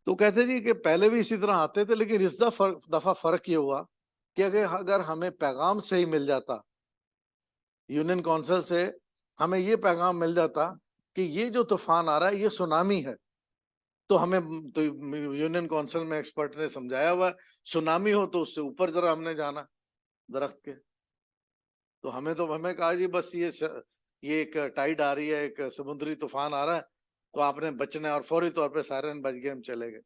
तो कहते जी कि पहले भी इसी तरह आते थे, लेकिन इस दफा फर्क ये हुआ कि अगर हमें पैगाम सही मिल जाता, यूनियन काउंसिल से हमें ये पैगाम मिल जाता कि ये जो तूफान आ रहा है ये सुनामी है, तो हमें तो यूनियन काउंसिल में एक्सपर्ट ने समझाया हुआ है, सुनामी हो तो उससे ऊपर जरा हमने जाना दरख्त के। तो हमें कहा जी बस ये एक टाइड आ रही है, एक समुद्री तूफान आ रहा है, तो आपने बचना है, और फौरी तौर पे सायरन बज गए, हम चले गए।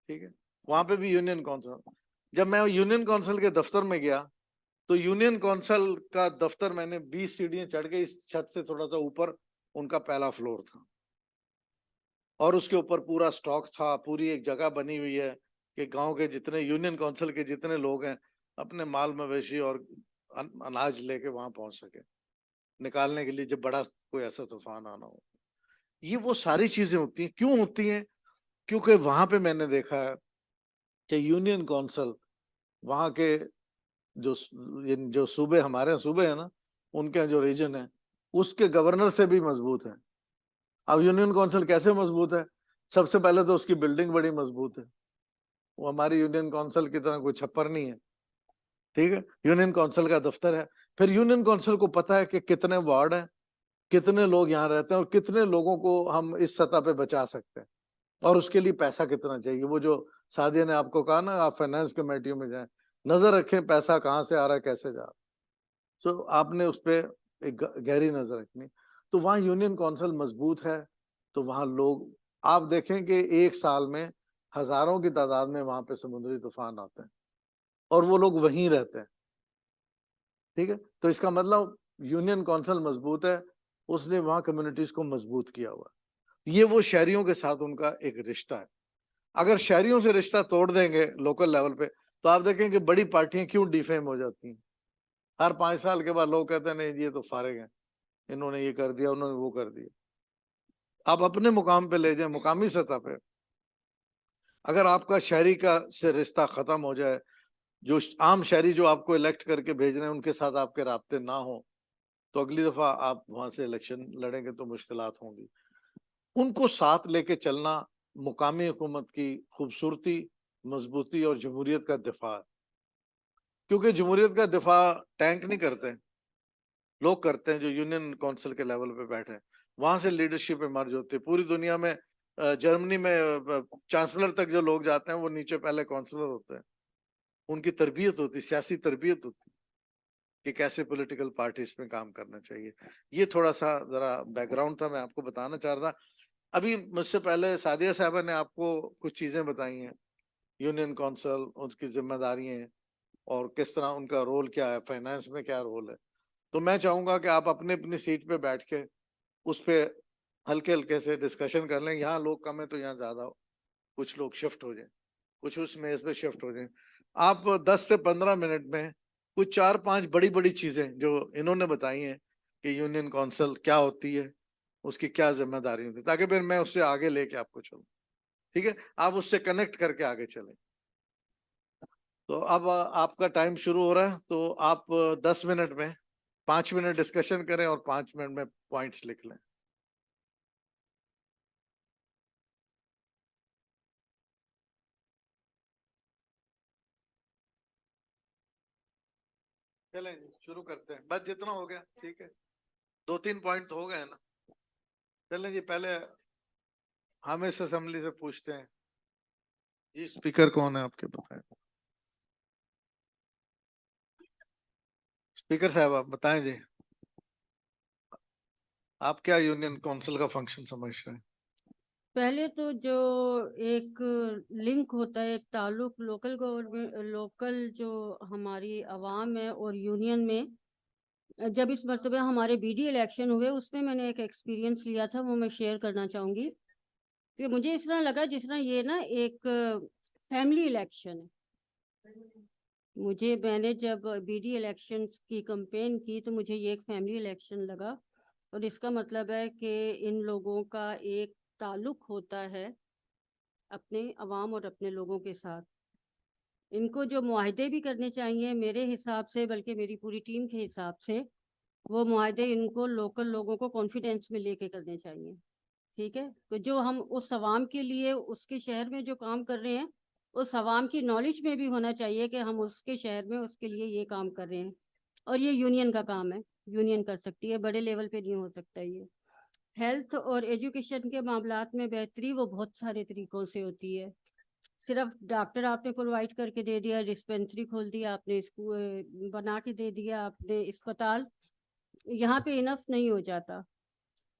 ठीक है, वहां पे भी यूनियन काउंसिल, जब मैं यूनियन काउंसिल के दफ्तर में गया, तो यूनियन काउंसिल का दफ्तर, मैंने 20 सीढ़ियां चढ़ के इस छत से थोड़ा सा ऊपर उनका पहला फ्लोर था, और उसके ऊपर पूरा स्टॉक था, पूरी एक जगह बनी हुई है कि गांव के जितने यूनियन काउंसिल के जितने लोग हैं अपने माल मवेशी और अनाज लेके वहां पहुंच सके निकालने के लिए, जब बड़ा कोई ऐसा तूफान आना हो। ये वो सारी चीजें होती हैं, क्यों होती हैं? क्योंकि वहां पे मैंने देखा है कि यूनियन काउंसिल वहां के जो जो सूबे, हमारे सूबे है ना, उनके जो रीजन है उसके गवर्नर से भी मजबूत है। अब यूनियन काउंसिल कैसे मजबूत है? सबसे पहले तो उसकी बिल्डिंग बड़ी मजबूत है, वो हमारी यूनियन काउंसिल की तरह कोई छप्पर नहीं है। ठीक है, यूनियन काउंसिल का दफ्तर है। फिर यूनियन काउंसिल को पता है कि कितने वार्ड हैं, कितने लोग यहाँ रहते हैं, और कितने लोगों को हम इस सतह पे बचा सकते हैं, और उसके लिए पैसा कितना चाहिए। वो जो सादिया ने आपको कहा ना, आप फाइनेंस कमेटियों में जाएं, नजर रखें पैसा कहाँ से आ रहा है, कैसे जा रहा है। तो आपने उस पर एक गहरी नजर रखनी। तो वहाँ यूनियन काउंसिल मजबूत है, तो वहाँ लोग, आप देखें कि एक साल में हजारों की तादाद में वहां पे समुद्री तूफान आते हैं, और वो लोग वहीं रहते हैं। ठीक है, तो इसका मतलब यूनियन काउंसिल मजबूत है, उसने वहां कम्युनिटीज को मजबूत किया हुआ है। ये वो शहरियों के साथ उनका एक रिश्ता है। अगर शहरियों से रिश्ता तोड़ देंगे लोकल लेवल पे, तो आप देखें कि बड़ी पार्टियां क्यों डिफेम हो जाती हैं। हर 5 साल के बाद लोग कहते हैं नहीं ये तो फारिग हैं, इन्होंने ये कर दिया, उन्होंने वो कर दिया। आप अपने मुकाम पे ले जाए, मुकामी सतह पे अगर आपका शहरी का से रिश्ता खत्म हो जाए, जो आम शहरी जो आपको इलेक्ट करके भेज रहे हैं उनके साथ आपके राब्ते ना हो, तो अगली दफा आप वहां से इलेक्शन लड़ेंगे तो मुश्किलात होंगी। उनको साथ लेके चलना मुकामी हुकूमत की खूबसूरती, मजबूती और जमहूरियत का दिफा है। क्योंकि जमहूरियत का दिफा टैंक नहीं करते, लोग करते हैं जो यूनियन काउंसिल के लेवल पे बैठे हैं। वहां से लीडरशिप इमर्ज होती है पूरी दुनिया में। जर्मनी में चांसलर तक जो लोग जाते हैं वो नीचे पहले काउंसलर होते हैं, उनकी तरबियत होती है, सियासी तरबियत होती है कि कैसे पॉलिटिकल पार्टीज में काम करना चाहिए। ये थोड़ा सा जरा बैकग्राउंड था, मैं आपको बताना चाह रहा था। अभी मुझसे पहले सादिया साहबा ने आपको कुछ चीजें बताई हैं, यूनियन काउंसिल, उसकी जिम्मेदारी हैं, और किस तरह उनका रोल क्या है, फाइनेंस में क्या रोल है। तो मैं चाहूंगा कि आप अपने अपनी सीट पे बैठ के उस पे हल्के हल्के से डिस्कशन कर लें। यहाँ लोग कम है तो यहाँ ज्यादा हो, कुछ लोग शिफ्ट हो जाए, कुछ उस मेज पे शिफ्ट हो जाए। आप 10 से 15 मिनट में कुछ 4-5 बड़ी बड़ी चीजें जो इन्होंने बताई हैं कि यूनियन काउंसिल क्या होती है, उसकी क्या जिम्मेदारी होती है, ताकि फिर मैं उससे आगे लेके आपको चलूं। ठीक है, आप उससे कनेक्ट करके आगे चलें। तो अब आपका टाइम शुरू हो रहा है, तो आप 10 मिनट में 5 मिनट डिस्कशन करें और 5 मिनट में पॉइंट्स लिख लें। चलें जी, शुरू करते हैं, बस जितना हो गया ठीक है, 2-3 पॉइंट तो हो गए ना। चलें जी, पहले हम इस असेंबली से पूछते हैं जी, स्पीकर कौन है आपके, बताएं। स्पीकर साहब आप बताएं जी, आप क्या यूनियन काउंसिल का फंक्शन समझते हैं? पहले तो जो एक लिंक होता है, एक ताल्लुक लोकल गवर्नमेंट, लोकल जो हमारी आवाम है और यूनियन में, जब इस मरतबे हमारे बीडी इलेक्शन हुए उसमें मैंने एक एक्सपीरियंस लिया था, वो मैं शेयर करना चाहूँगी कि मुझे इस तरह लगा जिस तरह ये ना एक फैमिली इलेक्शन है। मैंने जब बीडी इलेक्शंस की कंपेन की तो मुझे ये एक फैमिली इलेक्शन लगा, और इसका मतलब है कि इन लोगों का एक ताल्लुक होता है अपने अवाम और अपने लोगों के साथ। इनको जो मुआहदे भी करने चाहिए मेरे हिसाब से, बल्कि मेरी पूरी टीम के हिसाब से, वो मुआहदे इनको लोकल लोगों को कॉन्फिडेंस में लेके करने चाहिए। ठीक है, तो जो हम उस अवाम के लिए उसके शहर में जो काम कर रहे हैं, उस अवाम की नॉलेज में भी होना चाहिए कि हम उसके शहर में उसके लिए ये काम कर रहे हैं। और ये यूनियन का काम है, यूनियन कर सकती है, बड़े लेवल पे नहीं हो सकता ये। हेल्थ और एजुकेशन के मामलात में बेहतरी वो बहुत सारे तरीकों से होती है। सिर्फ डॉक्टर आपने प्रोवाइड करके दे दिया, डिस्पेंसरी खोल दिया आपने, स्कूल बना के दे दिया आपने, अस्पताल, यहाँ पे इनफ नहीं हो जाता।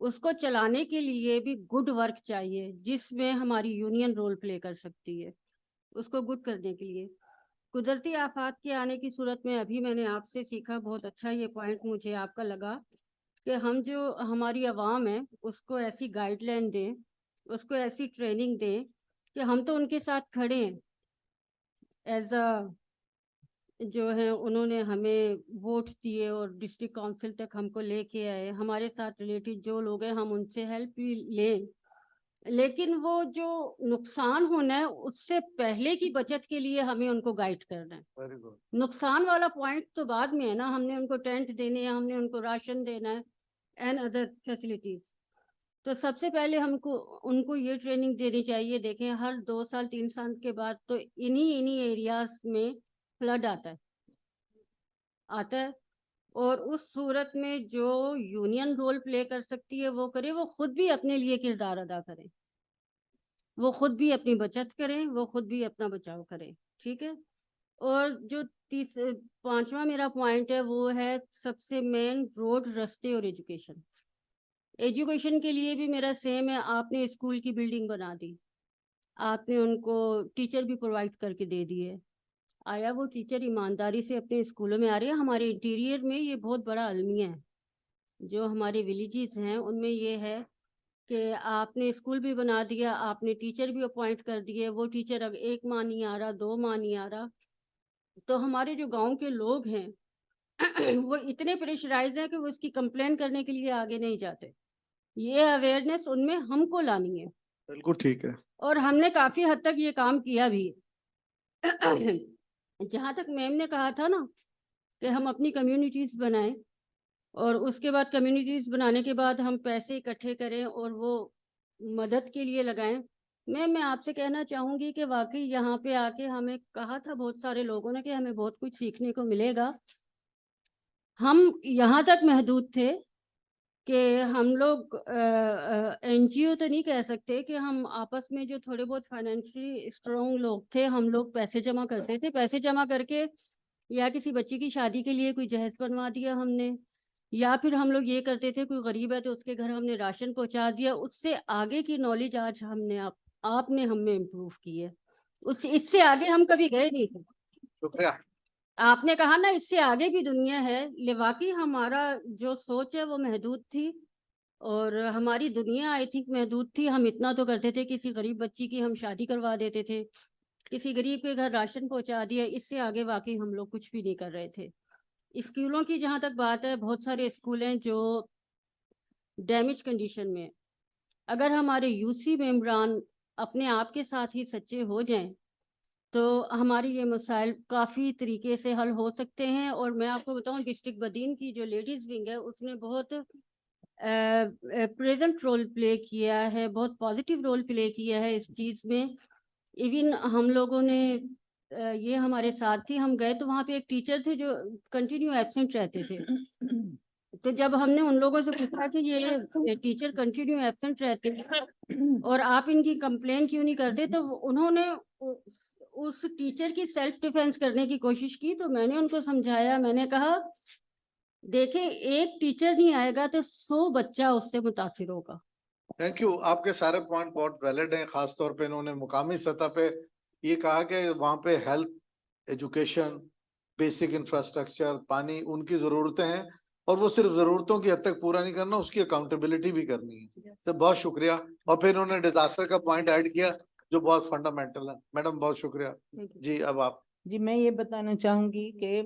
उसको चलाने के लिए भी गुड वर्क चाहिए, जिसमें हमारी यूनियन रोल प्ले कर सकती है उसको गुड करने के लिए। कुदरती आफात के आने की सूरत में, अभी मैंने आपसे सीखा, बहुत अच्छा ये पॉइंट मुझे आपका लगा कि हम जो हमारी आवाम है उसको ऐसी गाइडलाइन दें, उसको ऐसी ट्रेनिंग दें कि हम तो उनके साथ खड़े हैं एज अ, जो है उन्होंने हमें वोट दिए और डिस्ट्रिक्ट काउंसिल तक हमको लेके आए, हमारे साथ रिलेटेड जो लोग हैं हम उनसे हेल्प भी लें, लेकिन वो जो नुकसान होना है उससे पहले की बचत के लिए हमें उनको गाइड करना है। Very good. नुकसान वाला पॉइंट तो बाद में है ना, हमने उनको टेंट देने हैं, हमने उनको राशन देना है एंड अदर फैसिलिटीज। तो सबसे पहले हमको उनको ये ट्रेनिंग देनी चाहिए। देखें, हर 2 साल 3 साल के बाद तो इन्हीं एरियाज में फ्लड आता है। और उस सूरत में जो यूनियन रोल प्ले कर सकती है वो करे, वो खुद भी अपने लिए किरदार अदा करें, वो खुद भी अपनी बचत करें, वो खुद भी अपना बचाव करें, ठीक है। और जो 5वां मेरा पॉइंट है वो है सबसे मेन, रोड, रास्ते और एजुकेशन। एजुकेशन के लिए भी मेरा सेम है, आपने स्कूल की बिल्डिंग बना दी, आपने उनको टीचर भी प्रोवाइड करके दे दिए, आया वो टीचर ईमानदारी से अपने स्कूलों में आ रही है। हमारे इंटीरियर में ये बहुत बड़ा अलमिया है, जो हमारे विलेजेस हैं उनमें ये है कि आपने स्कूल भी बना दिया, आपने टीचर भी अपॉइंट कर दिए, वो टीचर अब 1 माह नहीं आ रहा, 2 माह नहीं आ रहा, तो हमारे जो गांव के लोग हैं वो इतने प्रेशराइज हैं कि वो इसकी कंप्लेन करने के लिए आगे नहीं जाते। ये अवेयरनेस उनमें हमको लानी है, बिल्कुल ठीक है। और हमने काफी हद तक ये काम किया भी है। जहां तक मैम ने कहा था ना कि हम अपनी कम्युनिटीज बनाएं, और उसके बाद कम्युनिटीज बनाने के बाद हम पैसे इकट्ठे करें और वो मदद के लिए लगाएं। मैं आपसे कहना चाहूंगी कि वाकई यहाँ पे आके हमें कहा था बहुत सारे लोगों ने कि हमें बहुत कुछ सीखने को मिलेगा। हम यहाँ तक महदूद थे कि हम लोग एनजीओ तो नहीं कह सकते, कि हम आपस में जो थोड़े बहुत फाइनेंशियली स्ट्रॉन्ग लोग थे, हम लोग पैसे जमा करते थे, पैसे जमा करके या किसी बच्ची की शादी के लिए कोई जहेज बनवा दिया हमने, या फिर हम लोग ये करते थे कोई गरीब है तो उसके घर हमने राशन पहुंचा दिया। उससे आगे की नॉलेज आज हमने आपने हमें इम्प्रूव की है, उस इससे आगे हम कभी गए नहीं थे। शुक्रिया। आपने कहा ना इससे आगे भी दुनिया है, वाकई हमारा जो सोच है वो महदूद थी, और हमारी दुनिया आई थिंक महदूद थी। हम इतना तो करते थे, किसी गरीब बच्ची की हम शादी करवा देते थे, किसी गरीब के घर राशन पहुंचा दिया, इससे आगे वाकई हम लोग कुछ भी नहीं कर रहे थे। स्कूलों की जहाँ तक बात है, बहुत सारे स्कूल हैं जो डैमेज कंडीशन में है। अगर हमारे यूसी मेंबरान अपने आप के साथ ही सच्चे हो जाएं तो हमारे ये मसाइल काफ़ी तरीके से हल हो सकते हैं। और मैं आपको बताऊं, डिस्ट्रिक्ट बदीन की जो लेडीज़ विंग है उसने बहुत प्रेजेंट रोल प्ले किया है, बहुत पॉजिटिव रोल प्ले किया है इस चीज़ में। इवन हम लोगों ने ये हमारे साथ थी, हम गए तो वहाँ पे एक टीचर थे जो कंटिन्यू एब्सेंट रहते थे। तो जब हमने उन लोगों से पूछा कि ये टीचर कंटिन्यू एब्सेंट रहते हैं और आप इनकी कंप्लेन क्यों नहीं करते, तो उन्होंने उस टीचर की सेल्फ डिफेंस करने की कोशिश की। तो मैंने उनको समझाया, मैंने कहा देखें, एक टीचर नहीं आएगा तो 100 बच्चा उससे मुतासिर होगा। Thank you. आपके सारे पॉइंट बहुत वैलिड हैं। खासतौर पे इन्होंने मुकामी सतह पे ये कहा कि वहाँ पे हेल्थ, एजुकेशन, बेसिक इंफ्रास्ट्रक्चर, पानी, उनकी जरूरतें हैं, और वो सिर्फ जरूरतों की हद तक पूरा नहीं करना, उसकी अकाउंटेबिलिटी भी करनी है। तो बहुत शुक्रिया। और फिर इन्होंने डिजास्टर का पॉइंट ऐड किया जो बहुत फंडामेंटल है। मैडम बहुत शुक्रिया जी। अब आप जी, मैं ये बताना चाहूंगी कि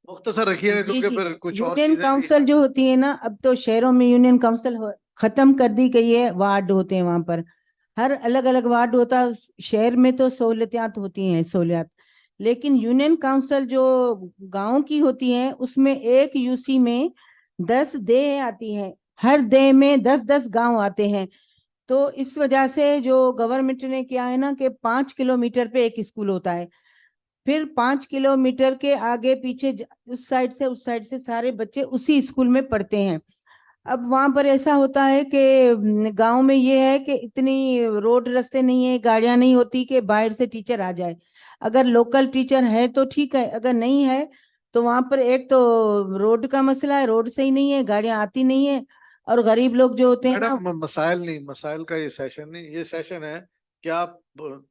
मुख्तसर रखिएगा जी क्योंकि जी, फिर कुछ और यूनियन चीजें भी काउंसिल जो होती है ना, अब तो शहरों में यूनियन काउंसिल खत्म कर दी गई है। वार्ड होते हैं वहां पर, हर अलग अलग वार्ड होता है। शहर में तो सहूलियत होती हैं, सहूलियत, लेकिन यूनियन काउंसिल जो गांव की होती है उसमें एक यूसी में 10 देह आती हैं। हर डे में 10-10 गांव आते हैं। तो इस वजह से जो गवर्नमेंट ने किया है ना कि 5 किलोमीटर पे एक स्कूल होता है, फिर 5 किलोमीटर के आगे पीछे उस साइड से सारे बच्चे उसी स्कूल में पढ़ते हैं। अब वहां पर ऐसा होता है कि गांव में ये है कि इतनी रोड रास्ते नहीं है, गाड़ियां नहीं होती कि बाहर से टीचर आ जाए। अगर लोकल टीचर है तो ठीक है, अगर नहीं है तो वहां पर एक तो रोड का मसला है, रोड सही नहीं है, गाड़ियां आती नहीं है, और गरीब लोग जो होते हैं ना। मैडम मसाइल नहीं, मसाइल का ये सेशन नहीं, ये सेशन है कि आप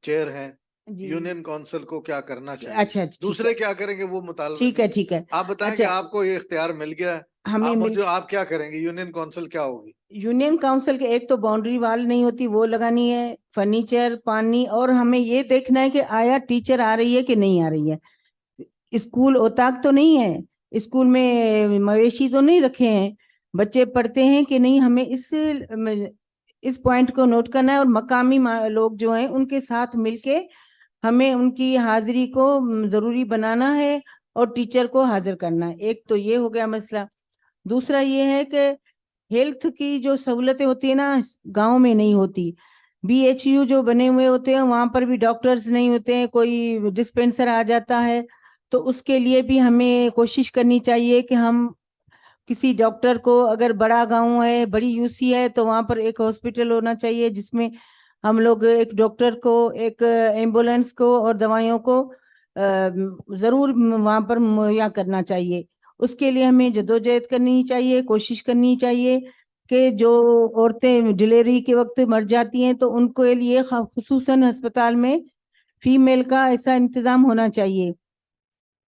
चेयर हैं, जी यूनियन काउंसिल को क्या करना चाहिए, अच्छा ठीक दूसरे है, क्या करेंगे वो मुतालबा ठीक है नहीं। ठीक है। आप बताएं कि अच्छा, आपको ये इख्तियार मिल गया है, हमें आप मिल मुझे आप क्या करेंगे, यूनियन काउंसिल क्या होगी? यूनियन काउंसिल के एक तो बाउंड्री वाल नहीं होती वो लगानी है, फर्नीचर, पानी, और हमें ये देखना है कि आया टीचर आ रही है कि नहीं आ रही है। स्कूल ओताक तो नहीं है, स्कूल में मवेशी तो नहीं रखे हैं, बच्चे पढ़ते हैं कि नहीं, हमें इस पॉइंट को नोट करना है। और मकामी लोग जो हैं उनके साथ मिलके हमें उनकी हाजिरी को जरूरी बनाना है और टीचर को हाजिर करना है। एक तो ये हो गया मसला। दूसरा ये है कि हेल्थ की जो सहूलतें होती है ना, गांव में नहीं होती। BHU जो बने हुए होते हैं वहां पर भी डॉक्टर्स नहीं होते हैं, कोई डिस्पेंसर आ जाता है। तो उसके लिए भी हमें कोशिश करनी चाहिए कि हम किसी डॉक्टर को, अगर बड़ा गांव है, बड़ी UC है, तो वहां पर एक हॉस्पिटल होना चाहिए जिसमें हम लोग एक डॉक्टर को, एक एम्बुलेंस को और दवाइयों को जरूर वहां पर मुहैया करना चाहिए। उसके लिए हमें जद्दोजहद करनी चाहिए, कोशिश करनी चाहिए कि जो औरतें डिलीवरी के वक्त मर जाती हैं तो उनके लिए खुसूसन अस्पताल में फीमेल का ऐसा इंतजाम होना चाहिए।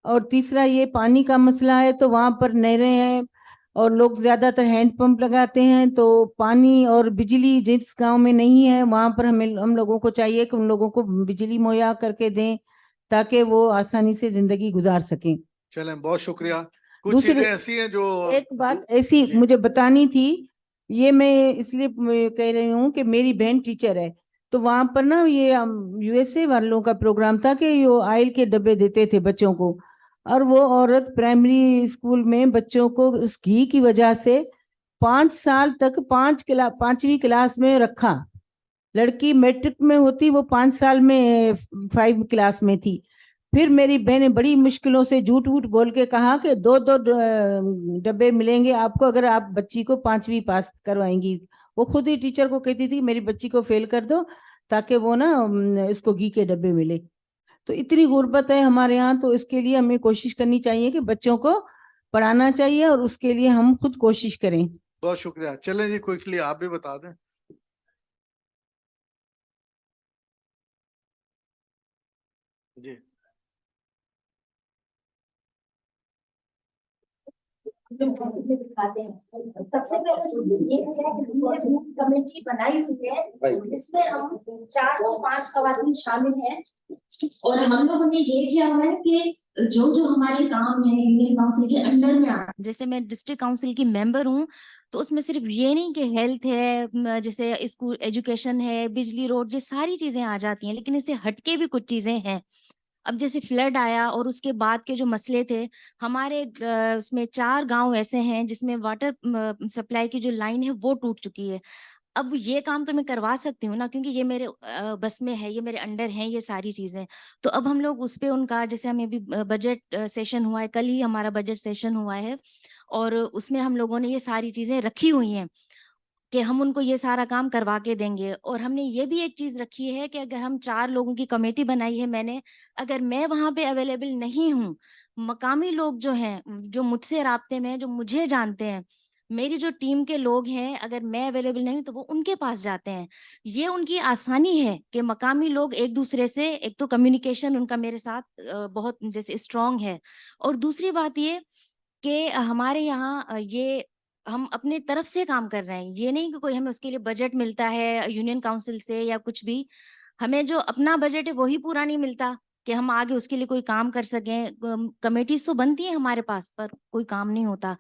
और तीसरा ये पानी का मसला है, तो वहां पर नहरें हैं और लोग ज्यादातर हैंडपंप लगाते हैं, तो पानी और बिजली जिस गांव में नहीं है वहां पर हमें, हम लोगों को चाहिए कि उन लोगों को बिजली मुहैया करके दें ताकि वो आसानी से जिंदगी गुजार सकें। चलें, बहुत शुक्रिया। कुछ चीजें दूसरी ऐसी हैं जो एक बात ऐसी जी मुझे बतानी थी, ये मैं इसलिए कह रही हूँ कि मेरी बहन टीचर है, तो वहां पर ना ये USA वालों का प्रोग्राम था कि ये ऑयल के डब्बे देते थे बच्चों को। और वो औरत प्राइमरी स्कूल में बच्चों को उस घी की वजह से 5 साल तक 5वीं क्लास में रखा। लड़की मैट्रिक में होती, वो 5 साल में 5 क्लास में थी। फिर मेरी बहन ने बड़ी मुश्किलों से झूठ वूठ बोल के कहा कि दो दो डब्बे मिलेंगे आपको अगर आप बच्ची को 5वीं पास करवाएंगी। वो खुद ही टीचर को कहती थी मेरी बच्ची को फेल कर दो ताकि वो ना इसको घी के डब्बे मिले। तो इतनी गुर्बत है हमारे यहाँ, तो इसके लिए हमें कोशिश करनी चाहिए कि बच्चों को पढ़ाना चाहिए और उसके लिए हम खुद कोशिश करें। बहुत शुक्रिया। चलें जी, क्विकली आप भी बता दें। जी दिखाते हैं। सबसे पहले तो ये है कि हमने कमेटी बनाई हुई है, इसमें हम 4 से 5 खवातीन शामिल हैं और हम लोगों ने ये किया हुआ है कि जो जो हमारे काम है यूनियन काउंसिल के अंडर में आ, जैसे मैं डिस्ट्रिक्ट काउंसिल की मेंबर हूँ, तो उसमें सिर्फ ये नहीं कि हेल्थ है, जैसे स्कूल एजुकेशन है, बिजली, रोड, ये सारी चीजें आ जाती हैं, लेकिन इससे हटके भी कुछ चीजें हैं। अब जैसे फ्लड आया और उसके बाद के जो मसले थे हमारे उसमें 4 गांव ऐसे हैं जिसमें वाटर सप्लाई की जो लाइन है वो टूट चुकी है। अब ये काम तो मैं करवा सकती हूँ ना, क्योंकि ये मेरे बस में है, ये मेरे अंडर है ये सारी चीजें। तो अब हम लोग उस पे उनका, जैसे हमें भी बजट सेशन हुआ है, कल ही हमारा बजट सेशन हुआ है, और उसमें हम लोगों ने ये सारी चीजें रखी हुई हैं कि हम उनको ये सारा काम करवा के देंगे। और हमने ये भी एक चीज रखी है कि अगर हम 4 लोगों की कमेटी बनाई है मैंने, अगर मैं वहां पे अवेलेबल नहीं हूँ, मकामी लोग जो हैं, जो मुझसे राब्ते में हैं, जो मुझे जानते हैं, मेरी जो टीम के लोग हैं, अगर मैं अवेलेबल नहीं हूं तो वो उनके पास जाते हैं। ये उनकी आसानी है कि मकामी लोग एक दूसरे से, एक तो कम्युनिकेशन उनका मेरे साथ बहुत जैसे स्ट्रांग है, और दूसरी बात ये कि हमारे यहाँ ये हम अपने तरफ से काम कर रहे हैं, ये नहीं कि कोई हमें उसके लिए बजट मिलता है यूनियन काउंसिल से या कुछ भी। हमें जो अपना बजट है वही पूरा नहीं मिलता कि हम आगे उसके लिए कोई काम कर सकें। कमेटीज तो बनती है हमारे पास पर कोई काम नहीं होता।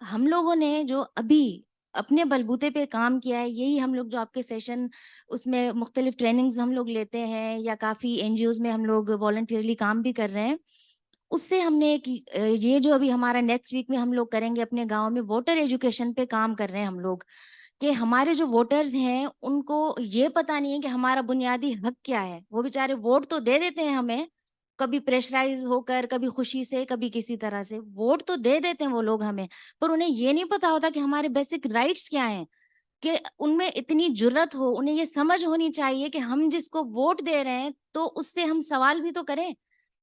हम लोगों ने जो अभी अपने बलबूते पे काम किया है, यही हम लोग जो आपके सेशन उसमें मुख्तलिफ ट्रेनिंग्स हम लोग लेते हैं, या काफ़ी NGOs में हम लोग वॉलंटियरली काम भी कर रहे हैं, उससे हमने एक ये जो अभी हमारा नेक्स्ट वीक में हम लोग करेंगे अपने गांव में, वोटर एजुकेशन पे काम कर रहे हैं हम लोग, कि हमारे जो वोटर्स हैं उनको ये पता नहीं है कि हमारा बुनियादी हक क्या है। वो बेचारे वोट तो दे देते हैं हमें, कभी प्रेशराइज होकर, कभी खुशी से, कभी किसी तरह से वोट तो दे देते हैं वो लोग हमें, पर उन्हें ये नहीं पता होता कि हमारे बेसिक राइट्स क्या हैं, कि उनमें इतनी जुर्रत हो, उन्हें ये समझ होनी चाहिए कि हम जिसको वोट दे रहे हैं तो उससे हम सवाल भी तो करें।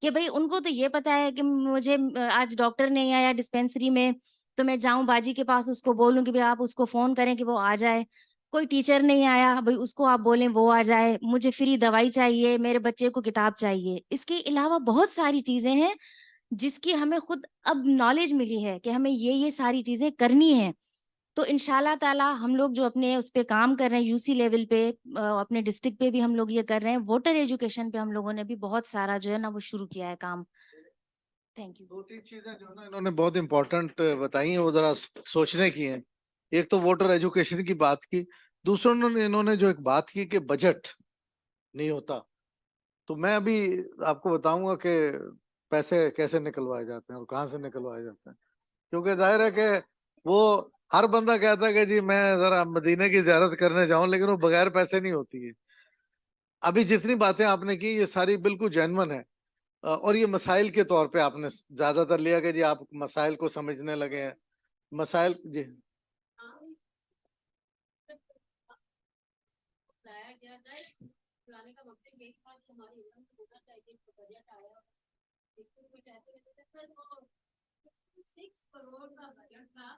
कि भाई उनको तो ये पता है कि मुझे आज डॉक्टर नहीं आया डिस्पेंसरी में, तो मैं जाऊं बाजी के पास, उसको बोलूं कि भाई आप उसको फोन करें कि वो आ जाए। कोई टीचर नहीं आया, भाई उसको आप बोलें वो आ जाए। मुझे फ्री दवाई चाहिए, मेरे बच्चे को किताब चाहिए। इसके अलावा बहुत सारी चीजें हैं जिसकी हमें खुद अब नॉलेज मिली है कि हमें ये सारी चीजें करनी है। तो इंशाल्लाह ताला हम लोग जो अपने उस पे काम कर रहे हैं यूसी लेवल पे, अपने डिस्ट्रिक्ट पे भी हम लोग ये कर रहे हैं। वोटर एजुकेशन पे हम लोगों ने भी बहुत सारा जो है ना वो शुरू किया है काम। Thank you. 2-3 चीजें जो ना इन्होंने बहुत इंपॉर्टेंट बताई हैं, वो जरा सोचने की हैं। एक तो वोटर एजुकेशन की बात की, दूसरा इन्होंने जो एक बात की कि बजट नहीं होता। तो मैं अभी आपको बताऊंगा कि पैसे कैसे निकलवाए जाते हैं और कहाँ से निकलवाए जाते हैं। क्योंकि जाहिर है कि वो हर बंदा कहता है कि जी मैं जरा मदीने की ज़ियारत करने जाऊं, लेकिन वो बगैर पैसे नहीं होती है। अभी जितनी बातें आपने की ये सारी बिल्कुल जेन्युइन है। और ये मसाइल के तौर पे आपने ज्यादातर लिया कि जी आप मसाइल को समझने लगे हैं। मसाइल जी चलाने का मकसद यही था कि हमारे इनकम से होना चाहिए, तो बजट आया इसमें कुछ ऐसे में सर वो 6 करोड़ का बजट था,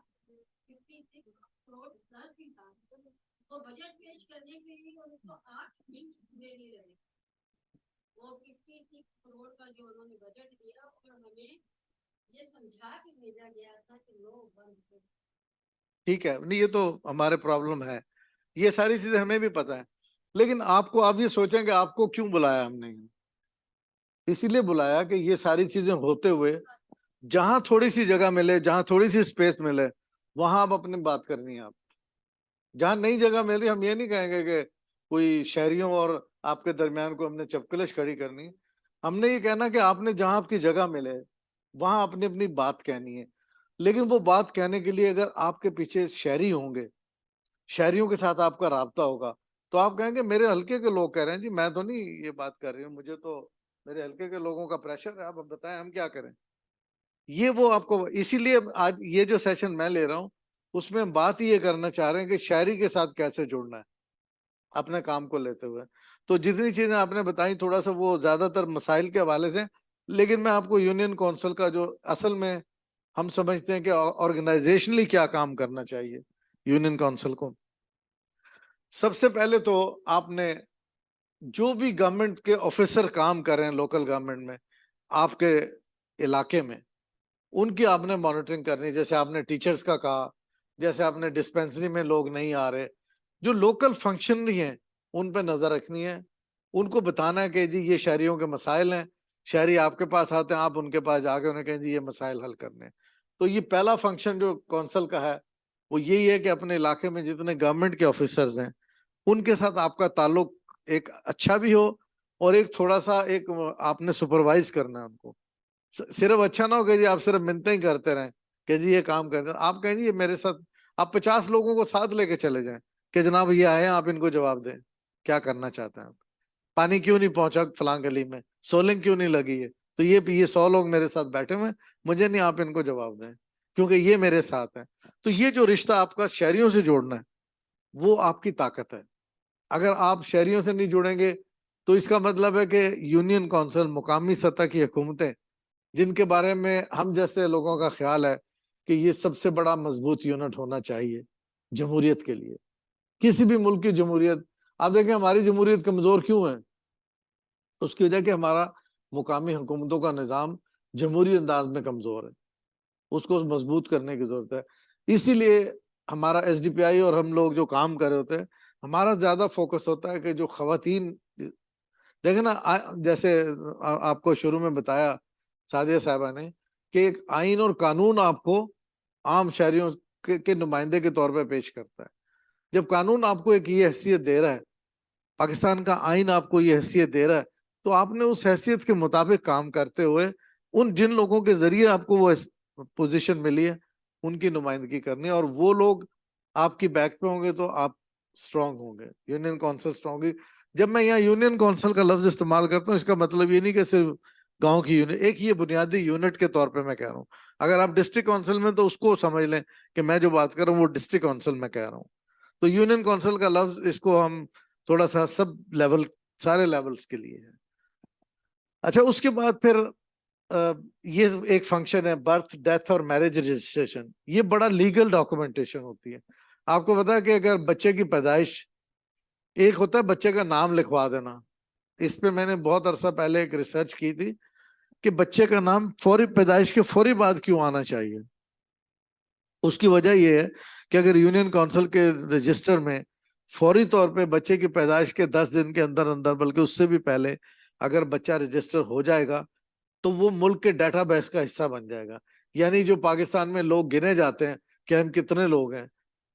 56 करोड़ प्लस भी था। तो बजट पेश करने के लिए उनको 8 मिनट दे नहीं रहे। वो 56 करोड़ का जो उन्होंने बजट दिया और हमें ये समझा के भेजा गया था कि लोग बंद करें। ठीक है, नहीं ये तो हमारे प्रॉब्लम है, ये सारी चीजें हमें भी पता है। लेकिन आपको आप ये सोचेंगे आपको क्यों बुलाया हमने? इसीलिए बुलाया कि ये सारी चीजें होते हुए जहां थोड़ी सी जगह मिले, जहां थोड़ी सी स्पेस मिले, वहां आप अपनी बात करनी है। आप जहां नई जगह मिल रही, हम ये नहीं कहेंगे कि कोई शहरियों और आपके दरमियान को हमने चपकलिश खड़ी करनी। हमने ये कहना कि आपने जहां आपकी जगह मिले वहां अपनी अपनी बात कहनी है। लेकिन वो बात कहने के लिए अगर आपके पीछे शहरी होंगे, शहरियों के साथ आपका राब्ता होगा, तो आप कहेंगे मेरे हल्के के लोग कह रहे हैं जी, मैं तो नहीं ये बात कर रही हूँ, मुझे तो मेरे हल्के के लोगों का प्रेशर है, आप बताएं हम क्या करें। ये वो आपको, इसीलिए आज ये जो सेशन मैं ले रहा हूँ उसमें हम बात ये करना चाह रहे हैं कि शहरी के साथ कैसे जुड़ना है अपने काम को लेते हुए। तो जितनी चीजें आपने बताई थोड़ा सा वो ज्यादातर मसाइल के हवाले से, लेकिन मैं आपको यूनियन काउंसिल का जो असल में हम समझते हैं कि ऑर्गेनाइजेशनली क्या काम करना चाहिए यूनियन काउंसिल को। सबसे पहले तो आपने जो भी गवर्नमेंट के ऑफिसर काम कर रहे हैं लोकल गवर्नमेंट में आपके इलाके में, उनकी आपने मॉनिटरिंग करनी है। जैसे आपने टीचर्स का कहा, जैसे आपने डिस्पेंसरी में लोग नहीं आ रहे, जो लोकल फंक्शनरी हैं उन पे नजर रखनी है। उनको बताना है कि जी ये शहरियों के मसाइल हैं, शहरी आपके पास आते हैं, आप उनके पास जाके उन्हें कहें जी ये मसाइल हल करने हैं। तो ये पहला फंक्शन जो कौंसल का है वो यही है कि अपने इलाके में जितने गवर्नमेंट के ऑफिसर्स हैं उनके साथ आपका ताल्लुक एक अच्छा भी हो, और एक थोड़ा सा एक आपने सुपरवाइज करना है उनको। सिर्फ अच्छा ना हो कि जी आप सिर्फ मिन्नतें ही करते रहें कि जी ये काम करते हैं। आप कहें जी ये मेरे साथ, आप 50 लोगों को साथ लेके चले जाएं कि जनाब ये आए हैं, आप इनको जवाब दें क्या करना चाहते हैं आप, पानी क्यों नहीं पहुंचा फलां गली में, सोलिंग क्यों नहीं लगी है, तो ये 100 लोग मेरे साथ बैठे हुए हैं, मुझे नहीं, आप इनको जवाब दें क्योंकि ये मेरे साथ है। तो ये जो रिश्ता आपका शहरियों से जोड़ना है वो आपकी ताकत है। अगर आप शहरियों से नहीं जुड़ेंगे तो इसका मतलब है कि यूनियन काउंसिल, मुकामी सतह की हुकूमतें, जिनके बारे में हम जैसे लोगों का ख्याल है कि ये सबसे बड़ा मजबूत यूनिट होना चाहिए जमहूरियत के लिए, किसी भी मुल्क की जमहूरियत। आप देखें हमारी जमहूरियत कमजोर क्यों है, उसकी वजह कि हमारा मुकामी हुकूमतों का निज़ाम जमहूरी अंदाज में कमजोर है, उसको मजबूत करने की जरूरत है। इसीलिए हमारा एसडीपीआई और हम लोग जो काम कर रहे होते हैं, हमारा ज्यादा फोकस होता है कि जो खवातीन, देखे ना जैसे आपको शुरू में बताया सादिया साहबा ने कि एक आइन और कानून आपको आम शहरियों के नुमाइंदे के तौर पर पेश करता है। जब कानून आपको एक ये हैसियत दे रहा है, पाकिस्तान का आइन आपको ये हैसियत दे रहा है, तो आपने उस हैसियत के मुताबिक काम करते हुए उन जिन लोगों के जरिए आपको वो पोजीशन मिली है उनकी नुमाइंदगी करनी है, और वो लोग आपकी बैक पे होंगे तो आप स्ट्रांग होंगे, यूनियन काउंसिल स्ट्रांग होगी। जब मैं यहाँ यूनियन काउंसिल का लफ्ज इस्तेमाल करता हूँ, इसका मतलब ये नहीं कि सिर्फ गांव की यूनिट, एक ये बुनियादी यूनिट के तौर पे मैं कह रहा हूँ। अगर आप डिस्ट्रिक्ट काउंसिल में, तो उसको समझ लें कि मैं जो बात कर रहा हूँ वो डिस्ट्रिक्ट काउंसिल में कह रहा हूँ। तो यूनियन काउंसिल का लफ्ज, इसको हम थोड़ा सा सब लेवल, सारे लेवल्स के लिए है। अच्छा, उसके बाद फिर ये एक फंक्शन है बर्थ, डेथ और मैरिज रजिस्ट्रेशन। ये बड़ा लीगल डॉक्यूमेंटेशन होती है। आपको पता है कि अगर बच्चे की पैदाइश, एक होता है बच्चे का नाम लिखवा देना, इस पे मैंने बहुत अरसा पहले एक रिसर्च की थी कि बच्चे का नाम फौरी पैदाइश के फौरी बाद क्यों आना चाहिए। उसकी वजह यह है कि अगर यूनियन काउंसिल के रजिस्टर में फौरी तौर पे बच्चे की पैदाइश के 10 दिन के अंदर अंदर, बल्कि उससे भी पहले अगर बच्चा रजिस्टर हो जाएगा, तो वो मुल्क के डेटाबेस का हिस्सा बन जाएगा। यानी जो पाकिस्तान में लोग गिने जाते हैं कि हम कितने लोग हैं,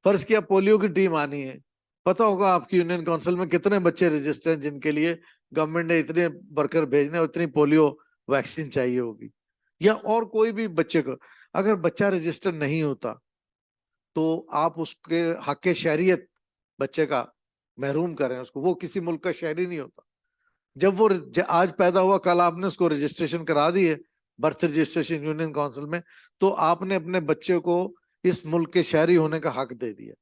फर्ज किया पोलियो की टीम आनी है, पता होगा आपकी यूनियन काउंसिल में कितने बच्चे रजिस्टर हैं जिनके लिए गवर्नमेंट ने इतने वर्कर भेजने और इतनी पोलियो वैक्सीन चाहिए होगी। या और कोई भी बच्चे को, अगर बच्चा रजिस्टर नहीं होता तो आप उसके हक शहरियत बच्चे का महरूम करें उसको, वो किसी मुल्क का शहरी नहीं होता। जब वो आज पैदा हुआ, कल आपने उसको रजिस्ट्रेशन करा दी है बर्थ रजिस्ट्रेशन यूनियन काउंसिल में, तो आपने अपने बच्चे को इस मुल्क के शहरी होने का हक दे दिया।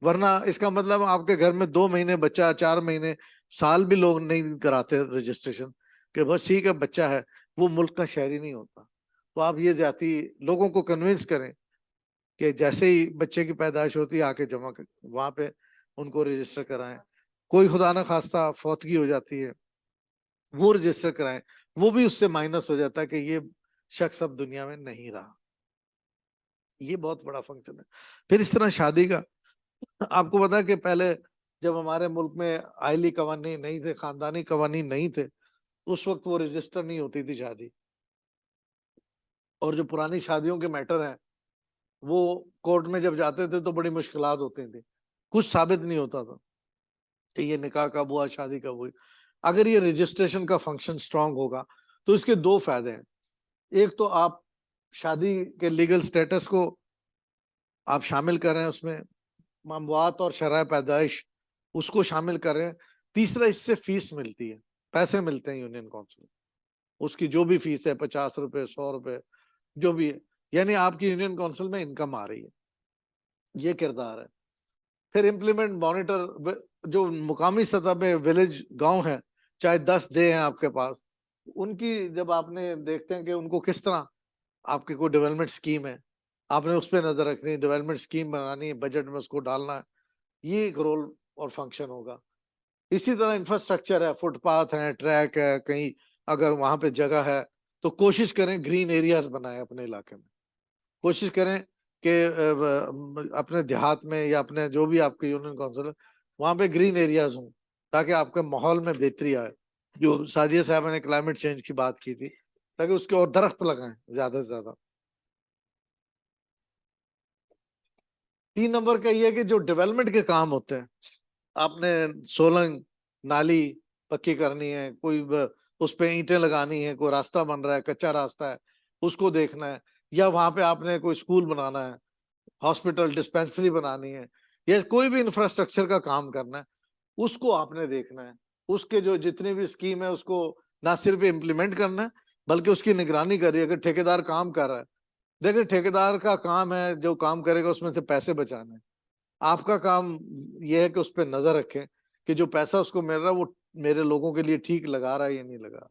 वरना इसका मतलब आपके घर में 2 महीने बच्चा, 4 महीने, साल भी लोग नहीं कराते रजिस्ट्रेशन, कि बस ठीक है बच्चा है, वो मुल्क का शहरी नहीं होता। तो आप ये जाती लोगों को कन्विंस करें कि जैसे ही बच्चे की पैदाइश होती है आके जमा कर, वहां पे उनको रजिस्टर कराएं। कोई खुदा ना खास्ता फौतगी हो जाती है, वो रजिस्टर कराएं, वो भी उससे माइनस हो जाता है कि ये शख्स अब दुनिया में नहीं रहा। ये बहुत बड़ा फंक्शन है। फिर इस तरह शादी का, आपको पता है कि पहले जब हमारे मुल्क में आइली कवानीन नहीं थे, खानदानी कवानीन नहीं थे, उस वक्त वो रजिस्टर नहीं होती थी शादी। और जो पुरानी शादियों के मैटर हैं, वो कोर्ट में जब जाते थे तो बड़ी मुश्किलात होती थी, कुछ साबित नहीं होता था कि ये निकाह कब हुआ, शादी कब हुई। अगर ये रजिस्ट्रेशन का फंक्शन स्ट्रांग होगा तो इसके 2 फायदे हैं। एक तो आप शादी के लीगल स्टेटस को आप शामिल कर रहे हैं, उसमें ममवात और शरह पैदाइश उसको शामिल कर रहे हैं। तीसरा, इससे फीस मिलती है, पैसे मिलते हैं यूनियन काउंसिल, उसकी जो भी फीस है 50 रुपए, 100 रुपए, जो भी है, यानी आपकी यूनियन काउंसिल में इनकम आ रही है। ये किरदार है। फिर इम्प्लीमेंट मॉनिटर, जो मुकामी सतह पे विलेज गांव है, चाहे 10 दे हैं आपके पास, उनकी जब आपने देखते हैं कि उनको किस तरह आपकी कोई डेवलपमेंट स्कीम है, आपने उस पर नजर रखनी है, डेवलपमेंट स्कीम बनानी है, बजट में उसको डालना है, ये एक रोल और फंक्शन होगा। इसी तरह इंफ्रास्ट्रक्चर है, फुटपाथ है, ट्रैक है, कहीं अगर वहां पे जगह है तो कोशिश करें ग्रीन एरियाज बनाए अपने इलाके में। कोशिश करें कि अपने देहात में या अपने जो भी आपके यूनियन काउंसिल है वहां पे ग्रीन एरियाज हों, ताकि आपके माहौल में बेहतरी आए। जो सादिया साहब ने क्लाइमेट चेंज की बात की थी, ताकि उसके और दरख्त लगाएं ज्यादा से ज्यादा। 3 नंबर का ये है कि जो डेवलपमेंट के काम होते हैं, आपने सोलंग नाली पक्की करनी है, कोई उस पे ईंटें लगानी है, कोई रास्ता बन रहा है, कच्चा रास्ता है, उसको देखना है, या वहां पे आपने कोई स्कूल बनाना है, हॉस्पिटल, डिस्पेंसरी बनानी है, या कोई भी इंफ्रास्ट्रक्चर का काम करना है, उसको आपने देखना है। उसके जो जितनी भी स्कीम है उसको ना सिर्फ इम्प्लीमेंट करना है, बल्कि उसकी निगरानी करिए। अगर ठेकेदार काम कर रहा है, देखिए ठेकेदार का काम है जो काम करेगा उसमें से पैसे बचाना है। आपका काम यह है कि उस पर नजर रखें कि जो पैसा उसको मिल रहा है वो मेरे लोगों के लिए ठीक लगा रहा है या नहीं लगा रहा,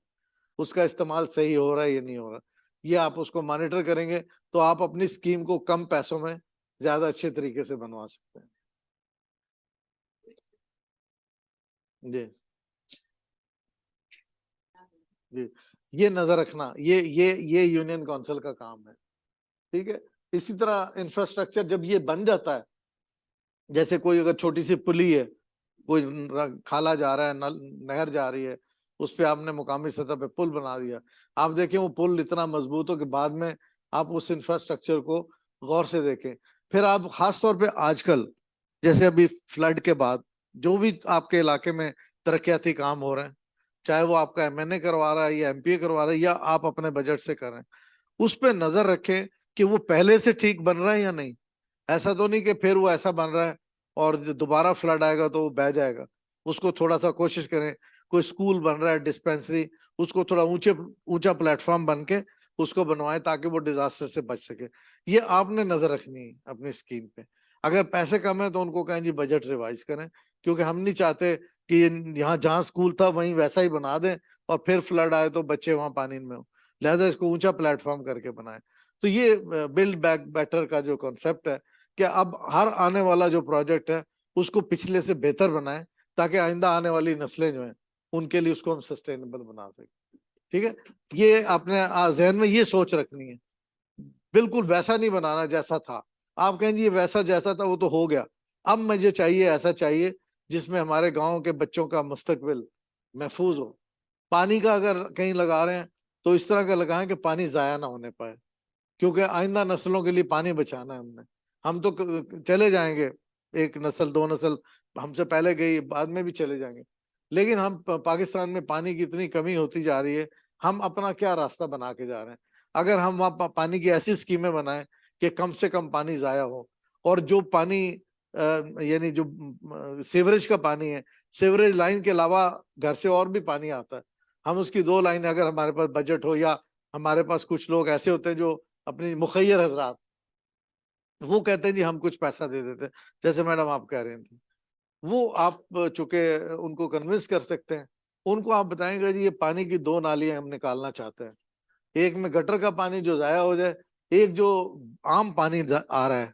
उसका इस्तेमाल सही हो रहा है या नहीं हो रहा। ये आप उसको मॉनिटर करेंगे तो आप अपनी स्कीम को कम पैसों में ज्यादा अच्छे तरीके से बनवा सकते हैं। जी जी, ये नजर रखना, ये यूनियन काउंसिल का काम है। ठीक है। इसी तरह इंफ्रास्ट्रक्चर जब ये बन जाता है, जैसे कोई अगर छोटी सी पुली है, कोई खाला जा रहा है, नहर जा रही है, उस पे आपने मुकामी सतह पे पुल बना दिया, आप देखें वो पुल इतना मजबूत हो कि बाद में आप उस इंफ्रास्ट्रक्चर को गौर से देखें। फिर आप खास तौर पे आजकल जैसे अभी फ्लड के बाद जो भी आपके इलाके में तरक्याती काम हो रहे हैं, चाहे वो आपका एमएनए करवा रहा है या एमपीए करवा रहा है या आप अपने बजट से करें, उस पे नजर रखें कि वो पहले से ठीक बन रहा है या नहीं। ऐसा तो नहीं कि फिर वो ऐसा बन रहा है और दोबारा फ्लड आएगा तो वो बह जाएगा। उसको थोड़ा सा कोशिश करें, कोई स्कूल बन रहा है, डिस्पेंसरी, उसको थोड़ा ऊंचा प्लेटफॉर्म बन के उसको बनवाएं ताकि वो डिजास्टर से बच सके। ये आपने नजर रखनी है अपनी स्कीम पे। अगर पैसे कम है तो उनको कहें जी बजट रिवाइज करें, क्योंकि हम नहीं चाहते कि यहाँ जहाँ स्कूल था वहीं वैसा ही बना दें और फिर फ्लड आए तो बच्चे वहां पानी में हो। लिहाजा इसको ऊंचा प्लेटफॉर्म करके बनाए। तो ये बिल्ड बैक बेटर का जो कॉन्सेप्ट है कि अब हर आने वाला जो प्रोजेक्ट है उसको पिछले से बेहतर बनाए ताकि आइंदा आने वाली नस्लें जो हैं उनके लिए उसको हम सस्टेनेबल बना सकें। ठीक है, ये आपने जहन में ये सोच रखनी है, बिल्कुल वैसा नहीं बनाना जैसा था। आप कहेंगे ये वैसा जैसा था वो तो हो गया, अब मुझे चाहिए ऐसा चाहिए जिसमें हमारे गांव के बच्चों का मुस्तकबिल महफूज हो। पानी का अगर कहीं लगा रहे हैं तो इस तरह का लगाएं कि पानी जाया ना होने पाए, क्योंकि आइंदा नस्लों के लिए पानी बचाना है हमने। हम तो चले जाएंगे, एक नस्ल दो नस्ल हमसे पहले गई, बाद में भी चले जाएंगे, लेकिन हम पाकिस्तान में पानी की इतनी कमी होती जा रही है, हम अपना क्या रास्ता बना के जा रहे हैं। अगर हम वहाँ पानी की ऐसी स्कीमें बनाएं कि कम से कम पानी जाया हो, और जो पानी यानी जो सीवरेज का पानी है, सीवरेज लाइन के अलावा घर से और भी पानी आता है, हम उसकी 2 लाइन अगर हमारे पास बजट हो, या हमारे पास कुछ लोग ऐसे होते हैं जो अपनी मुखैर हजरात, वो कहते हैं जी हम कुछ पैसा दे देते हैं, जैसे मैडम आप कह रहे थे, वो आप चूंकि उनको कन्विंस कर सकते हैं। उनको आप बताएंगे जी ये पानी की 2 नालियां हम निकालना चाहते हैं, एक में गटर का पानी जो जाया हो जाए, एक जो आम पानी आ रहा है,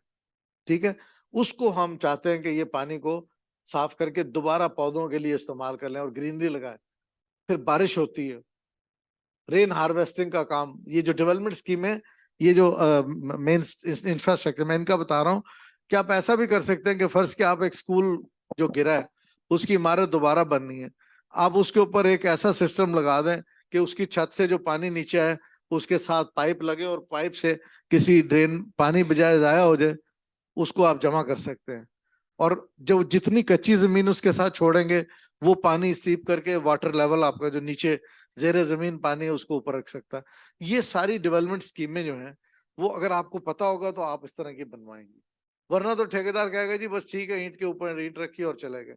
ठीक है, उसको हम चाहते हैं कि ये पानी को साफ करके दोबारा पौधों के लिए इस्तेमाल कर लें और ग्रीनरी लगाएं। फिर बारिश होती है, रेन हार्वेस्टिंग का काम, ये जो डेवलपमेंट स्कीम है, ये जो मेन इंफ्रास्ट्रक्चर मैं इनका बता रहा हूँ कि आप ऐसा भी कर सकते हैं कि फर्ज के आप एक स्कूल जो गिरा है उसकी इमारत दोबारा बननी है, आप उसके ऊपर एक ऐसा सिस्टम लगा दें कि उसकी छत से जो पानी नीचे आए उसके साथ पाइप लगे और पाइप से किसी ड्रेन पानी बजाय जाया हो जाए उसको आप जमा कर सकते हैं। और जो जितनी कच्ची जमीन उसके साथ छोड़ेंगे वो पानी सीप करके वाटर लेवल आपका जो नीचे जेरे जमीन पानी है उसको ऊपर रख सकता है। ये सारी डेवलपमेंट स्कीमें जो हैं वो अगर आपको पता होगा तो आप इस तरह की बनवाएंगे, वरना तो ठेकेदार कहेगा जी बस ठीक है ईंट के ऊपर ईंट रखी और चले गए।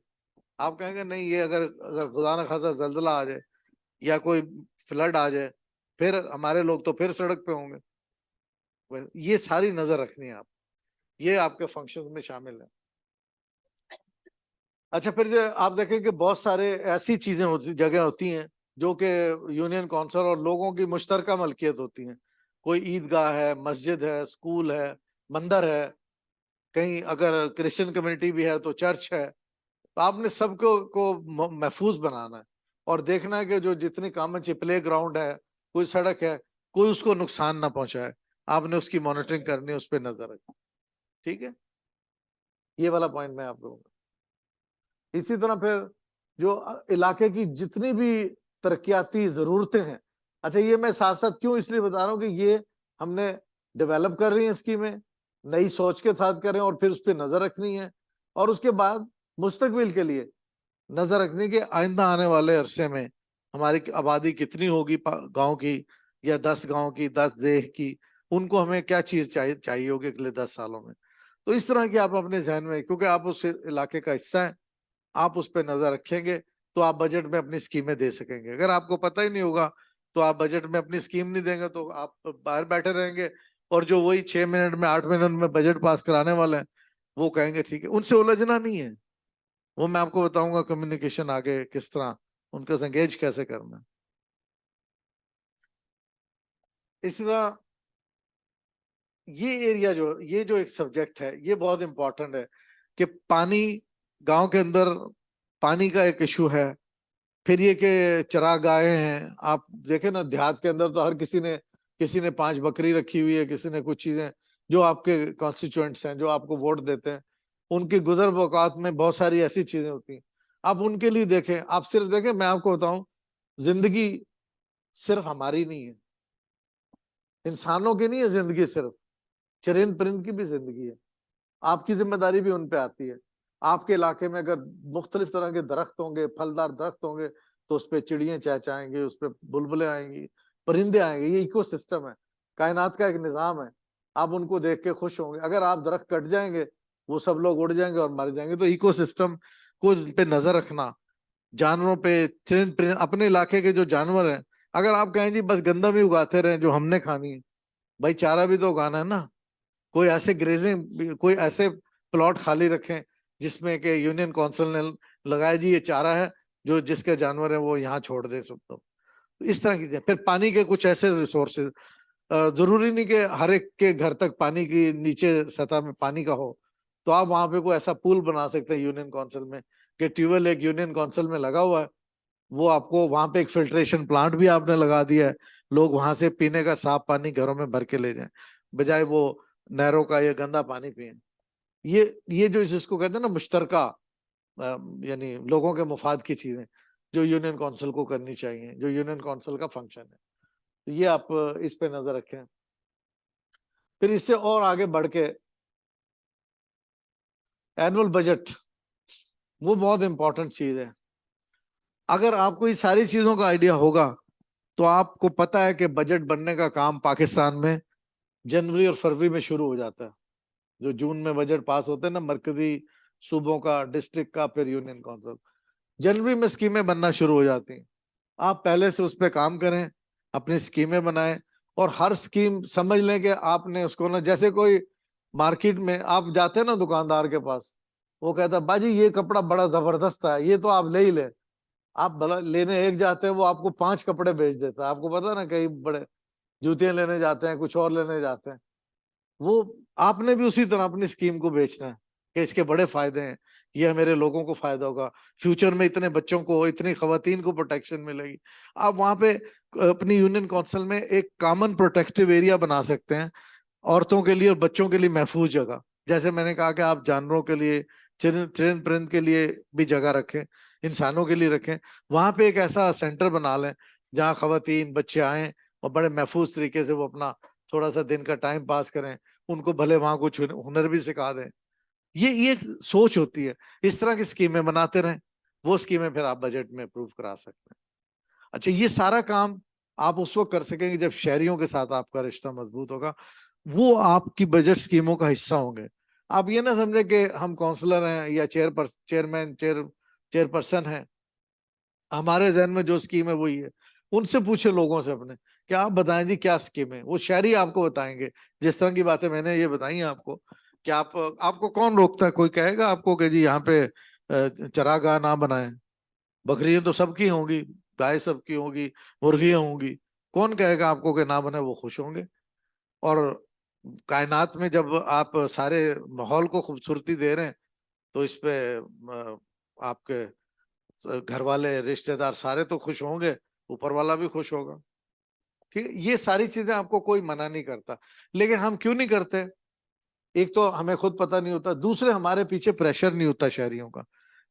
आप कहेंगे नहीं, ये अगर अगर खुदा न खासा जल्जला आ जाए या कोई फ्लड आ जाए फिर हमारे लोग तो फिर सड़क पे होंगे। ये सारी नजर रखनी है आप, ये आपके फंक्शन में शामिल है। अच्छा, फिर जो आप देखें कि बहुत सारे ऐसी चीजें होती जगह होती हैं जो कि यूनियन काउंसिल और लोगों की मुश्तरका मलकियत होती हैं। कोई ईदगाह है, मस्जिद है, स्कूल है, मंदिर है, कहीं अगर क्रिश्चियन कम्युनिटी भी है तो चर्च है। तो आपने सबको महफूज बनाना है और देखना है कि जो जितनी कामन चाहिए, प्ले ग्राउंड है, कोई सड़क है, कोई उसको नुकसान ना पहुंचाए। आपने उसकी मॉनिटरिंग करनी है, उस पर नजर रखनी। ठीक है, ये वाला पॉइंट मैं आप लोगों को। इसी तरह फिर जो इलाके की जितनी भी तरक्याती जरूरतें हैं, अच्छा ये मैं साथ साथ क्यों इसलिए बता रहा हूँ कि ये हमने डेवलप कर रही है स्कीमें, नई सोच के साथ करें और फिर उस पर नजर रखनी है, और उसके बाद मुस्तकबिल के लिए नजर रखनी कि आइंदा आने वाले अरसे में हमारी आबादी कितनी होगी गांव की, या 10 गांव की, 10 देह की, उनको हमें क्या चीज चाहिए होगी अगले 10 सालों में। तो इस तरह की आप अपने जहन में, क्योंकि आप उस इलाके का हिस्सा है, आप उस पर नजर रखेंगे तो आप बजट में अपनी स्कीमें दे सकेंगे। अगर आपको पता ही नहीं होगा तो आप बजट में अपनी स्कीम नहीं देंगे तो आप बाहर बैठे रहेंगे, और जो वही 6 मिनट में 8 मिनट में बजट पास कराने वाले हैं वो कहेंगे ठीक है। उनसे उलझना नहीं है, वो मैं आपको बताऊंगा कम्युनिकेशन आगे किस तरह उनके संगेज कैसे करना है। इसी तरह ये एरिया ये जो एक सब्जेक्ट है ये बहुत इंपॉर्टेंट है कि पानी गांव के अंदर पानी का एक इशू है। फिर ये कि चरागाहें हैं, आप देखें ना देहात के अंदर तो हर किसी ने 5 बकरी रखी हुई है, किसी ने कुछ चीजें, जो आपके कॉन्स्टिट्यूएंट्स हैं जो आपको वोट देते हैं उनकी गुजर बौकात में बहुत सारी ऐसी चीजें होती हैं। आप उनके लिए देखें, आप सिर्फ देखें, मैं आपको बताऊं जिंदगी सिर्फ हमारी नहीं है, इंसानों की नहीं है जिंदगी, सिर्फ चरिंद परिंद की भी जिंदगी है। आपकी जिम्मेदारी भी उन पे आती है। आपके इलाके में अगर मुख्तलिफ तरह के दरख्त होंगे, फलदार दरख्त होंगे, तो उस पे चिड़ियां चहचहाएंगी, उस पे बुलबुलें आएंगी, परिंदे आएंगे। ये इकोसिस्टम है, कायनात का एक निजाम है। आप उनको देख के खुश होंगे। अगर आप दरख्त कट जाएंगे, वो सब लोग उड़ जाएंगे और मर जाएंगे। तो इकोसिस्टम को पे नजर रखना, जानवरों पे, अपने इलाके के जो जानवर हैं, अगर आप कहें जी बस गंदम ही उगाते रहे जो हमने खानी है, भाई चारा भी तो उगाना है ना। कोई ऐसे ग्रेजिंग, कोई ऐसे प्लॉट खाली रखें जिसमें कि यूनियन काउंसिल ने लगाया जी ये चारा है, जो जिसके जानवर है वो यहाँ छोड़ दे सब। तो इस तरह की। फिर पानी के कुछ ऐसे रिसोर्सेज, जरूरी नहीं कि हर एक के घर तक पानी की नीचे सतह में पानी का हो, तो आप वहां पे कोई ऐसा पूल बना सकते हैं यूनियन काउंसिल में कि ट्यूबवेल एक यूनियन काउंसिल में लगा हुआ है, वो आपको वहां पे एक फिल्ट्रेशन प्लांट भी आपने लगा दिया है, लोग वहां से पीने का साफ पानी घरों में भर के ले जाएं, बजाय वो नहरों का ये गंदा पानी पिए। ये जो जिसको कहते हैं ना मुश्तरका, यानी लोगों के मुफाद की चीजें जो यूनियन काउंसिल को करनी चाहिए, जो यूनियन काउंसिल का फंक्शन है, तो ये आप इस पे नजर रखें। फिर इससे और आगे बढ़ के एनुअल बजट, वो बहुत इंपॉर्टेंट चीज है। अगर आपको ये सारी चीजों का आइडिया होगा तो आपको पता है कि बजट बनने का काम पाकिस्तान में जनवरी और फरवरी में शुरू हो जाता है। जो जून में बजट पास होते हैं ना, मरकजी सूबों का, डिस्ट्रिक्ट का, फिर यूनियन काउंसिल, जनवरी में स्कीमें बनना शुरू हो जाती हैं। आप पहले से उस पर काम करें, अपनी स्कीमें बनाएं, और हर स्कीम समझ लें कि आपने उसको ना, जैसे कोई मार्केट में आप जाते हैं ना दुकानदार के पास, वो कहता है बाजी ये कपड़ा बड़ा जबरदस्त है, ये तो आप ले ही ले। आप भला लेने एक जाते हैं, वो आपको 5 कपड़े बेच देता है। आपको पता है ना, कई बड़े जूतियां लेने जाते हैं, कुछ और लेने जाते हैं। वो आपने भी उसी तरह अपनी स्कीम को बेचना है कि इसके बड़े फायदे हैं, ये मेरे लोगों को फायदा होगा, फ्यूचर में इतने बच्चों को, इतनी खवातीन को प्रोटेक्शन मिलेगी। आप वहां पे अपनी यूनियन काउंसिल में एक कॉमन प्रोटेक्टिव एरिया बना सकते हैं, औरतों के लिए और बच्चों के लिए महफूज जगह। जैसे मैंने कहा कि आप जानवरों के लिए, चिरन परिंद के लिए भी जगह रखें, इंसानों के लिए रखें। वहां पे एक ऐसा सेंटर बना लें जहाँ खवातीन, बच्चे आए और बड़े महफूज तरीके से वो अपना थोड़ा सा दिन का टाइम पास करें। उनको भले वहां कुछ हुनर भी सिखा दें। ये सोच होती है। इस तरह की स्कीमें बनाते रहें, वो स्कीमें फिर आप बजट में अप्रूव करा सकते हैं। अच्छा, ये सारा काम आप उस वक्त कर सकेंगे जब शहरियों के साथ आपका रिश्ता मजबूत होगा, वो आपकी बजट स्कीमों का हिस्सा होंगे। आप ये ना समझे कि हम काउंसलर हैं या चेयरपर्सन हैं, हमारे जहन में जो स्कीम है वही है। उनसे पूछे लोगों से अपने कि आप बताएं जी क्या स्कीम है, वो शहरी आपको बताएंगे। जिस तरह की बातें मैंने ये बताई आपको, कि आपको कौन रोकता है? कोई कहेगा आपको कि जी यहाँ पे चरागाह ना बनाएं? बकरियां तो सबकी होंगी, गाय सबकी होंगी, मुर्गियां होंगी, कौन कहेगा आपको कि ना बने? वो खुश होंगे। और कायनात में जब आप सारे माहौल को खूबसूरती दे रहे हैं, तो इस पे आपके घर वाले, रिश्तेदार सारे तो खुश होंगे, ऊपर वाला भी खुश होगा। ठीक है, ये सारी चीजें आपको कोई मना नहीं करता, लेकिन हम क्यों नहीं करते? एक तो हमें खुद पता नहीं होता, दूसरे हमारे पीछे प्रेशर नहीं होता शहरियों का।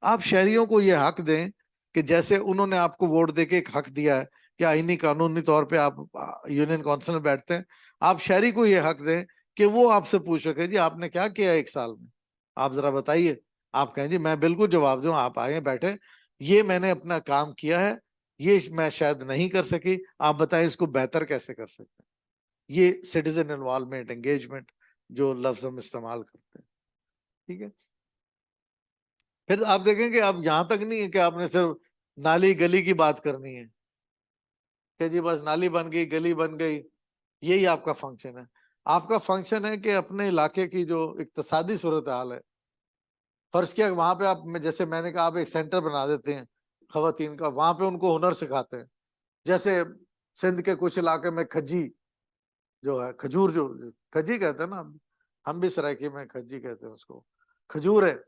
आप शहरियों को ये हक दें कि जैसे उन्होंने आपको वोट देके एक हक दिया है कि आईनी कानूनी तौर पे आप यूनियन काउंसिल में बैठते हैं, आप शहरी को ये हक दें कि वो आपसे पूछ सके जी आपने क्या किया 1 साल में, आप जरा बताइए। आप कहें जी मैं बिल्कुल जवाब दूं, आप आए बैठे, ये मैंने अपना काम किया है, ये मैं शायद नहीं कर सकी, आप बताएं इसको बेहतर कैसे कर सकते हैं। ये सिटीजन इन्वॉल्वमेंट, एंगेजमेंट जो लफ्ज हम इस्तेमाल करते हैं। ठीक है, फिर आप देखेंगे अब यहां तक नहीं है कि आपने सिर्फ नाली गली की बात करनी है कि जी बस नाली बन गई, गली बन गई, यही आपका फंक्शन है। आपका फंक्शन है कि अपने इलाके की जो इक्तसादी सूरत हाल है, फर्ज किया वहां पे आप, जैसे मैंने कहा, आप एक सेंटर बना देते हैं खवातीन का, वहां पे उनको हुनर सिखाते हैं। जैसे सिंध के कुछ इलाके में खज्जी जो है, खजूर, जो खज्जी कहते हैं ना, हम भी सराइकी में खज्जी कहते हैं उसको, खजूर है।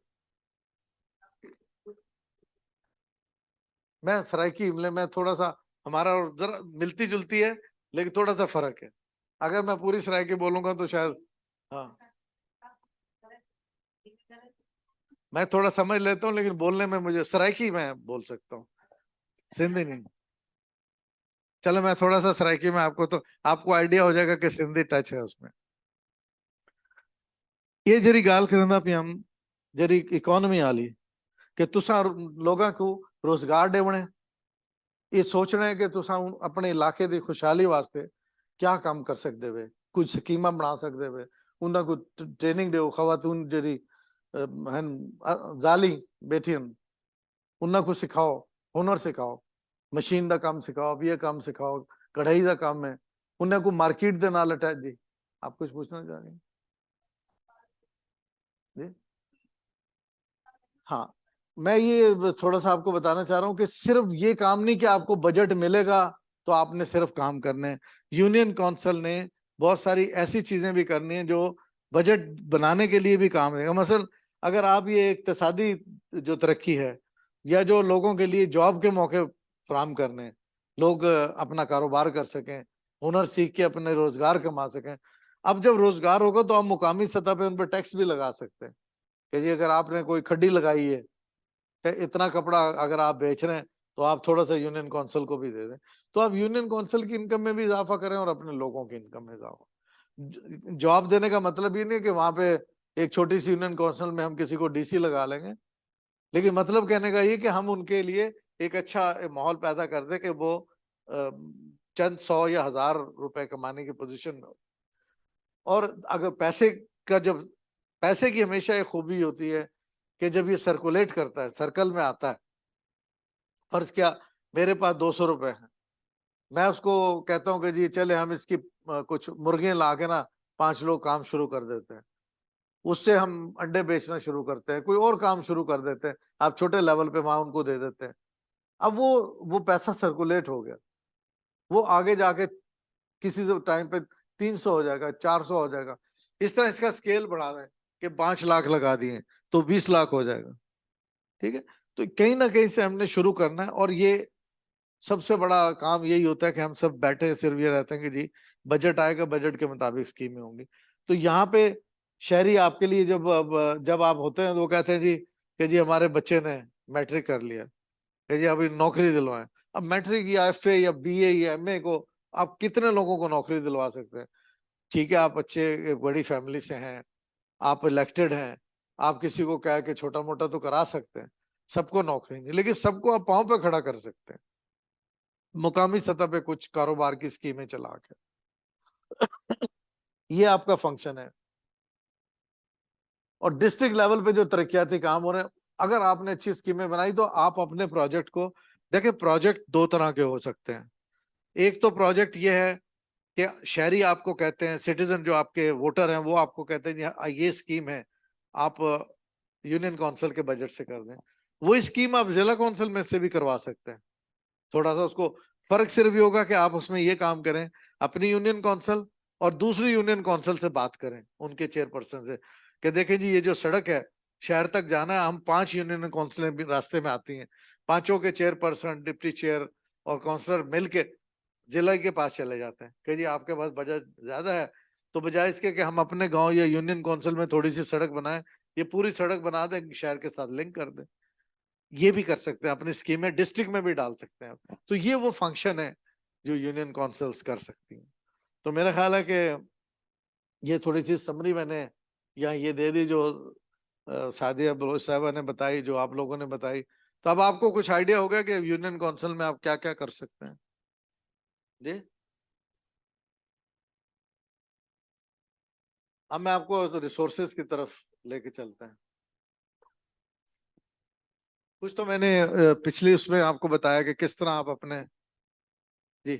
मैं सराइकी में थोड़ा सा, हमारा और जरा मिलती जुलती है, लेकिन थोड़ा सा फर्क है। अगर मैं पूरी सराइकी बोलूंगा तो शायद, हाँ, मैं थोड़ा समझ लेता हूँ, लेकिन बोलने में मुझे सराइकी मैं बोल सकता हूँ, सिंधी नहीं। चलो मैं थोड़ा सा सराइकी में, आपको आइडिया हो जाएगा कि सिंधी टच है उसमें। ये जरी गाल करंदा पे हम जरी इकोनॉमी आली कि तुसा लोगों को रोजगार देवणे, ये सोच रहे हैं कि तुसा अपने इलाके दी खुशहाली वास्ते क्या काम कर सकते वे, कुछ स्कीमां बना सकते वे, उन्हें को ट्रेनिंग दो, खवातून जरी हन जाली बैठियन उन्हें को सिखाओ, हुनर सिखाओ, मशीन दा काम सिखाओ, ये काम सिखाओ, कढ़ाई दा काम है, उन्हें को मार्केट दे नाल अटैच। जी आप कुछ पूछना चाह रहे हैं? जी हाँ, मैं ये थोड़ा सा आपको बताना चाह रहा हूँ कि सिर्फ ये काम नहीं कि आपको बजट मिलेगा तो आपने सिर्फ काम करने हैं। यूनियन काउंसिल ने बहुत सारी ऐसी चीजें भी करनी है जो बजट बनाने के लिए भी काम देगा। मसलन अगर आप ये इक्तिसादी जो तरक्की है या जो लोगों के लिए जॉब के मौके फराहम करने हैं, लोग अपना कारोबार कर सकें, हुनर सीख के अपने रोजगार कमा सकें। अब जब रोजगार होगा तो आप मुकामी सतह पे उन पर टैक्स भी लगा सकते हैं कि जी अगर आपने कोई खड्डी लगाई है, इतना कपड़ा अगर आप बेच रहे हैं तो आप थोड़ा सा यूनियन काउंसिल को भी दे दें, तो आप यूनियन काउंसिल की इनकम में भी इजाफा करें और अपने लोगों की इनकम में इजाफा। जॉब देने का मतलब ये नहीं कि वहां पे एक छोटी सी यूनियन काउंसिल में हम किसी को डीसी लगा लेंगे, लेकिन मतलब कहने का ये कि हम उनके लिए एक अच्छा माहौल पैदा कर दे कि वो चंद 100 या 1000 रुपए कमाने की पोजीशन में हो। और अगर पैसे का, जब पैसे की हमेशा एक खूबी होती है कि जब ये सर्कुलेट करता है, सर्कल में आता है, फर्ज क्या मेरे पास 200 रुपए हैं, मैं उसको कहता हूँ कि जी चले हम इसकी कुछ मुर्गियां ला के ना 5 लोग काम शुरू कर देते हैं, उससे हम अंडे बेचना शुरू करते हैं, कोई और काम शुरू कर देते हैं, आप छोटे लेवल पे वहां उनको दे देते हैं। अब वो पैसा सर्कुलेट हो गया, वो आगे जाके किसी से टाइम पे 300 हो जाएगा, 400 हो जाएगा। इस तरह इसका स्केल बढ़ा दें कि 5 लाख लगा दिए तो 20 लाख हो जाएगा। ठीक है, तो कहीं ना कहीं से हमने शुरू करना है। और ये सबसे बड़ा काम यही होता है कि हम सब बैठे सिर्फ ये रहते हैं कि जी बजट आएगा, बजट के मुताबिक स्कीमें होंगी। तो यहाँ पे शहरी आपके लिए जब आप होते हैं तो वो कहते हैं जी कि जी हमारे बच्चे ने मैट्रिक कर लिया, कि जी अभी नौकरी दिलवाएं। अब मैट्रिक या एफए या बीए या एमए को आप कितने लोगों को नौकरी दिलवा सकते हैं? ठीक है, आप अच्छे एक बड़ी फैमिली से हैं, आप इलेक्टेड हैं, आप किसी को कह के छोटा मोटा तो करा सकते हैं, सबको नौकरी नहीं, लेकिन सबको आप पांव पे खड़ा कर सकते हैं मुकामी सतह पे कुछ कारोबार की स्कीमें चला के। ये आपका फंक्शन है। और डिस्ट्रिक्ट लेवल पे जो तरक्याती काम हो रहे हैं, अगर आपने अच्छी स्कीमें बनाई तो आप अपने प्रोजेक्ट को देखिए, प्रोजेक्ट दो तरह के हो सकते हैं। एक तो प्रोजेक्ट ये है कि शहरी आपको कहते हैं, सिटीजन जो आपके वोटर हैं वो आपको कहते हैं ये स्कीम है, आप यूनियन काउंसिल के बजट से कर दें। वो स्कीम आप जिला काउंसिल में से भी करवा सकते हैं। थोड़ा सा उसको फर्क सिर्फ ये होगा कि आप उसमें ये काम करें, अपनी यूनियन काउंसिल और दूसरी यूनियन काउंसिल से बात करें, उनके चेयरपर्सन से, कि देखें जी ये जो सड़क है शहर तक जाना है, हम 5 यूनियन काउंसिलें भी रास्ते में आती हैं, पांचों के चेयरपर्सन, डिप्टी चेयर और काउंसलर मिलके जिला के पास चले जाते हैं कि जी आपके पास बजट ज्यादा है, तो बजाय इसके कि हम अपने गांव या यूनियन काउंसिल में थोड़ी सी सड़क बनाएं, ये पूरी सड़क बना दें, शहर के साथ लिंक कर दें। ये भी कर सकते हैं, अपनी स्कीमें डिस्ट्रिक्ट में भी डाल सकते हैं। तो ये वो फंक्शन है जो यूनियन काउंसिल्स कर सकती हैं। तो मेरा ख्याल है कि ये थोड़ी सी समरी मैंने यहाँ ये दे दी जो सादिया बलोच साहबा ने बताई, जो आप लोगों ने बताई। तो अब आपको कुछ आइडिया होगा कि यूनियन काउंसिल में आप क्या क्या कर सकते हैं। जी अब मैं आपको रिसोर्सेज की तरफ लेके चलते हैं। कुछ तो मैंने पिछली उसमें आपको बताया कि किस तरह आप अपने जी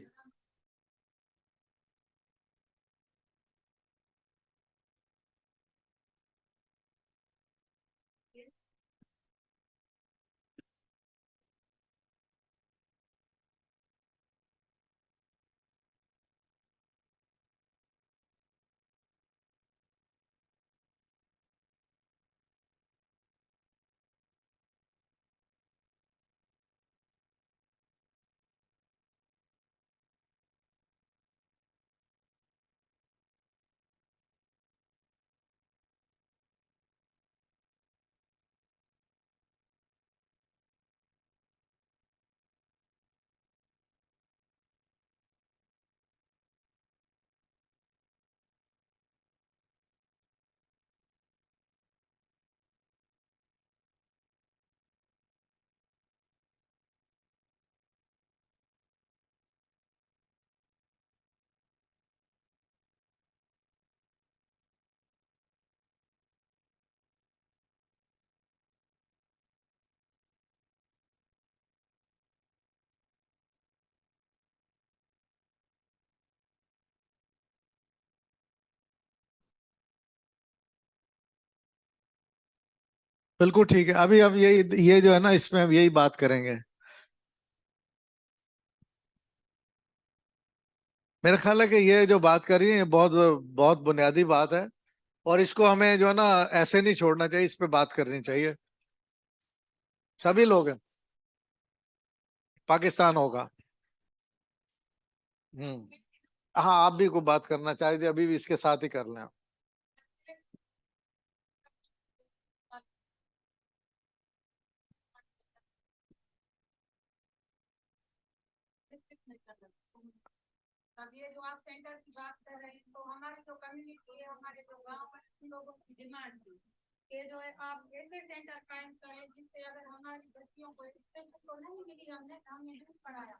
बिल्कुल ठीक है। अभी अब ये जो है ना, इसमें हम यही बात करेंगे। मेरा ख्याल है कि ये जो बात कर रही है ये बहुत बहुत बुनियादी बात है, और इसको हमें जो है ना ऐसे नहीं छोड़ना चाहिए, इस पे बात करनी चाहिए। सभी लोग हैं, पाकिस्तान होगा। हाँ, आप भी को बात करना चाहते अभी भी इसके साथ ही कर लें आप। अब ये जो आप सेंटर की बात कर रहे हैं, तो हमारी जो कम्युनिटी है, हमारे जो गांव है, उन लोगों की डिमांड थी कि जो है आप ऐसे सेंटर कायम करें जिससे अगर हमारी बच्चियों को स्पेशल तो नहीं मिली, हमने दूध पढ़ाया,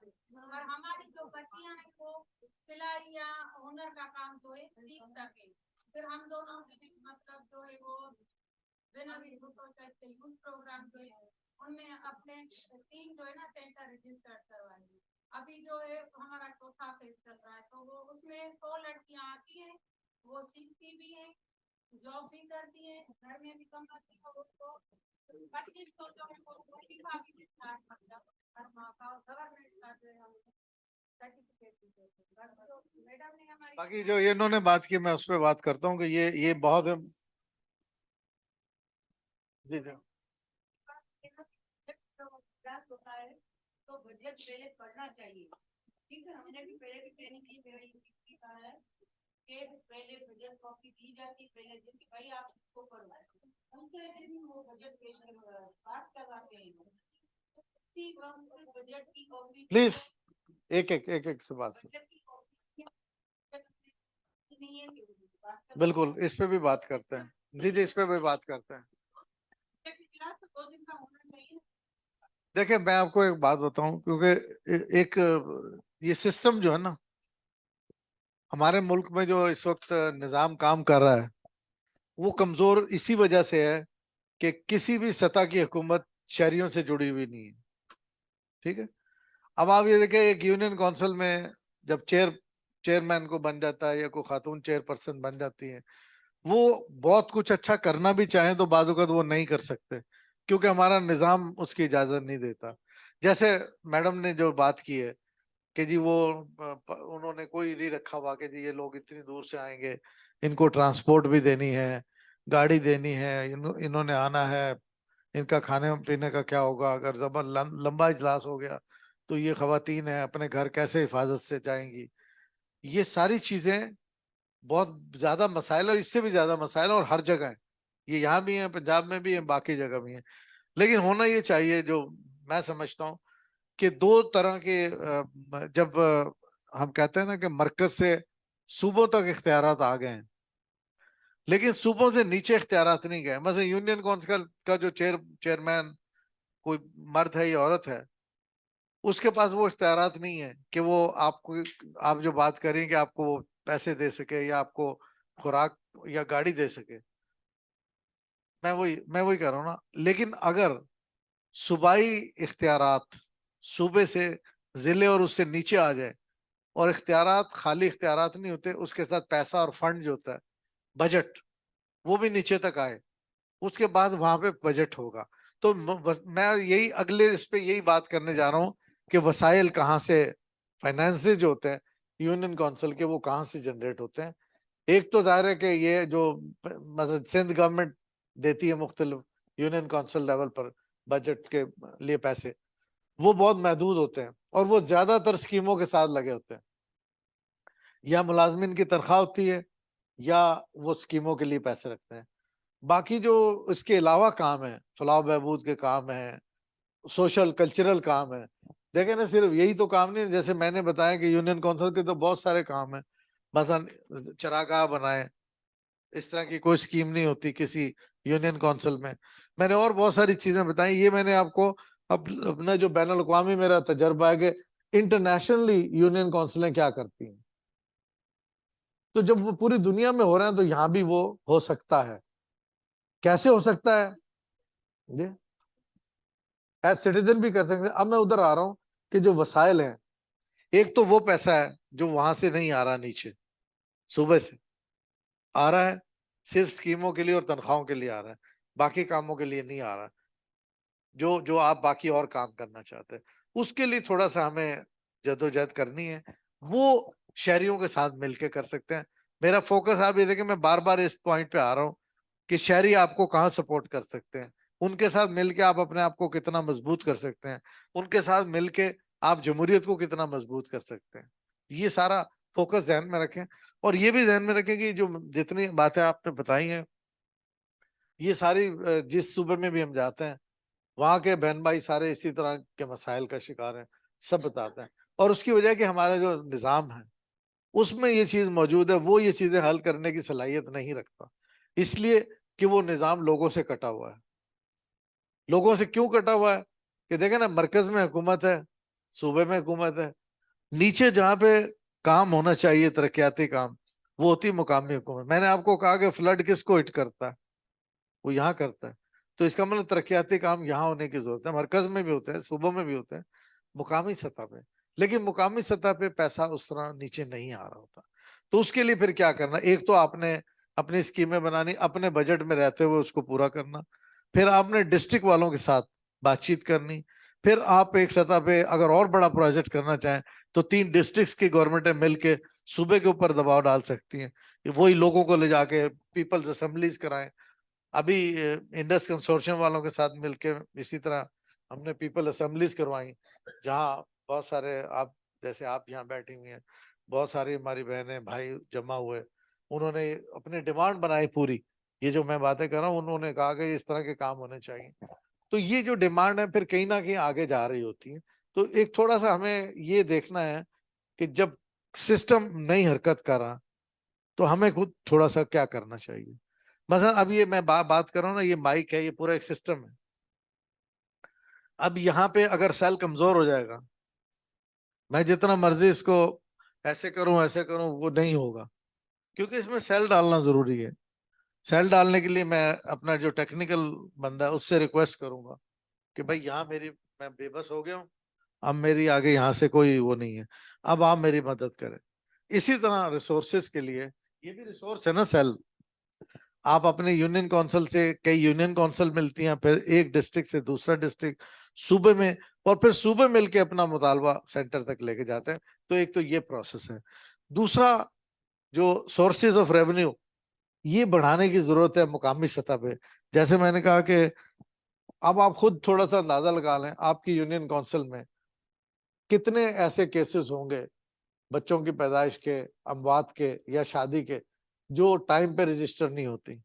और हमारी जो बच्चियां हैं वो सिलाई या हुनर का काम जो है सीख सके। फिर हम दोनों की मतलब जो है वो यूथ प्रोग्राम जो है उनमें अपने 3 जो है ना सेंटर रजिस्टर करवाएंगे। अभी जो है हमारा चौथा फेज चल रहा है, तो वो उसमें 100 लड़कियां आती हैं, वो सीखती भी हैं, जॉब भी करती हैं, घर में भी कमाती है, उसको 2500 जो है वो का भी मतलब हर माह का गवर्नमेंट का जो है हम सर्टिफिकेट भी देते हैं। तो मैडम ने हमारी बाकी जो ये इन्होंने बात की, मैं उस पर बात करता हूँ कि ये बहुत जी जी होता है तो बजट पहले पढ़ना चाहिए। ठीक है, हमने भी पहले भी ट्रेनिंग की, मेरा यूपी का है कि पहले बजट कॉपी दी जाती, पहले दिन कि भाई आप इसको पढ़ो, दूसरे दिन वो बजट पेश पास करवाते हैं। बजट की कॉपी प्लीज एक से बात नहीं है, बिल्कुल इस पे भी बात करते हैं। जी जी, इस पे भी बात करते हैं। 2 दिन का होना चाहिए। देखिए, मैं आपको एक बात बताऊं, क्योंकि एक ये सिस्टम जो है ना हमारे मुल्क में, जो इस वक्त निजाम काम कर रहा है, वो कमजोर इसी वजह से है कि किसी भी सतह की हुकूमत शहरियों से जुड़ी हुई नहीं है। ठीक है, अब आप ये देखें, एक यूनियन काउंसिल में जब चेयरमैन को बन जाता है या कोई खातून चेयरपर्सन बन जाती है, वो बहुत कुछ अच्छा करना भी चाहे तो बाज़-औक़ात वो नहीं कर सकते, क्योंकि हमारा निजाम उसकी इजाजत नहीं देता। जैसे मैडम ने जो बात की है कि जी वो उन्होंने कोई नहीं रखा हुआ कि जी ये लोग इतनी दूर से आएंगे, इनको ट्रांसपोर्ट भी देनी है, गाड़ी देनी है, इन्होंने आना है, इनका खाने पीने का क्या होगा, अगर लंबा इजलास हो गया तो ये खवातीन है अपने घर कैसे हिफाजत से जाएंगी। ये सारी चीजें बहुत ज्यादा मसाइल, और इससे भी ज्यादा मसाइल और हर जगह है। ये यहाँ भी है, पंजाब में भी है, बाकी जगह भी है। लेकिन होना ये चाहिए, जो मैं समझता हूँ कि 2 तरह के जब हम कहते हैं ना कि मरकज से सूबों तक इख्तियारात आ गए हैं, लेकिन सूबों से नीचे इख्तियारात नहीं गए। मतलब यूनियन काउंसिल का जो चेयरमैन कोई मर्द है या औरत है, उसके पास वो इख्तियारात नहीं है कि वो आपको, आप जो बात करें कि आपको वो पैसे दे सके या आपको खुराक या गाड़ी दे सके। मैं वही कह रहा हूँ ना। लेकिन अगर सूबाई इख्तियारात सूबे से जिले और उससे नीचे आ जाए, और इख्तियारात खाली इख्तियारात नहीं होते, उसके साथ पैसा और फंड जो होता है, बजट, वो भी नीचे तक आए, उसके बाद वहां पे बजट होगा। तो मैं यही अगले इस पे यही बात करने जा रहा हूँ कि वसाइल कहाँ से, फाइनेंसेस जो होते हैं यूनियन काउंसिल के, वो कहाँ से जनरेट होते हैं। एक तो जाहिर है कि ये जो मतलब सिंध गवर्नमेंट देती है मुख्तलिफ यूनियन काउंसिल लेवल पर बजट के लिए पैसे, वो बहुत महदूद होते हैं, और वो ज्यादातर स्कीमों के साथ लगे होते हैं, या मुलाजमिन की तनख्वाह होती है या वो स्कीमों के लिए पैसे रखते हैं। बाकी जो इसके अलावा काम है, फलाह बहबूद के काम है, सोशल कल्चरल काम है, देखें ना, सिर्फ यही तो काम नहीं है। जैसे मैंने बताया कि यूनियन काउंसिल के तो बहुत सारे काम है, मसलन चरागाह बनाए, इस तरह की कोई स्कीम नहीं होती किसी यूनियन काउंसिल में। मैंने और बहुत सारी चीजें बताई। ये मैंने आपको अपना जो बैन अल-अक़वामी मेरा तजर्बा है कि इंटरनेशनली यूनियन काउंसिलें क्या करती हैं, तो जब वो पूरी दुनिया में हो रहे हैं तो यहाँ भी वो हो सकता है। कैसे हो सकता है जी, एज सिटीजन भी कर सकते हैं। अब मैं उधर आ रहा हूँ कि जो वसाइल हैं, एक तो वो पैसा है जो वहां से नहीं आ रहा, नीचे सूबे से आ रहा है, सिर्फ स्कीमों के लिए और तनख्वाहों के लिए आ रहा है। बाकी कामों के लिए नहीं आ रहा, जो जो आप बाकी और काम करना चाहते हैं, उसके लिए थोड़ा सा हमें जद्दोजहद करनी है, वो शहरियों के साथ मिलकर कर सकते हैं। मेरा फोकस आप ये देखें, मैं बार बार इस पॉइंट पे आ रहा हूँ कि शहरी आपको कहाँ सपोर्ट कर सकते हैं, उनके साथ मिलके आप अपने आप को कितना मजबूत कर सकते हैं, उनके साथ मिलके आप जमहूरियत को कितना मजबूत कर सकते हैं। ये सारा फोकस ध्यान में रखें, और ये भी ध्यान में रखें कि जो जितनी बातें आपने बताई हैं, ये सारी जिस सूबे में भी हम जाते हैं, वहां के बहन भाई सारे इसी तरह के मसाइल का शिकार हैं, सब बताते हैं। और उसकी वजह कि हमारा जो निज़ाम है उसमें ये चीज मौजूद है, वो ये चीजें हल करने की सलाहियत नहीं रखता, इसलिए कि वो निज़ाम लोगों से कटा हुआ है। लोगों से क्यों कटा हुआ है कि देखें ना, मरकज में हुकूमत है, सूबे में हुकूमत है, नीचे जहाँ पे काम होना चाहिए तरक्याती काम, वो होती मुकामी हुकूमत। मैंने आपको कहा कि फ्लड किसको हिट करता है, वो यहाँ करता है। तो इसका मतलब तरक्याती काम यहाँ होने की जरूरत है, मरकज में भी होते हैं, सूबों में भी होते हैं, मुकामी सतह पे। लेकिन मुकामी सतह पे पैसा उस तरह नीचे नहीं आ रहा होता। तो उसके लिए फिर क्या करना, एक तो आपने अपनी स्कीमें बनानी, अपने बजट में रहते हुए उसको पूरा करना, फिर आपने डिस्ट्रिक्ट वालों के साथ बातचीत करनी, फिर आप एक सतह पे अगर और बड़ा प्रोजेक्ट करना चाहें तो 3 डिस्ट्रिक्ट्स की गवर्नमेंटें मिलके सूबे के ऊपर दबाव डाल सकती हैं, वही लोगों को ले जाके पीपल्स असेंबलीज कराएं। अभी इंडस कंसोर्शियम वालों के साथ मिलके इसी तरह हमने पीपल असेंबलीज करवाई, जहाँ बहुत सारे आप जैसे आप यहाँ बैठी हुई हैं, बहुत सारी हमारी बहनें भाई जमा हुए, उन्होंने अपनी डिमांड बनाई पूरी। ये जो मैं बातें कर रहा हूँ, उन्होंने कहा कि इस तरह के काम होने चाहिए। तो ये जो डिमांड है फिर कहीं ना कहीं आगे जा रही होती है। तो एक थोड़ा सा हमें ये देखना है कि जब सिस्टम नहीं हरकत कर रहा तो हमें खुद थोड़ा सा क्या करना चाहिए। मसलन अब ये मैं बात कर रहा हूँ ना, ये माइक है, ये पूरा एक सिस्टम है। अब यहाँ पे अगर सेल कमजोर हो जाएगा, मैं जितना मर्जी इसको ऐसे करूं वो नहीं होगा, क्योंकि इसमें सेल डालना जरूरी है। सेल डालने के लिए मैं अपना जो टेक्निकल बंदा है उससे रिक्वेस्ट करूंगा कि भाई यहाँ मेरी, मैं बेबस हो गया हूँ, अब मेरी आगे यहाँ से कोई वो नहीं है, अब आप मेरी मदद करें। इसी तरह रिसोर्सेज के लिए ये भी रिसोर्स है ना सेल। आप अपने यूनियन काउंसिल से, कई यूनियन काउंसिल मिलती हैं, फिर एक डिस्ट्रिक्ट से दूसरा डिस्ट्रिक्ट, सूबे में, और फिर सूबे मिलके अपना मुतालबा सेंटर तक लेके जाते हैं। तो एक तो ये प्रोसेस है। दूसरा, जो सोर्सेज ऑफ रेवेन्यू, ये बढ़ाने की जरूरत है मुकामी सतह पे। जैसे मैंने कहा कि अब आप खुद थोड़ा सा अंदाजा लगा लें, आपकी यूनियन काउंसिल में कितने ऐसे केसेस होंगे बच्चों की पैदाइश के, अमवात के या शादी के, जो टाइम पे रजिस्टर नहीं होती।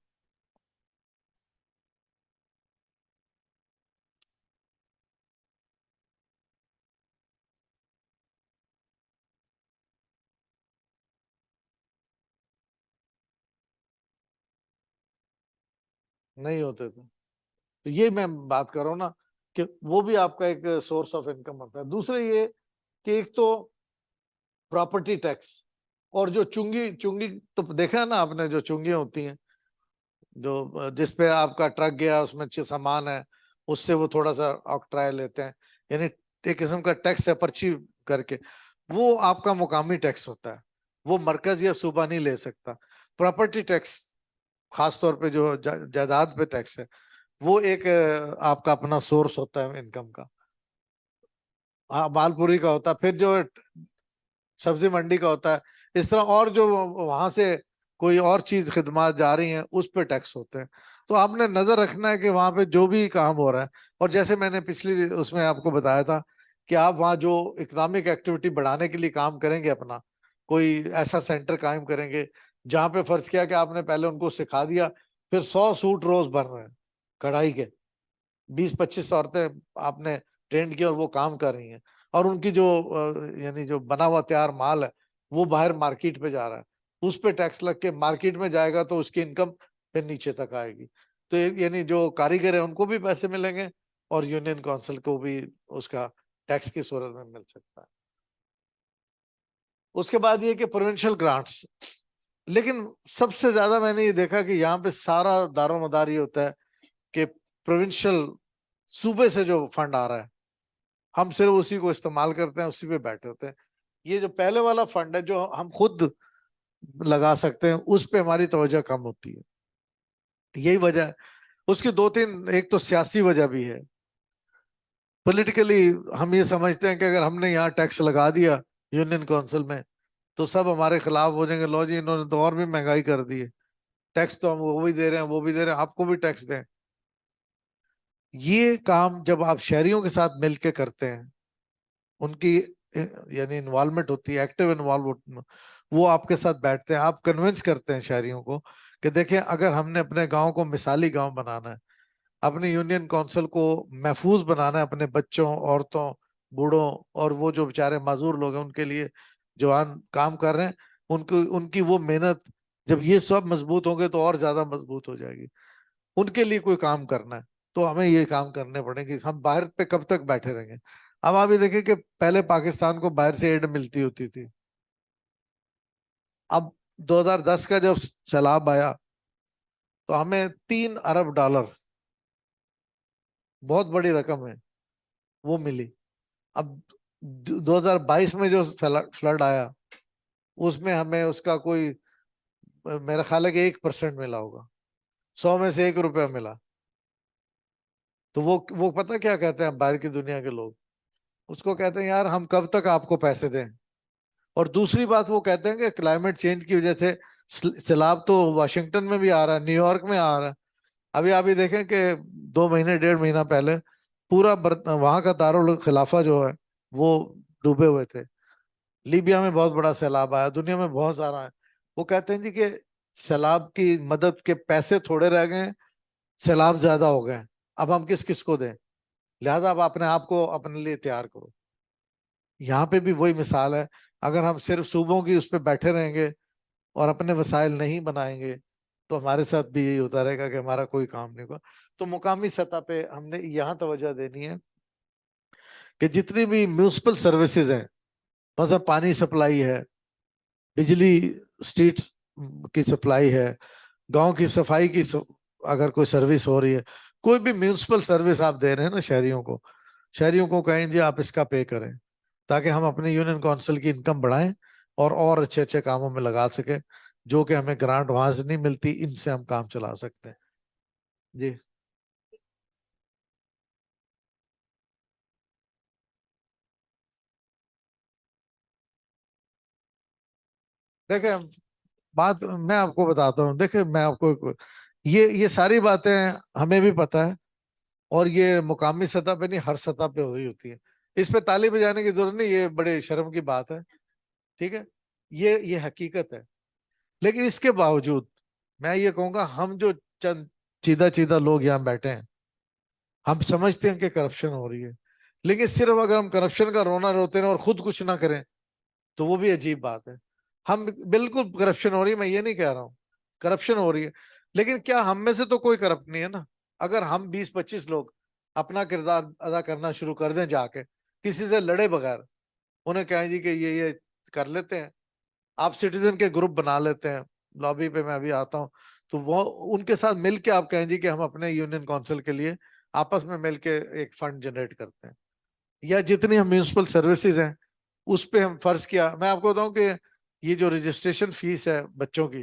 नहीं होते थे। तो ये मैं बात कर रहा हूँ ना, कि वो भी आपका एक सोर्स ऑफ इनकम होता है। दूसरे ये कि एक तो प्रॉपर्टी टैक्स, और जो चुंगी चुंगी तो देखा है ना आपने, जो चुंगियां होती हैं, जो जिसपे आपका ट्रक गया, उसमें अच्छे सामान है, उससे वो थोड़ा सा ऑक्ट्राय लेते हैं, यानी एक किस्म का टैक्स है, पर्ची करके। वो आपका मुकामी टैक्स होता है, वो मरकज या सूबा नहीं ले सकता। प्रॉपर्टी टैक्स, खासतौर पे जो जायदाद पे टैक्स है, वो एक आपका अपना सोर्स होता है इनकम का। हाँ, मालपुरी का होता है, फिर जो सब्जी मंडी का होता है, इस तरह और जो वहां से कोई और चीज खिदमत जा रही हैं उस पे टैक्स होते हैं। तो आपने नजर रखना है कि वहां पे जो भी काम हो रहा है, और जैसे मैंने पिछली उसमें आपको बताया था कि आप वहाँ जो इकोनॉमिक एक्टिविटी बढ़ाने के लिए काम करेंगे, अपना कोई ऐसा सेंटर कायम करेंगे जहाँ पे फर्ज किया कि आपने पहले उनको सिखा दिया, फिर 100 सूट रोज बन रहे हैं कढ़ाई के, 20-25 औरतें आपने ट्रेंड की और वो काम कर रही हैं, और उनकी जो यानी जो बना हुआ तैयार माल है वो बाहर मार्केट पे जा रहा है, उस पे टैक्स लग के मार्केट में जाएगा तो उसकी इनकम फिर नीचे तक आएगी। तो यानी जो कारीगर है उनको भी पैसे मिलेंगे, और यूनियन काउंसिल को भी उसका टैक्स की सूरत में मिल सकता है। उसके बाद ये कि प्रोविंशियल ग्रांट्स, लेकिन सबसे ज्यादा मैंने ये देखा कि यहाँ पे सारा दारोमदार ये होता है कि प्रोविंशियल सूबे से जो फंड आ रहा है, हम सिर्फ उसी को इस्तेमाल करते हैं, उसी पे बैठे होते हैं। ये जो पहले वाला फंड है जो हम खुद लगा सकते हैं, उस पे हमारी तवज्जो कम होती है। यही वजह है। उसकी दो तीन, एक तो सियासी वजह भी है। पॉलिटिकली हम ये समझते हैं कि अगर हमने यहाँ टैक्स लगा दिया यूनियन काउंसिल में तो सब हमारे खिलाफ हो जाएंगे, लो जी इन्होंने तो और भी महंगाई कर दी है, टैक्स तो हम वो भी दे रहे हैं, वो भी दे रहे हैं, आपको भी टैक्स दें। ये काम जब आप शहरियों के साथ मिलके करते हैं, उनकी यानी इन्वॉल्वमेंट होती है, एक्टिव इन्वॉल्व, वो आपके साथ बैठते हैं, आप कन्विंस करते हैं शहरियों को कि देखें अगर हमने अपने गांव को मिसाली गांव बनाना है, अपनी यूनियन काउंसिल को महफूज बनाना है अपने बच्चों, औरतों, बूढ़ों और वो जो बेचारे माजूर लोग हैं उनके लिए, जवान काम कर रहे हैं, उनको उनकी वो मेहनत, जब ये सब मजबूत होंगे तो और ज्यादा मजबूत हो जाएगी। उनके लिए कोई काम करना है तो हमें ये काम करने पड़ेंगे, हम बाहर पे कब तक बैठे रहेंगे। अब आप ये देखें कि पहले पाकिस्तान को बाहर से एड मिलती होती थी, अब 2010 का जब सैलाब आया तो हमें $3 अरब, बहुत बड़ी रकम है, वो मिली। अब 2022 में जो फ्लड आया उसमें हमें उसका कोई, मेरा ख्याल है कि 1% मिला होगा, 100 में से ₹1 मिला। तो वो पता क्या कहते हैं बाहर की दुनिया के लोग, उसको कहते हैं यार हम कब तक आपको पैसे दें। और दूसरी बात वो कहते हैं कि क्लाइमेट चेंज की वजह से सैलाब तो वाशिंगटन में भी आ रहा है, न्यूयॉर्क में आ रहा है। अभी आप ये देखें कि 2 महीने 1.5 महीना पहले पूरा वहां का दारुल खिलाफा जो है वो डूबे हुए थे। लीबिया में बहुत बड़ा सैलाब आया, दुनिया में बहुत सारा है। वो कहते हैं जी कि सैलाब की मदद के पैसे थोड़े रह गए हैं, सैलाब ज्यादा हो गए हैं, अब हम किस किस को दें, लिहाजा आप अपने आप को अपने लिए तैयार करो। यहाँ पे भी वही मिसाल है, अगर हम सिर्फ सूबों की उस पर बैठे रहेंगे और अपने वसाइल नहीं बनाएंगे तो हमारे साथ भी यही होता रहेगा कि हमारा कोई काम नहीं होगा। तो मुकामी सतह पे हमने यहाँ तवज्जो देनी है कि जितनी भी म्यूनिसिपल सर्विसेज हैं, मतलब पानी सप्लाई है, बिजली, स्ट्रीट की सप्लाई है, गांव की सफाई की अगर कोई सर्विस हो रही है, कोई भी म्यूनिसिपल सर्विस आप दे रहे हैं ना शहरियों को कहें जी आप इसका पे करें, ताकि हम अपने यूनियन काउंसिल की इनकम बढ़ाएं और अच्छे अच्छे कामों में लगा सकें, जो कि हमें ग्रांट वहां से नहीं मिलती, इनसे हम काम चला सकते हैं। जी देखिए, बात मैं आपको बताता हूँ, देखिए मैं आपको, ये सारी बातें हमें भी पता है और ये मुकामी सतह पे नहीं हर सतह पे हो रही होती है, इस पे ताली बजाने की जरूरत नहीं, ये बड़े शर्म की बात है, ठीक है, ये हकीकत है। लेकिन इसके बावजूद मैं ये कहूंगा, हम जो चंद चीदा चीदा लोग यहाँ बैठे हैं, हम समझते हैं कि करप्शन हो रही है, लेकिन सिर्फ अगर हम करप्शन का रोना रोते रहे और खुद कुछ ना करें तो वो भी अजीब बात है। हम बिल्कुल करप्शन हो रही है, मैं ये नहीं कह रहा हूँ, करप्शन हो रही है, लेकिन क्या हम में से तो कोई करप्ट नहीं है ना। अगर हम 20-25 लोग अपना किरदार अदा करना शुरू कर दें जाके, किसी से लड़े बगैर, उन्हें कहें जी कि ये कर लेते हैं, आप सिटीजन के ग्रुप बना लेते हैं, लॉबी पे मैं अभी आता हूँ, तो वो उनके साथ मिलके आप कहें जी कि हम अपने यूनियन काउंसिल के लिए आपस में मिलके एक फंड जनरेट करते हैं, या जितनी हम म्यूनिसिपल सर्विसेज हैं उस पे हम फर्ज किया, मैं आपको बताऊं कि ये जो रजिस्ट्रेशन फीस है बच्चों की,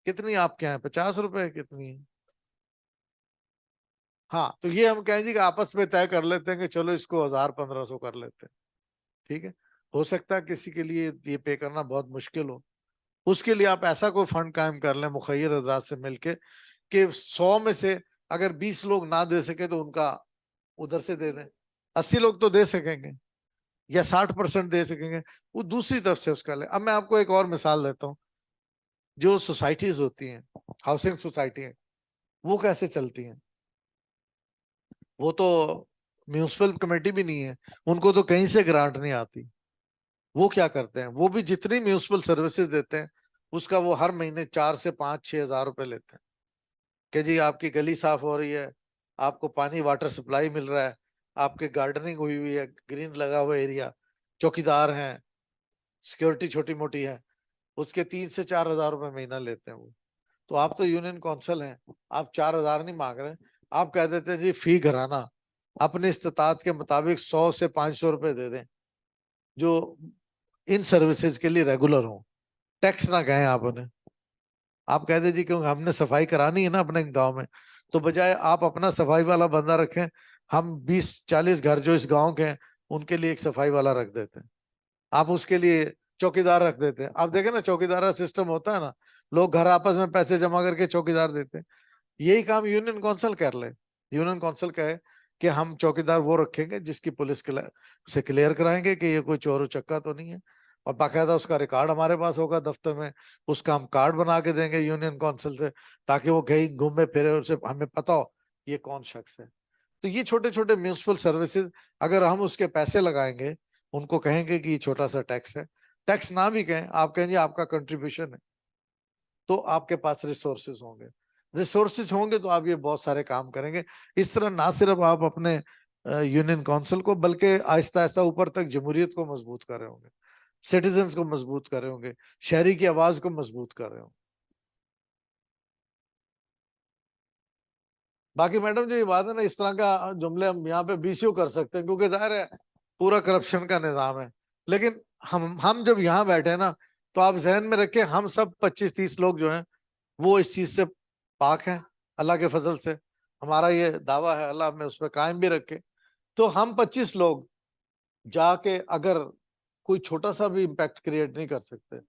कितनी आपके यहाँ, ₹50 कितनी है? हाँ, तो ये हम कहें जी कि आपस में तय कर लेते हैं कि चलो इसको 1000-1500 कर लेते हैं, ठीक है। हो सकता है किसी के लिए ये पे करना बहुत मुश्किल हो, उसके लिए आप ऐसा कोई फंड कायम कर लें मुखैर हजरात से मिलके कि 100 में से अगर 20 लोग ना दे सके तो उनका उधर से दे दें, 80 लोग तो दे सकेंगे या 60% दे सकेंगे, वो दूसरी तरफ से उसका ले। अब मैं आपको एक और मिसाल देता हूँ, जो सोसाइटीज होती हैं, हाउसिंग सोसाइटी है, वो कैसे चलती हैं, वो तो म्यूनिसिपल कमेटी भी नहीं है, उनको तो कहीं से ग्रांट नहीं आती। वो क्या करते हैं, वो भी जितनी म्यूनिसिपल सर्विसेज देते हैं उसका वो हर महीने 4 से 5-6 हज़ार लेते हैं कि जी आपकी गली साफ हो रही है, आपको पानी वाटर सप्लाई मिल रहा है, आपके गार्डनिंग हुई हुई है, ग्रीन लगा हुआ एरिया, चौकीदार हैं, सिक्योरिटी छोटी मोटी है, उसके 3 से 4 हज़ार महीना लेते हैं वो। तो आप तो यूनियन काउंसिल हैं, आप 4 हज़ार नहीं मांग रहे, आप कह देते हैं जी फी घराना अपने इस्तात के मुताबिक 100 से 500 दे दें, जो इन सर्विसेज के लिए रेगुलर हो, टैक्स ना कहें आप उन्हें, आप कह दे जी क्योंकि हमने सफाई करानी है ना अपने गांव में, तो बजाय आप अपना सफाई वाला बंदा रखें, हम 20-40 घर जो इस गांव के हैं उनके लिए एक सफाई वाला रख देते हैं, आप उसके लिए चौकीदार रख देते हैं। आप देखें ना, चौकीदार सिस्टम होता है ना, लोग घर आपस में पैसे जमा करके चौकीदार देते हैं। यही काम यूनियन काउंसिल कर ले। यूनियन काउंसिल कहे कि हम चौकीदार वो रखेंगे जिसकी पुलिस से क्लियर कराएंगे कि ये कोई चोर उचक्का तो नहीं है, और बाकायदा उसका रिकॉर्ड हमारे पास होगा दफ्तर में, उसका हम कार्ड बना के देंगे यूनियन काउंसिल से, ताकि वो कहीं घूमे फिरे, उसे हमें पता हो ये कौन शख्स है। तो ये छोटे छोटे म्यूनिसिपल सर्विसेज अगर हम उसके पैसे लगाएंगे, उनको कहेंगे कि ये छोटा सा टैक्स है, टैक्स ना भी कहें, आप कहेंगे आपका कंट्रीब्यूशन है, तो आपके पास रिसोर्सेज होंगे। रिसोर्सेज होंगे तो आप ये बहुत सारे काम करेंगे। इस तरह ना सिर्फ आप अपने यूनियन काउंसिल को, बल्कि आहिस्ता आहिस्ता ऊपर तक जमहूरियत को मजबूत कर रहे होंगे, सिटीजन्स को मजबूत कर रहे होंगे, शहरी की आवाज को मजबूत कर रहे होंगे। बाकी मैडम जो ये बात है ना, इस तरह का जुमले हम यहाँ पे बीसीओ कर सकते हैं, क्योंकि जाहिर है पूरा करप्शन का निजाम है। लेकिन हम जब यहाँ बैठे हैं ना, तो आप जहन में रखें, हम सब 25-30 लोग जो हैं वो इस चीज से पाक हैं, अल्लाह के फजल से। हमारा ये दावा है, अल्लाह हमें उस पर कायम भी रखे। तो हम 25 लोग जाके अगर कोई छोटा सा भी इम्पैक्ट क्रिएट नहीं कर सकते,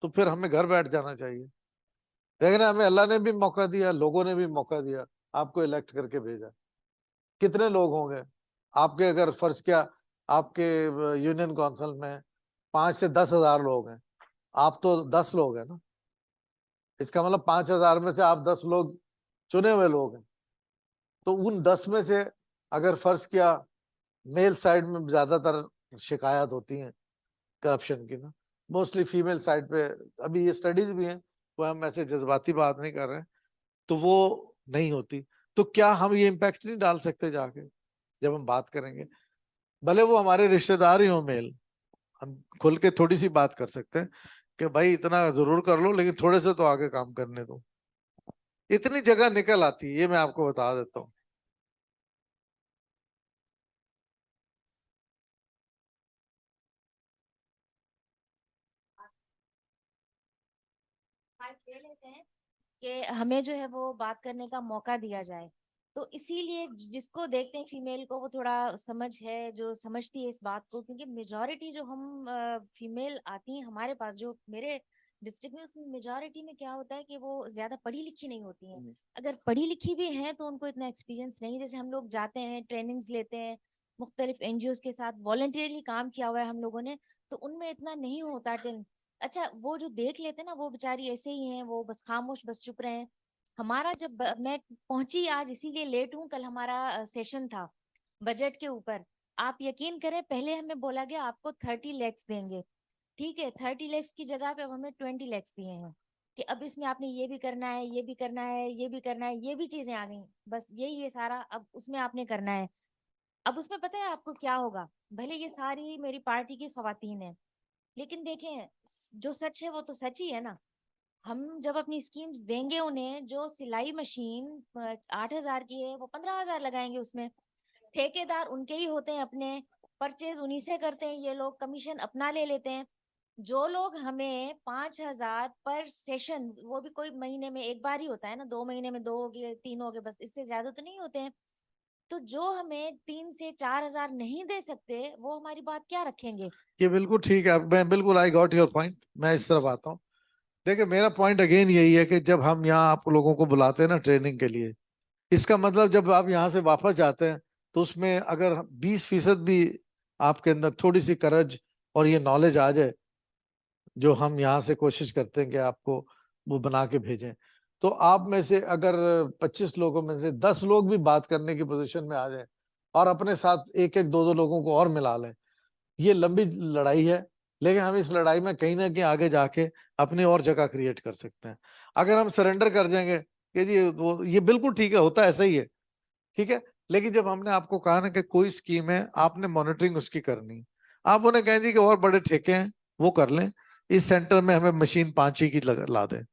तो फिर हमें घर बैठ जाना चाहिए। लेकिन हमें अल्लाह ने भी मौका दिया, लोगों ने भी मौका दिया, आपको इलेक्ट करके भेजा। कितने लोग होंगे आपके, अगर फर्ज किया आपके यूनियन काउंसिल में 5 से 10 हजार लोग हैं, आप तो 10 लोग हैं ना, इसका मतलब 5,000 में से आप 10 लोग चुने हुए लोग हैं। तो उन 10 में से अगर फर्ज किया मेल साइड में ज्यादातर शिकायत होती हैं करप्शन की ना, मोस्टली फीमेल साइड पे, अभी ये स्टडीज भी हैं, वो हम ऐसे जज्बाती बात नहीं कर रहे हैं, तो वो नहीं होती। तो क्या हम ये इम्पैक्ट नहीं डाल सकते जाके, जब हम बात करेंगे, भले वो हमारे रिश्तेदार ही हो मेल, हम खुल के थोड़ी सी बात कर सकते हैं कि भाई इतना जरूर कर लो, लेकिन थोड़े से तो आगे काम करने दो। इतनी जगह निकल आती है, ये मैं आपको बता देता हूँ। ले लेते हैं कि हमें जो है वो बात करने का मौका दिया जाए। तो इसीलिए जिसको देखते हैं फीमेल को, वो थोड़ा समझ है, जो समझती है इस बात को, क्योंकि मेजॉरिटी जो हम फीमेल आती हैं हमारे पास, जो मेरे डिस्ट्रिक्ट में, उसमें मेजॉरिटी में क्या होता है कि वो ज्यादा पढ़ी लिखी नहीं होती हैं। अगर पढ़ी लिखी भी हैं तो उनको इतना एक्सपीरियंस नहीं। जैसे हम लोग जाते हैं, ट्रेनिंग्स लेते हैं मुख्तलिफ एनजीओ के साथ, वॉलंटियरली काम किया हुआ है हम लोगों ने, तो उनमें इतना नहीं होता। अच्छा, वो जो देख लेते हैं ना, वो बेचारी ऐसे ही हैं, वो बस खामोश, बस चुप रहे हैं। हमारा जब मैं पहुंची आज, इसीलिए लेट हूँ, कल हमारा सेशन था बजट के ऊपर। आप यकीन करें, पहले हमें बोला गया आपको 30 लैक्स देंगे, ठीक है, 30 लैक्स की जगह पे अब हमें 20 लैक्स दिए हैं, कि अब इसमें आपने ये भी करना है, ये भी करना है, ये भी करना है, ये भी चीजें आ गई, बस यही है सारा, अब उसमें आपने करना है। अब उसमें पता है आपको क्या होगा, भले ये सारी मेरी पार्टी की खवातीन है, लेकिन देखें, जो सच है वो तो सच ही है ना। हम जब अपनी स्कीम्स देंगे उन्हें, जो सिलाई मशीन 8,000 की है, वो 15,000 लगाएंगे उसमें। ठेकेदार उनके ही होते हैं अपने, परचेज उन्हीं से करते हैं, ये लोग कमीशन अपना ले लेते हैं। जो लोग हमें 5,000 पर सेशन, वो भी कोई महीने में एक बार ही होता है ना, 2 महीने में 2 हो गए, 3 हो गए, बस इससे ज्यादा तो नहीं होते हैं। तो जो हमें 3 से 4,000 नहीं दे सकते, वो हमारी बात क्या रखेंगे। ये बिल्कुल ठीक है, मैं बिल्कुल, आई गॉट योर पॉइंट, मैं इस तरफ आता हूँ। देखिए मेरा पॉइंट अगेन यही है कि जब हम यहाँ आप लोगों को बुलाते हैं ना ट्रेनिंग के लिए, इसका मतलब जब आप यहाँ से वापस जाते हैं, तो उसमें अगर 20% भी आपके अंदर थोड़ी सी करज और ये नॉलेज आ जाए, जो हम यहाँ से कोशिश करते हैं कि आपको वो बना के भेजें, तो आप में से अगर 25 लोगों में से 10 लोग भी बात करने की पोजीशन में आ जाए, और अपने साथ एक एक दो दो लोगों को और मिला लें, ये लंबी लड़ाई है, लेकिन हम इस लड़ाई में कहीं ना कहीं आगे जाके अपनी और जगह क्रिएट कर सकते हैं। अगर हम सरेंडर कर देंगे कि जी वो, ये बिल्कुल ठीक है, होता है ऐसा ही है, ठीक है, लेकिन जब हमने आपको कहा ना कि कोई स्कीम है, आपने मॉनिटरिंग उसकी करनी, आप उन्हें कहें जी कि और बड़े ठेके हैं वो कर लें, इस सेंटर में हमें मशीन 5 ही की ला दें।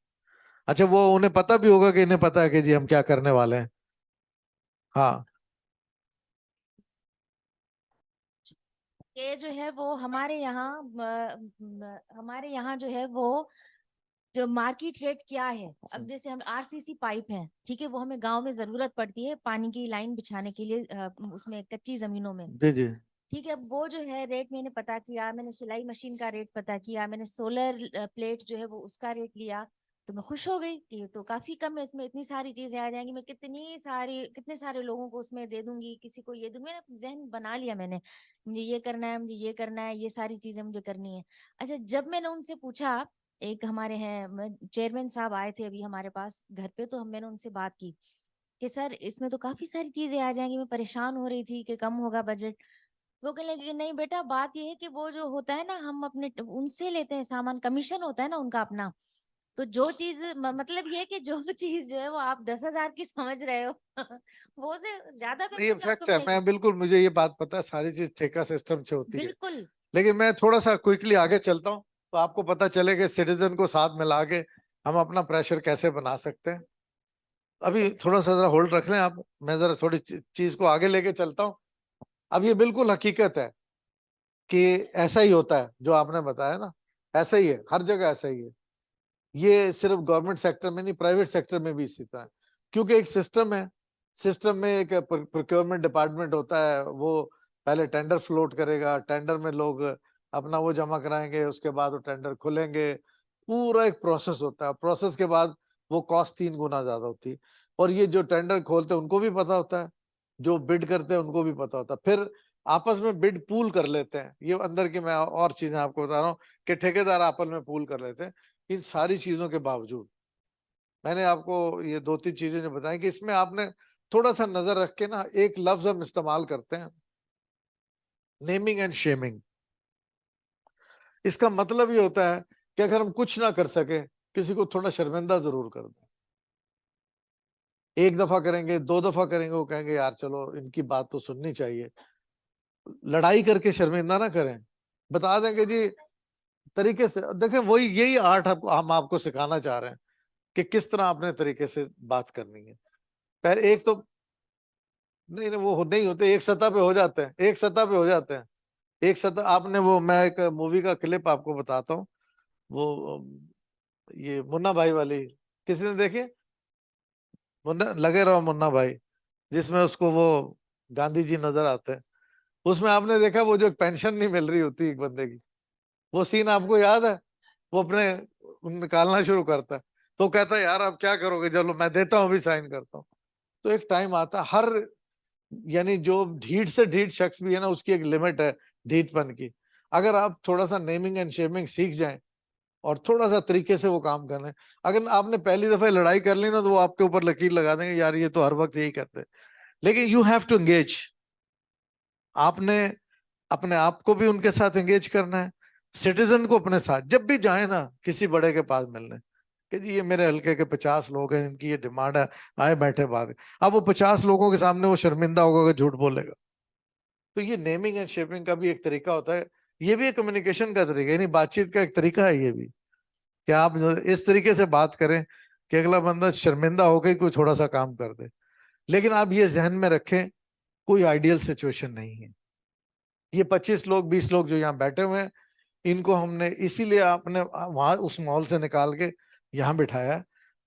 अच्छा, वो उन्हें पता भी होगा कि इन्हें पता है कि जी हम क्या करने वाले हैं। हाँ, ये जो है वो हमारे यहाँ जो है वो तो मार्केट रेट क्या है। अब जैसे हम आरसीसी पाइप है, ठीक है, वो हमें गांव में जरूरत पड़ती है पानी की लाइन बिछाने के लिए, उसमें कच्ची जमीनों में, जी जी। ठीक है। अब वो जो है रेट मैंने पता किया, मैंने सिलाई मशीन का रेट पता किया, मैंने सोलर प्लेट जो है वो उसका रेट लिया, तो मैं खुश हो गई कि ये तो काफी कम है, इसमें इतनी सारी चीजें आ जाएंगी, मैं कितने सारे लोगों को उसमें दे दूंगी, किसी को ये दूंगी। मैंने जहन बना लिया, मैंने मुझे ये करना है, मुझे ये करना है, ये सारी चीजें मुझे करनी है। अच्छा, जब मैंने उनसे पूछा, एक हमारे हैं चेयरमैन साहब आए थे अभी हमारे पास घर पे, तो मैंने उनसे बात की कि सर इसमें तो काफी सारी चीजें आ जाएंगी, मैं परेशान हो रही थी कि कम होगा बजट। वो कहने लगे कि नहीं बेटा, बात ये है कि वो जो होता है ना, हम अपने उनसे लेते हैं सामान, कमीशन होता है ना उनका अपना, तो जो चीज मतलब ये कि जो चीज जो है वो आप 10,000 की समझ रहे हो वो से ज्यादा ये पैसे फैक्ट है, मैं बिल्कुल, मुझे ये बात पता है, सारी चीज ठेका सिस्टम से होती है। बिल्कुल। लेकिन मैं थोड़ा सा क्विकली आगे चलता हूँ तो आपको पता चलेगा सिटीजन को साथ मिला के हम अपना प्रेशर कैसे बना सकते हैं। अभी थोड़ा सा जरा होल्ड रख लें आप, मैं जरा थोड़ी चीज को आगे लेके चलता हूँ। अब ये बिल्कुल हकीकत है कि ऐसा ही होता है जो आपने बताया ना, ऐसा ही है, हर जगह ऐसा ही है। ये सिर्फ गवर्नमेंट सेक्टर में नहीं, प्राइवेट सेक्टर में भी इसी तरह है, क्योंकि एक सिस्टम है, सिस्टम में एक प्रोक्योरमेंट डिपार्टमेंट होता है, वो पहले टेंडर फ्लोट करेगा, टेंडर में लोग अपना वो जमा कराएंगे, उसके बाद वो टेंडर खुलेंगे, पूरा एक प्रोसेस होता है। प्रोसेस के बाद वो कॉस्ट 3 गुना ज्यादा होती है। और ये जो टेंडर खोलते हैं उनको भी पता होता है, जो बिड करते हैं उनको भी पता होता है, फिर आपस में बिड पूल कर लेते हैं। ये अंदर की मैं और चीजें आपको बता रहा हूँ कि ठेकेदार आपस में पूल कर लेते हैं। इन सारी चीजों के बावजूद मैंने आपको ये 2-3 चीजें जो बताई कि इसमें आपने थोड़ा सा नजर रख के ना, एक लफ्ज हम इस्तेमाल करते हैं, नेमिंग एंड शेमिंग। इसका मतलब ये होता है कि अगर हम कुछ ना कर सके, किसी को थोड़ा शर्मिंदा जरूर कर दें। एक दफा करेंगे, 2 दफा करेंगे, वो कहेंगे यार चलो इनकी बात तो सुननी चाहिए। लड़ाई करके शर्मिंदा ना करें, बता देंगे जी तरीके से। देखें, वही यही आर्ट हम आपको सिखाना चाह रहे हैं कि किस तरह अपने तरीके से बात करनी है। पहले एक तो नहीं नहीं, वो नहीं होते, एक सतह पे हो जाते हैं, एक सतह पे हो जाते हैं, एक सतह। आपने वो, मैं एक मूवी का क्लिप आपको बताता हूँ, वो ये मुन्ना भाई वाली, किसी ने देखी है? मुन्ना, लगे रहो मुन्ना भाई, जिसमें उसको वो गांधी जी नजर आते हैं। उसमें आपने देखा वो जो पेंशन नहीं मिल रही होती एक बंदे की, वो सीन आपको याद है? वो अपने निकालना शुरू करता है, तो कहता है यार अब क्या करोगे, चलो मैं देता हूँ, अभी साइन करता हूँ। तो एक टाइम आता है, हर यानी जो ढीठ से ढीठ शख्स भी है ना, उसकी एक लिमिट है ढीठपन की। अगर आप थोड़ा सा नेमिंग एंड शेमिंग सीख जाएं और थोड़ा सा तरीके से वो काम करना है, अगर आपने पहली दफा लड़ाई कर ली ना, तो वो आपके ऊपर लकीर लगा देंगे, यार ये तो हर वक्त यही करते हैं। लेकिन यू हैव टू एंगेज, आपने अपने आप को भी उनके साथ एंगेज करना है। सिटीजन को अपने साथ जब भी जाए ना किसी बड़े के पास मिलने, कि जी ये मेरे हल्के के 50 लोग हैं, इनकी ये डिमांड है, आए बैठे बात। अब वो 50 लोगों के सामने वो शर्मिंदा होगा अगर झूठ बोलेगा। तो ये नेमिंग एंड शेपिंग का भी एक तरीका होता है, ये भी एक कम्युनिकेशन का तरीका, यानी बातचीत का एक तरीका है ये भी, कि आप इस तरीके से बात करें कि अगला बंदा शर्मिंदा होकर ही कोई थोड़ा सा काम कर दे। लेकिन आप ये जहन में रखें, कोई आइडियल सिचुएशन नहीं है। ये 25 लोग 20 लोग जो यहाँ बैठे हुए हैं, इनको हमने इसीलिए आपने वहां उस मॉल से निकाल के यहाँ बिठाया,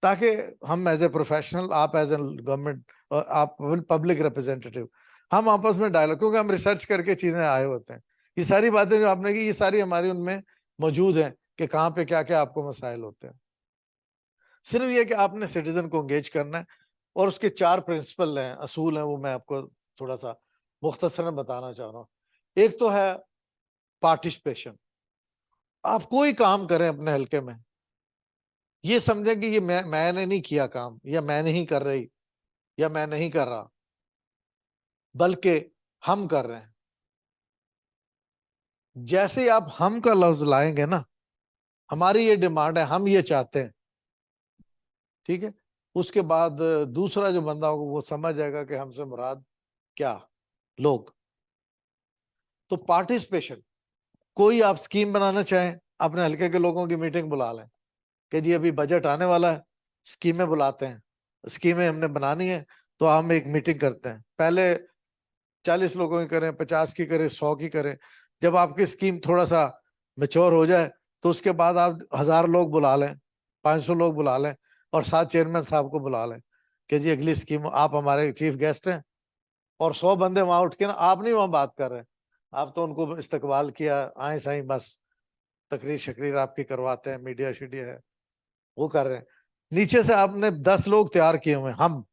ताकि हम एज ए प्रोफेशनल, आप एज ए गवर्नमेंट, आप पब्लिक रिप्रेजेंटेटिव, हम आपस में डायलॉग, क्योंकि हम रिसर्च करके चीजें आए होते हैं। ये सारी बातें जो आपने की, ये सारी हमारी उनमें मौजूद हैं कि कहाँ पे क्या क्या आपको मसाइल होते हैं। सिर्फ ये कि आपने सिटीजन को एंगेज करना है, और उसके 4 प्रिंसिपल हैं, असूल हैं, वो मैं आपको थोड़ा सा मुख्तसरन बताना चाह रहा हूँ। एक तो है पार्टिसिपेशन। आप कोई काम करें अपने हल्के में, ये समझें कि ये मैंने नहीं किया काम, या मैं नहीं कर रही, या मैं नहीं कर रहा, बल्कि हम कर रहे हैं। जैसे ही आप हम का लफ्ज लाएंगे ना, हमारी ये डिमांड है, हम ये चाहते हैं, ठीक है, उसके बाद दूसरा जो बंदा होगा वो समझ जाएगा कि हमसे मुराद क्या, लोग। तो पार्टिसिपेशन, कोई आप स्कीम बनाना चाहें, अपने हल्के के लोगों की मीटिंग बुला लें कि जी अभी बजट आने वाला है, स्कीमें बुलाते हैं, स्कीमें हमने बनानी है, तो हम एक मीटिंग करते हैं। पहले 40 लोगों की करें, 50 की करें, 100 की करें। जब आपकी स्कीम थोड़ा सा मेच्योर हो जाए, तो उसके बाद आप 1000 लोग बुला लें, 500 लोग बुला लें और 7 चेयरमैन साहब को बुला लें कि जी अगली स्कीम आप हमारे चीफ गेस्ट हैं, और 100 बंदे वहां उठ के ना, आप नहीं वहां बात कर रहे, आप तो उनको इस्तकबाल किया, आए साई बस तकरीर शकरीर आपकी करवाते हैं, मीडिया शीडिया है वो कर रहे हैं। नीचे से आपने 10 लोग तैयार किए हुए, हम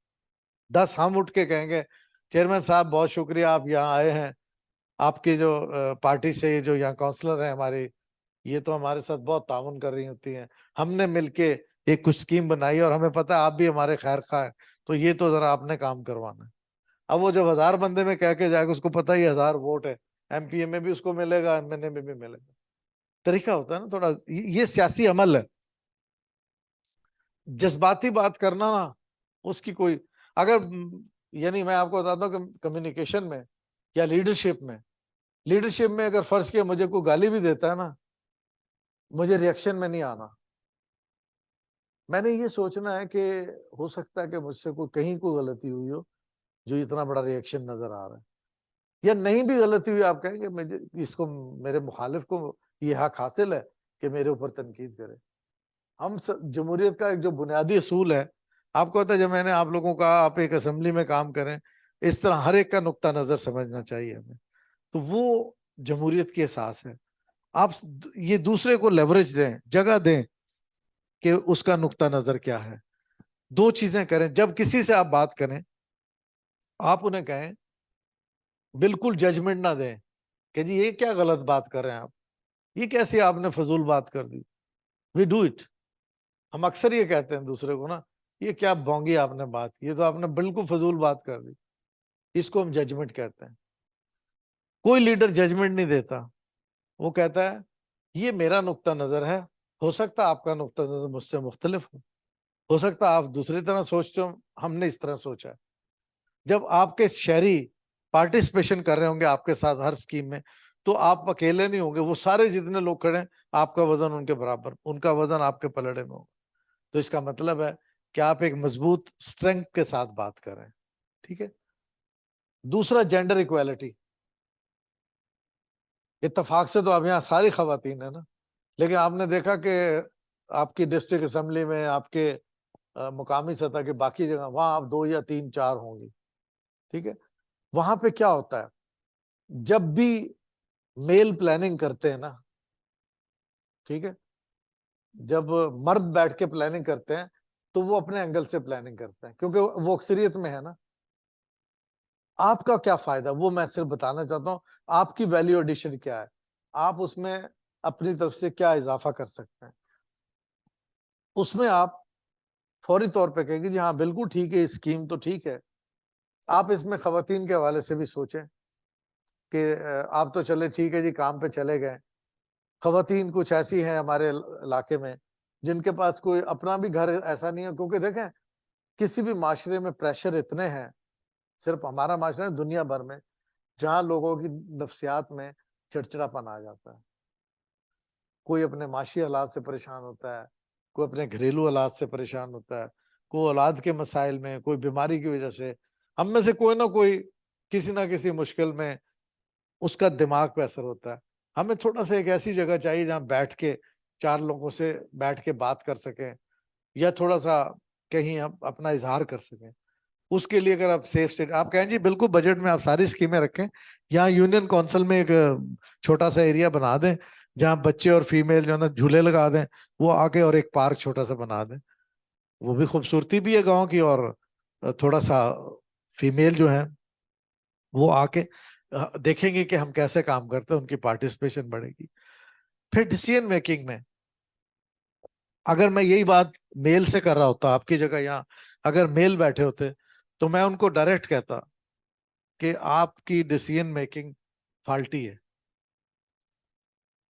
उठ के कहेंगे चेयरमैन साहब बहुत शुक्रिया आप यहाँ आए हैं, आपकी जो पार्टी से जो यहाँ काउंसलर हैं हमारी, ये तो हमारे साथ बहुत ताउन कर रही होती हैं, हमने मिलके एक कुछ स्कीम बनाई और हमें पता है आप भी हमारे खैर खा है, तो ये तो जरा आपने काम करवाना है। अब वो जब 1000 बंदे में कह के जाएगा, उसको पता ही 1000 वोट है, एमपीए में भी उसको मिलेगा, एमएनए में भी मिलेगा। तरीका होता है ना थोड़ा, ये सियासी अमल है। जज्बाती बात करना ना, उसकी कोई, अगर यानी मैं आपको बताता हूँ कि कम्युनिकेशन में या लीडरशिप में अगर फर्ज किया मुझे कोई गाली भी देता है ना, मुझे रिएक्शन में नहीं आना, मैंने ये सोचना है कि हो सकता है कि मुझसे कहीं कोई गलती हुई हो जो इतना बड़ा रिएक्शन नजर आ रहा है, या नहीं भी गलती हुई, आप कहेंगे मुझे इसको, मेरे मुखालिफ को ये हक हासिल है कि मेरे ऊपर तनकीद करे। हम जमहूरियत का एक जो बुनियादी असूल है, आपको पता है जब मैंने आप लोगों का, आप एक असेंबली में काम करें, इस तरह हर एक का नुक्ता नजर समझना चाहिए हमें, तो वो जमहूरियत की एहसास है। आप ये दूसरे को लेवरेज दें, जगह दें कि उसका नुक्ता नजर क्या है। 2 चीजें करें, जब किसी से आप बात करें, आप उन्हें कहें, बिल्कुल जजमेंट ना दें कि जी ये क्या गलत बात कर रहे हैं आप, ये कैसी आपने फजूल बात कर दी। वी डू इट, हम अक्सर ये कहते हैं दूसरे को ना, ये क्या बोंगी आपने बात की, ये तो आपने बिल्कुल फजूल बात कर दी, इसको हम जजमेंट कहते हैं। कोई लीडर जजमेंट नहीं देता, वो कहता है ये मेरा नुक्ता नजर है, हो सकता है आपका नुक्ता नजर मुझसे मुख्तलिफ हो सकता है आप दूसरी तरह सोचते हो, हमने इस तरह सोचा है। जब आपके शहरी पार्टिसिपेशन कर रहे होंगे आपके साथ हर स्कीम में, तो आप अकेले नहीं होंगे, वो सारे जितने लोग खड़े हैं, आपका वजन उनके बराबर, उनका वजन आपके पलड़े में होगा। तो इसका मतलब है कि आप एक मजबूत स्ट्रेंथ के साथ बात कर रहे हैं, ठीक है। दूसरा, जेंडर इक्वालिटी। इत्तेफाक से तो अब यहाँ सारी खवातीन है ना, लेकिन आपने देखा कि आपकी डिस्ट्रिक्ट असेंबली में, आपके मुकामी सतह के बाकी जगह, वहां आप 2 या 3 4 होंगी, ठीक है। वहां पे क्या होता है, जब भी मेल प्लानिंग करते हैं ना, ठीक है, जब मर्द बैठ के प्लानिंग करते हैं तो वो अपने एंगल से प्लानिंग करते हैं, क्योंकि वो अक्सरियत में है ना। आपका क्या फायदा, वो मैं सिर्फ बताना चाहता हूँ, आपकी वैल्यू एडिशन क्या है, आप उसमें अपनी तरफ से क्या इजाफा कर सकते हैं। उसमें आप फौरी तौर पे कहेंगे जी हाँ बिल्कुल ठीक है, स्कीम तो ठीक है। आप इसमें खवातीन के हवाले से भी सोचें कि आप तो चले ठीक है जी, काम पे चले गए, खवातीन कुछ ऐसी हैं हमारे इलाके में जिनके पास कोई अपना भी घर ऐसा नहीं है, क्योंकि देखें किसी भी माशरे में प्रेशर इतने हैं, सिर्फ हमारा माशरा नहीं, दुनिया भर में, जहां लोगों की नफ्सियात में चिड़चिड़ापन आ जाता है। कोई अपने माशी हालात से परेशान होता है, कोई अपने घरेलू हालात से परेशान होता है, कोई औलाद के मसाइल में, कोई बीमारी की वजह से, हम में से कोई ना कोई किसी ना किसी मुश्किल में उसका दिमाग पे असर होता है। हमें थोड़ा सा एक ऐसी जगह चाहिए जहाँ बैठ के 4 लोगों से बैठ के बात कर सकें, या थोड़ा सा कहीं हम अपना इजहार कर सकें। उसके लिए अगर आप सेफ स्टेट, आप कहें जी बिल्कुल बजट में आप सारी स्कीमें रखें, यहाँ यूनियन काउंसिल में एक छोटा सा एरिया बना दें जहाँ बच्चे और फीमेल जो ना झूले लगा दें, वो आके, और एक पार्क छोटा सा बना दें, वो भी खूबसूरती भी है गांव की, और थोड़ा सा फीमेल जो है वो आके देखेंगे कि हम कैसे काम करते हैं, उनकी पार्टिसिपेशन बढ़ेगी। फिर डिसीजन मेकिंग में, अगर मैं यही बात मेल से कर रहा होता आपकी जगह, यहाँ अगर मेल बैठे होते तो मैं उनको डायरेक्ट कहता कि आपकी डिसीजन मेकिंग फाल्टी है,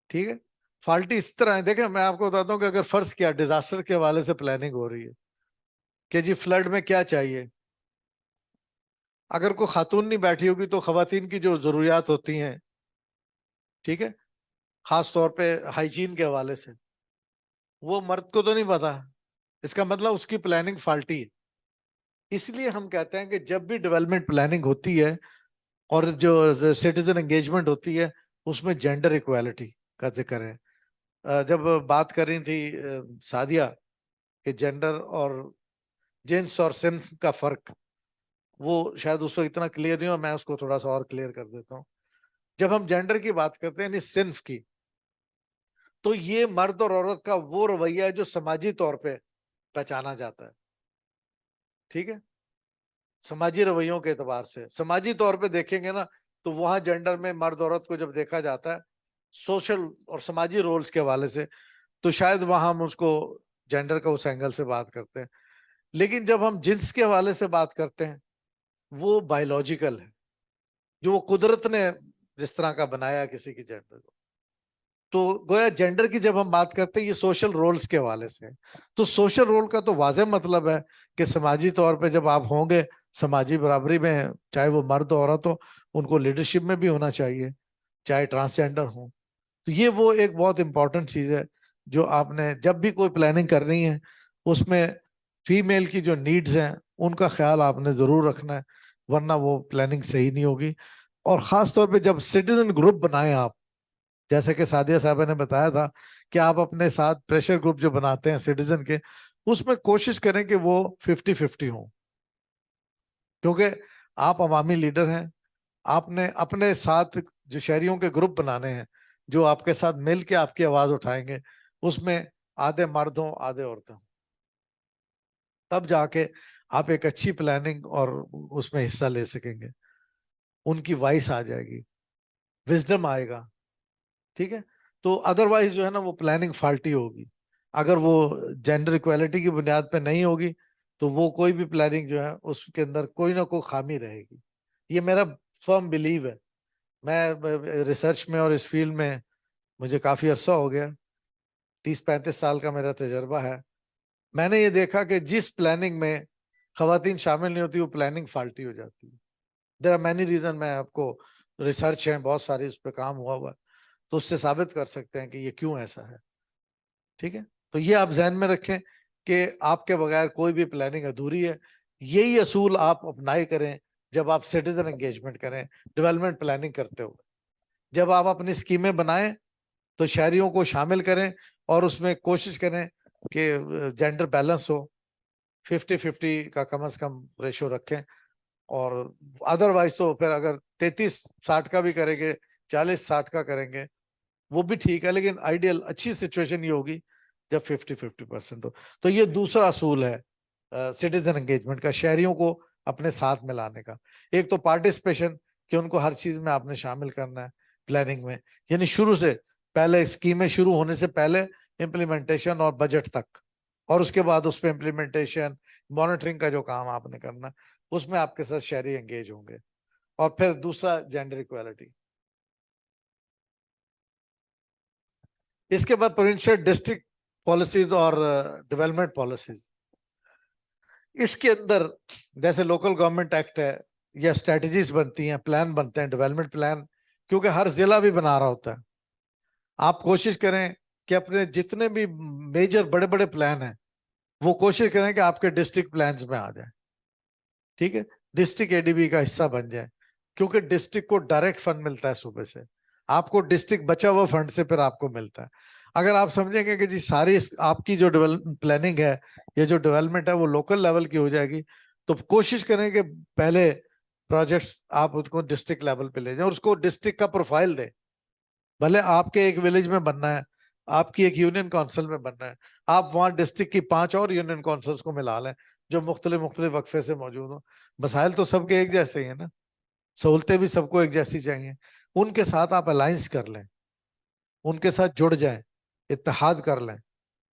ठीक है। फाल्टी इस तरह है, देखें मैं आपको बताता हूँ कि अगर फर्ज किया डिजास्टर के हवाले से प्लानिंग हो रही है कि जी फ्लड में क्या चाहिए, अगर कोई खातून नहीं बैठी होगी तो खवातीन की जो जरूरियात होती हैं, ठीक है, खास तौर पे हाइजीन के हवाले से, वो मर्द को तो नहीं पता, इसका मतलब उसकी प्लानिंग फाल्टी है। इसलिए हम कहते हैं कि जब भी डेवलपमेंट प्लानिंग होती है और जो सिटीजन एंगेजमेंट होती है, उसमें जेंडर इक्वालिटी का जिक्र है। जब बात कर रही थी सादिया कि जेंडर और जिन्स और सिंफ का फर्क, वो शायद उस वक्त इतना क्लियर नहीं हो, मैं उसको थोड़ा सा और क्लियर कर देता हूँ। जब हम जेंडर की बात करते हैं यानी सिंफ की, तो ये मर्द और औरत का वो रवैया है जो समाजी तौर पे पहचाना जाता है। ठीक है, समाजी रवैयों के एतबार से समाजी तौर पे देखेंगे ना, तो वहां जेंडर में मर्द औरत को जब देखा जाता है सोशल और समाजी रोल्स के हवाले से, तो शायद वहां हम उसको जेंडर का उस एंगल से बात करते हैं। लेकिन जब हम जिन्स के हवाले से बात करते हैं, वो बायोलॉजिकल है, जो वो कुदरत ने जिस तरह का बनाया किसी की जेंडर को। तो गोया जेंडर की जब हम बात करते हैं ये सोशल रोल्स के हवाले से, तो सोशल रोल का तो वाज़ेह मतलब है कि समाजी तौर पे जब आप होंगे समाजी बराबरी में, चाहे वो मर्द औरत हो, उनको लीडरशिप में भी होना चाहिए, चाहे ट्रांसजेंडर हो। तो ये वो एक बहुत इंपॉर्टेंट चीज है जो आपने जब भी कोई प्लानिंग करनी है, उसमें फीमेल की जो नीड्स हैं उनका ख्याल आपने जरूर रखना है, वरना वो प्लानिंग सही नहीं होगी। और खास तौर पे जब सिटीजन ग्रुप बनाए आप, जैसे कि सादिया साहबा ने बताया था कि आप अपने साथ प्रेशर ग्रुप जो बनाते हैं सिटीजन के, उसमें कोशिश करें कि वो 50-50 हो, क्योंकि आप अवामी लीडर हैं। आपने अपने साथ जो शहरियों के ग्रुप बनाने हैं जो आपके साथ मिल के आपकी आवाज उठाएंगे, उसमें आधे मर्द हों आधे औरतें हों, तब जाके आप एक अच्छी प्लानिंग और उसमें हिस्सा ले सकेंगे। उनकी वॉइस आ जाएगी, विजडम आएगा। ठीक है, तो अदरवाइज जो है ना वो प्लानिंग फाल्टी होगी। अगर वो जेंडर इक्वालिटी की बुनियाद पे नहीं होगी तो वो कोई भी प्लानिंग जो है उसके अंदर कोई ना कोई खामी रहेगी। ये मेरा फर्म बिलीव है। मैं रिसर्च में और इस फील्ड में मुझे काफी अरसा हो गया, 30-35 साल का मेरा तजर्बा है। मैंने ये देखा कि जिस प्लानिंग में खवातीन शामिल नहीं होती वो प्लानिंग फाल्टी हो जाती है। देयर आर मैनी रीजन, मैं आपको रिसर्च है बहुत सारी, उस पर काम हुआ है, तो उससे साबित कर सकते हैं कि ये क्यों ऐसा है। ठीक है, तो ये आप जहन में रखें कि आपके बगैर कोई भी प्लानिंग अधूरी है। यही असूल आप अपनाए करें जब आप सिटीजन एंगेजमेंट करें, डेवलपमेंट प्लानिंग करते हो। जब आप अपनी स्कीमें बनाएं तो शहरियों को शामिल करें और उसमें कोशिश करें कि जेंडर बैलेंस हो, 50-50 का कम से कम रेशो रखें। और अदरवाइज तो फिर अगर 33-60 का भी करेंगे, 40-60 का करेंगे, वो भी ठीक है, लेकिन आइडियल अच्छी सिचुएशन ये होगी जब 50-50% हो। तो ये दूसरा असूल है सिटीजन एंगेजमेंट का, शहरियों को अपने साथ मिलाने का। एक तो पार्टिसिपेशन, कि उनको हर चीज में आपने शामिल करना है प्लानिंग में, यानी शुरू से पहले, स्कीमें शुरू होने से पहले इम्प्लीमेंटेशन और बजट तक, और उसके बाद उस पर इम्प्लीमेंटेशन मॉनिटरिंग का जो काम आपने करना, उसमें आपके साथ शहरी एंगेज होंगे। और फिर दूसरा जेंडर इक्वालिटी। इसके बाद प्रोविंशियल डिस्ट्रिक्ट पॉलिसीज और डेवलपमेंट पॉलिसीज। इसके अंदर जैसे लोकल गवर्नमेंट एक्ट है या स्ट्रेटजीज बनती हैं, प्लान बनते हैं, डेवलपमेंट प्लान, क्योंकि हर जिला भी बना रहा होता है। आप कोशिश करें कि अपने जितने भी मेजर बड़े बड़े प्लान हैं वो कोशिश करें कि आपके डिस्ट्रिक्ट प्लान्स में आ जाए। ठीक है, डिस्ट्रिक्ट एडीबी का हिस्सा बन जाए, क्योंकि डिस्ट्रिक्ट को डायरेक्ट फंड मिलता है सूबे से, आपको डिस्ट्रिक्ट बचा हुआ फंड से फिर आपको मिलता है। अगर आप समझेंगे कि जी सारी आपकी जो डेवलप प्लानिंग है, ये जो डेवलपमेंट है वो लोकल लेवल की हो जाएगी, तो कोशिश करें कि पहले प्रोजेक्ट्स आप उसको डिस्ट्रिक्ट लेवल पे ले जाए और उसको डिस्ट्रिक्ट का प्रोफाइल दें। भले आपके एक विलेज में बनना है, आपकी एक यूनियन काउंसिल में बनना है, आप वहां डिस्ट्रिक्ट की 5 और यूनियन काउंसिल्स को मिला लें जो मुख्तलिफ वक्फे से मौजूद हो। मसाइल तो सबके एक जैसे ही है ना, सहूलतें भी सबको एक जैसी चाहिए। उनके साथ आप अलायंस कर लें, उनके साथ जुड़ जाएं, इत्तेहाद कर लें,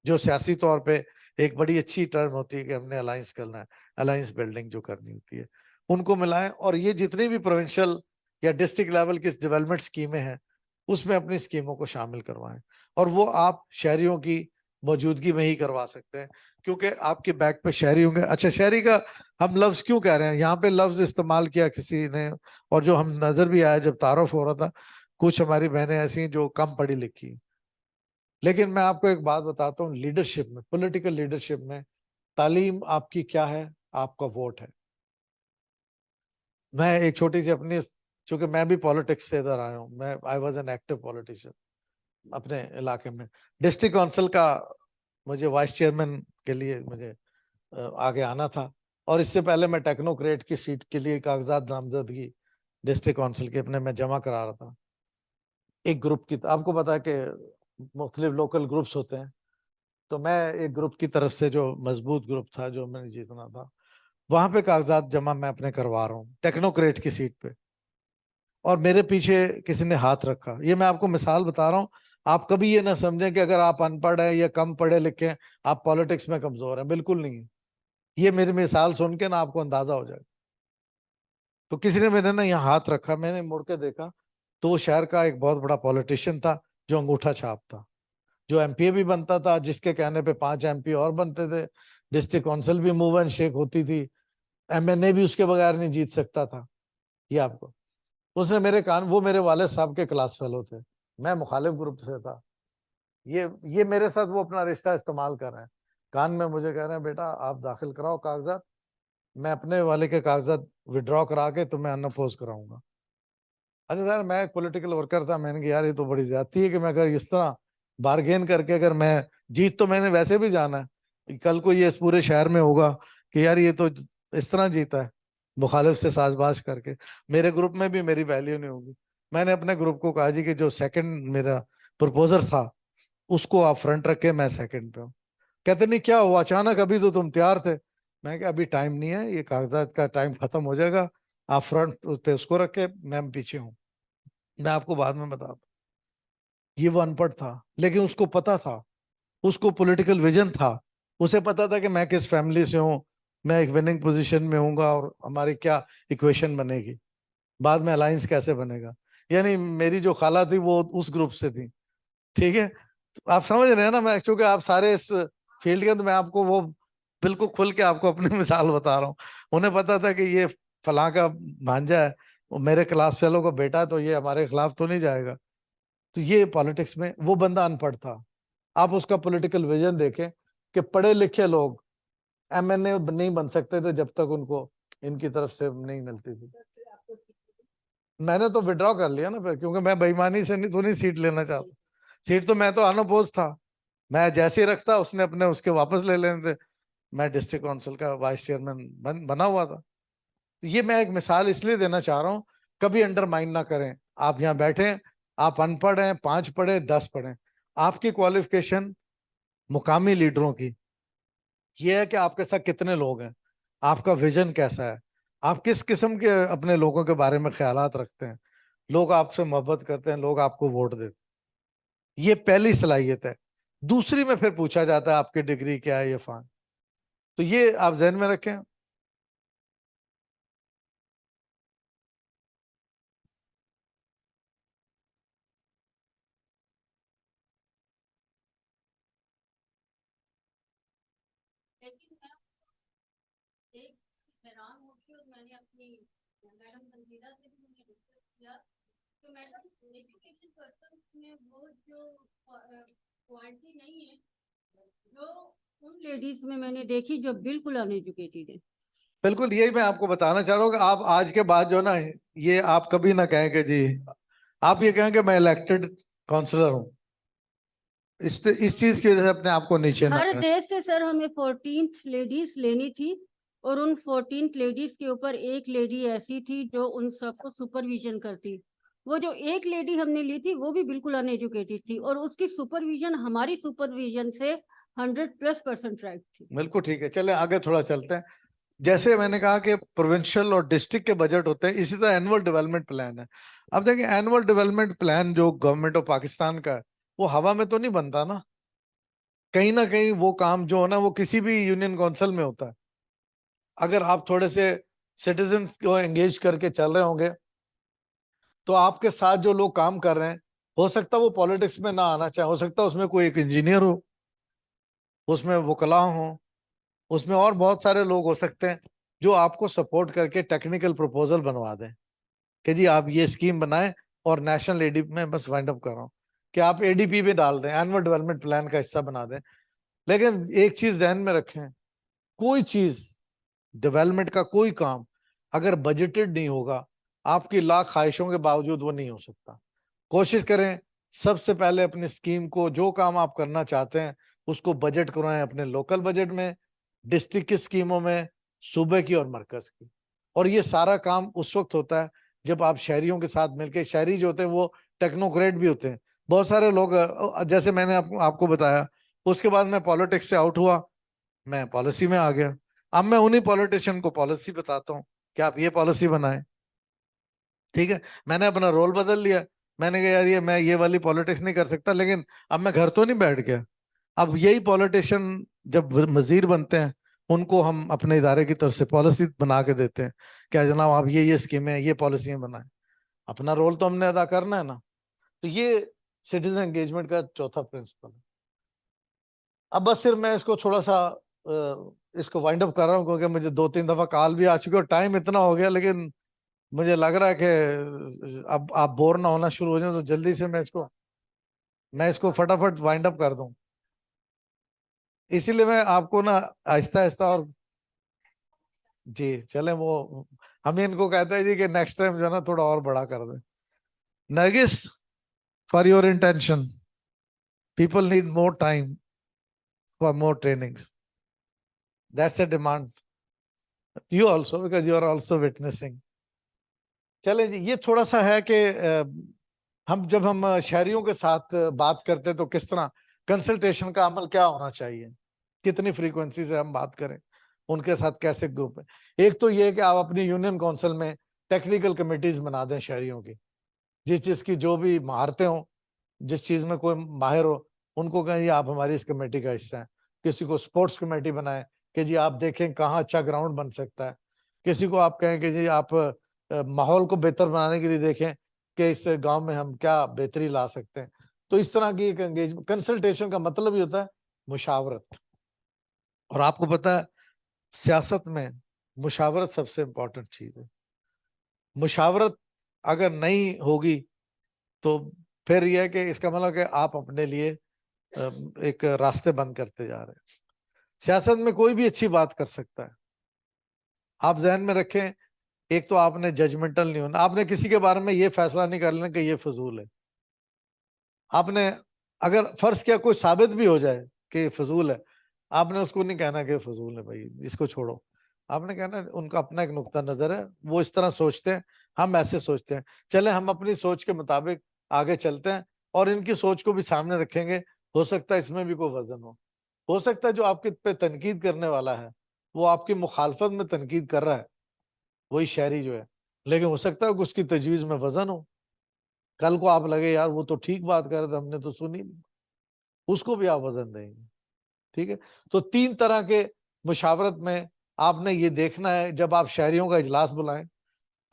जो सियासी तौर पे एक बड़ी अच्छी टर्म होती है कि हमने अलायंस करना है, अलायंस बिल्डिंग जो करनी होती है, उनको मिलाएं। और ये जितनी भी प्रोविंशियल या डिस्ट्रिक्ट लेवल की डेवलपमेंट स्कीमें हैं उसमें अपनी स्कीमों को शामिल करवाएं। और वो आप शहरियों की मौजूदगी में ही करवा सकते हैं, क्योंकि आपके बैक पे शहरी होंगे। अच्छा, शहरी का हम लफ्ज क्यों कह रहे हैं, यहाँ पे लफ्ज इस्तेमाल किया किसी ने, और जो हम नजर भी आया जब तारुफ हो रहा था, कुछ हमारी बहनें ऐसी हैं जो कम पढ़ी लिखी हैं। लेकिन मैं आपको एक बात बताता हूँ, लीडरशिप में, पॉलिटिकल लीडरशिप में तालीम आपकी क्या है, आपका वोट है। मैं एक छोटी सी अपनी, चूंकि मैं भी पॉलिटिक्स से इधर आया हूँ, मैं I was an active politician अपने इलाके में। डिस्ट्रिक्ट काउंसिल का मुझे वाइस चेयरमैन के लिए मुझे आगे आना था। और इससे पहले मैं टेक्नोक्रेट की सीट के लिए कागजात नामजदगी डिस्ट्रिक्ट काउंसिल के अपने मैं जमा करा रहा था। एक ग्रुप की, आपको पता है कि मुख्तलिफ लोकल ग्रुप्स होते हैं, तो मैं एक ग्रुप की तरफ से, जो मजबूत ग्रुप था, जो मैंने जीतना था, वहां पे कागजात जमा मैं अपने करवा रहा हूँ टेक्नोक्रेट की सीट पे, और मेरे पीछे किसी ने हाथ रखा। ये मैं आपको मिसाल बता रहा हूँ। आप कभी ये ना समझें कि अगर आप अनपढ़ हैं या कम पढ़े लिखे हैं आप पॉलिटिक्स में कमजोर हैं, बिल्कुल नहीं है। ये मेरी मिसाल सुन के ना आपको अंदाजा हो जाएगा। तो किसी ने मेरे ना यहाँ हाथ रखा, मैंने मुड़ के देखा तो वो शहर का एक बहुत बड़ा पॉलिटिशियन था जो अंगूठा छाप था, जो एमपी भी बनता था, जिसके कहने पे 5 एमपी और बनते थे, डिस्ट्रिक्ट काउंसिल भी मूव एंड शेक होती थी, एमएनए भी उसके बगैर नहीं जीत सकता था। ये आपको, उसने मेरे कान, वो मेरे वाले साहब के क्लास फेलो थे, मैं मुखालिफ ग्रुप से था। ये मेरे साथ वो अपना रिश्ता इस्तेमाल कर रहे हैं। कान में मुझे कह रहे हैं, बेटा आप दाखिल कराओ कागजात, मैं अपने वाले के कागजात विड्रॉ करा के तुम्हें अनअपोज कराऊंगा। अच्छा सर, मैं एक पॉलिटिकल वर्कर था, मैंने कहा यार ये तो बड़ी ज्यादती है कि मैं अगर इस तरह बार्गेन करके, अगर मैं जीत तो मैंने वैसे भी जाना है, कल को ये इस पूरे शहर में होगा कि यार ये तो इस तरह जीता है मुखालिफ से साजबाज करके, मेरे ग्रुप में भी मेरी वैल्यू नहीं होगी। मैंने अपने ग्रुप को कहा जी कि जो सेकंड मेरा प्रपोजर था उसको आप फ्रंट रखे, मैं सेकंड पे हूँ। कहते नहीं क्या हुआ अचानक, अभी तो तुम तैयार थे। मैंने कहा अभी टाइम नहीं है, ये कागजात का टाइम खत्म हो जाएगा, आप फ्रंट पे उसको रखे, मैं पीछे हूँ। मैं आपको बाद में बताता। ये वो अनपढ़ था लेकिन उसको पता था, उसको पॉलिटिकल विजन था, उसे पता था कि मैं किस फैमिली से हूँ, मैं एक विनिंग पोजीशन में हूँगा और हमारी क्या इक्वेशन बनेगी, बाद में अलायंस कैसे बनेगा। यानी मेरी जो खाला थी वो उस ग्रुप से थी, ठीक है। तो आप समझ रहे हैं ना, मैं क्योंकि आप सारे इस फील्ड के, तो मैं आपको वो बिल्कुल खुल के आपको अपनी मिसाल बता रहा हूँ। उन्हें पता था कि ये फलां का भांजा है, वो मेरे क्लास फेलो का बेटा है, तो ये हमारे खिलाफ तो नहीं जाएगा। तो ये पॉलिटिक्स में वो बंदा अनपढ़ था। आप उसका पॉलिटिकल विजन देखें कि पढ़े लिखे लोग एमएनए नहीं बन सकते थे जब तक उनको इनकी तरफ से नहीं मिलती थी। मैंने तो विड्रॉ कर लिया ना फिर, क्योंकि मैं बेईमानी से नहीं सीट लेना चाहता। सीट तो मैं तो अनअपोज था, मैं जैसे ही रखता उसने अपने उसके वापस ले लेने थे। मैं डिस्ट्रिक्ट काउंसिल का वाइस चेयरमैन बना हुआ था। तो ये मैं एक मिसाल इसलिए देना चाह रहा हूँ, कभी अंडरमाइन ना करें। आप यहाँ बैठे, आप अनपढ़ हैं, 5 पढ़े 10 पढ़े, आपकी क्वालिफिकेशन मुकामी लीडरों की ये है कि आपके साथ कितने लोग हैं, आपका विजन कैसा है, आप किस किस्म के अपने लोगों के बारे में ख्यालात रखते हैं, लोग आपसे मोहब्बत करते हैं, लोग आपको वोट देते हैं। ये पहली सलाहियत है। दूसरी में फिर पूछा जाता है आपकी डिग्री क्या है, ये फान। तो ये आप जहन में रखें। लेकिन मैं एक हैरान होगी, और मैंने अपनी मैडम संजीदा से भी मैंने डिस्कस किया, तो मैडम एजुकेशन पर्सन में वो जो क्वालिटी नहीं है जो उन लेडीज में मैंने देखी जो बिल्कुल अनएजुकेटेड है। बिल्कुल यही मैं आपको बताना चाह रहा हूँ कि आप आज के बाद जो ना, ये आप कभी ना कहें कि जी, आप ये कहें कि मैं इलेक्टेड काउंसलर हूँ। इस चीज की वजह से अपने आप को नीचे ना हर करें। देश से सर हमें 14th लेडीज लेनी थी, और उन 14th लेडीज के ऊपर एक लेडी ऐसी थी जो उन सबको सुपरविजन करती। वो जो एक लेडी हमने ली थी वो भी बिल्कुल अनएजुकेटेड थी, और उसकी सुपरविजन हमारी सुपरविजन से 100+% राइट थी। बिल्कुल ठीक है, चले आगे थोड़ा चलते हैं। जैसे मैंने कहा कि प्रोविंशियल और डिस्ट्रिक्ट के बजट होते हैं, इसी तरह एनुअल डेवलपमेंट प्लान है। अब देखिए एनुअल डेवलपमेंट प्लान जो गवर्नमेंट ऑफ पाकिस्तान का है, वो हवा में तो नहीं बनता ना, कहीं ना कहीं वो काम जो है ना वो किसी भी यूनियन काउंसिल में होता है। अगर आप थोड़े से सिटीजन को एंगेज करके चल रहे होंगे तो आपके साथ जो लोग काम कर रहे हैं, हो सकता है वो पॉलिटिक्स में ना आना चाहे, हो सकता है उसमें कोई एक इंजीनियर हो, उसमें वकला हो, उसमें और बहुत सारे लोग हो सकते हैं जो आपको सपोर्ट करके टेक्निकल प्रपोजल बनवा दें कि जी आप ये स्कीम बनाएं, और नेशनल एडीपी में बस वाइंड अप कर रहा हूं कि आप एडीपी में डाल दें, एनुअल डेवलपमेंट प्लान का हिस्सा बना दें। लेकिन एक चीज ध्यान में रखें, कोई चीज डेवलपमेंट का कोई काम अगर बजटेड नहीं होगा, आपकी लाख ख्वाहिशों के बावजूद वो नहीं हो सकता। कोशिश करें सबसे पहले अपनी स्कीम को, जो काम आप करना चाहते हैं उसको बजट करवाएं अपने लोकल बजट में, डिस्ट्रिक्ट की स्कीमों में, सूबे की और मरकज की। और ये सारा काम उस वक्त होता है जब आप शहरियों के साथ मिलकर, शहरी जो होते हैं वो टेक्नोक्रेट भी होते हैं, बहुत सारे लोग, जैसे मैंने आपको बताया, उसके बाद मैं पॉलिटिक्स से आउट हुआ, मैं पॉलिसी में आ गया। अब मैं उन्हीं पॉलिटिशियन को पॉलिसी बताता हूँ कि आप ये पॉलिसी बनाएं, ठीक है। मैंने अपना रोल बदल लिया, मैंने कहा यार ये मैं ये वाली पॉलिटिक्स नहीं कर सकता, लेकिन अब मैं घर तो नहीं बैठ गया। अब यही पॉलिटिशियन जब वजीर बनते हैं, उनको हम अपने इदारे की तरफ से पॉलिसी बना के देते हैं, क्या जनाब आप ये स्कीमें, ये पॉलिसियां बनाएं। अपना रोल तो हमने अदा करना है ना। तो ये सिटीजन एंगेजमेंट का चौथा प्रिंसिपल है। अब बस सिर्फ मैं इसको थोड़ा सा इसको वाइंड अप कर रहा हूँ, क्योंकि मुझे 2-3 दफा कॉल भी आ चुकी है और टाइम इतना हो गया, लेकिन मुझे लग रहा है कि अब आप बोर ना होना शुरू हो जाए, तो जल्दी से मैं इसको फटाफट वाइंड अप कर दूं। इसीलिए मैं आपको ना आहिस्ता आहिस्ता और जी चले, वो हम इनको कहते हैं जी कि नेक्स्ट टाइम जो है ना थोड़ा और बड़ा कर दें। Nargis, for your intention, people need more time for more trainings, that's a demand, you also, because you are also witnessing. चले जी, ये थोड़ा सा है कि जब हम शहरियों के साथ बात करते हैं तो किस तरह कंसल्टेशन का अमल क्या होना चाहिए, कितनी फ्रीक्वेंसी से हम बात करें, उनके साथ कैसे ग्रुप है। एक तो ये है कि आप अपनी यूनियन काउंसिल में टेक्निकल कमेटीज बना दें शहरियों की, जिस चीज की जो भी महारतें हो, जिस चीज में कोई माहिर हो, उनको कहें जी आप हमारी इस कमेटी का हिस्सा है। किसी को स्पोर्ट्स कमेटी बनाए कि जी आप देखें कहाँ अच्छा ग्राउंड बन सकता है। किसी को आप कहें कि जी आप माहौल को बेहतर बनाने के लिए देखें कि इस गांव में हम क्या बेहतरी ला सकते हैं। तो इस तरह की एक एंगेजमेंट, कंसल्टेशन का मतलब ही होता है मुशावरत। और आपको पता है सियासत में मुशावरत सबसे इंपॉर्टेंट चीज है। मुशावरत अगर नहीं होगी तो फिर यह है कि इसका मतलब कि आप अपने लिए एक रास्ते बंद करते जा रहे हैं। सियासत में कोई भी अच्छी बात कर सकता है, आप जहन में रखें। एक तो आपने जजमेंटल नहीं होना, आपने किसी के बारे में ये फैसला नहीं कर लेना कि ये फजूल है। आपने अगर फर्ज किया कोई साबित भी हो जाए कि ये फजूल है, आपने उसको नहीं कहना कि फजूल है भाई इसको छोड़ो। आपने कहना उनका अपना एक नुक्ता नजर है, वो इस तरह सोचते हैं, हम ऐसे सोचते हैं, चले हम अपनी सोच के मुताबिक आगे चलते हैं और इनकी सोच को भी सामने रखेंगे। हो सकता है इसमें भी कोई वजन हो सकता है जो आपके पे तनकीद करने वाला है वो आपकी मुखालफत में तनकीद कर रहा है, वही शहरी जो है, लेकिन हो सकता है कि उसकी तजवीज में वजन हो। कल को आप लगे यार वो तो ठीक बात कर रहे थे, हमने तो सुनी नहीं, उसको भी आप वजन देंगे। ठीक है। तो 3 तरह के मुशावरत में आपने ये देखना है, जब आप शहरियों का इजलास बुलाएं,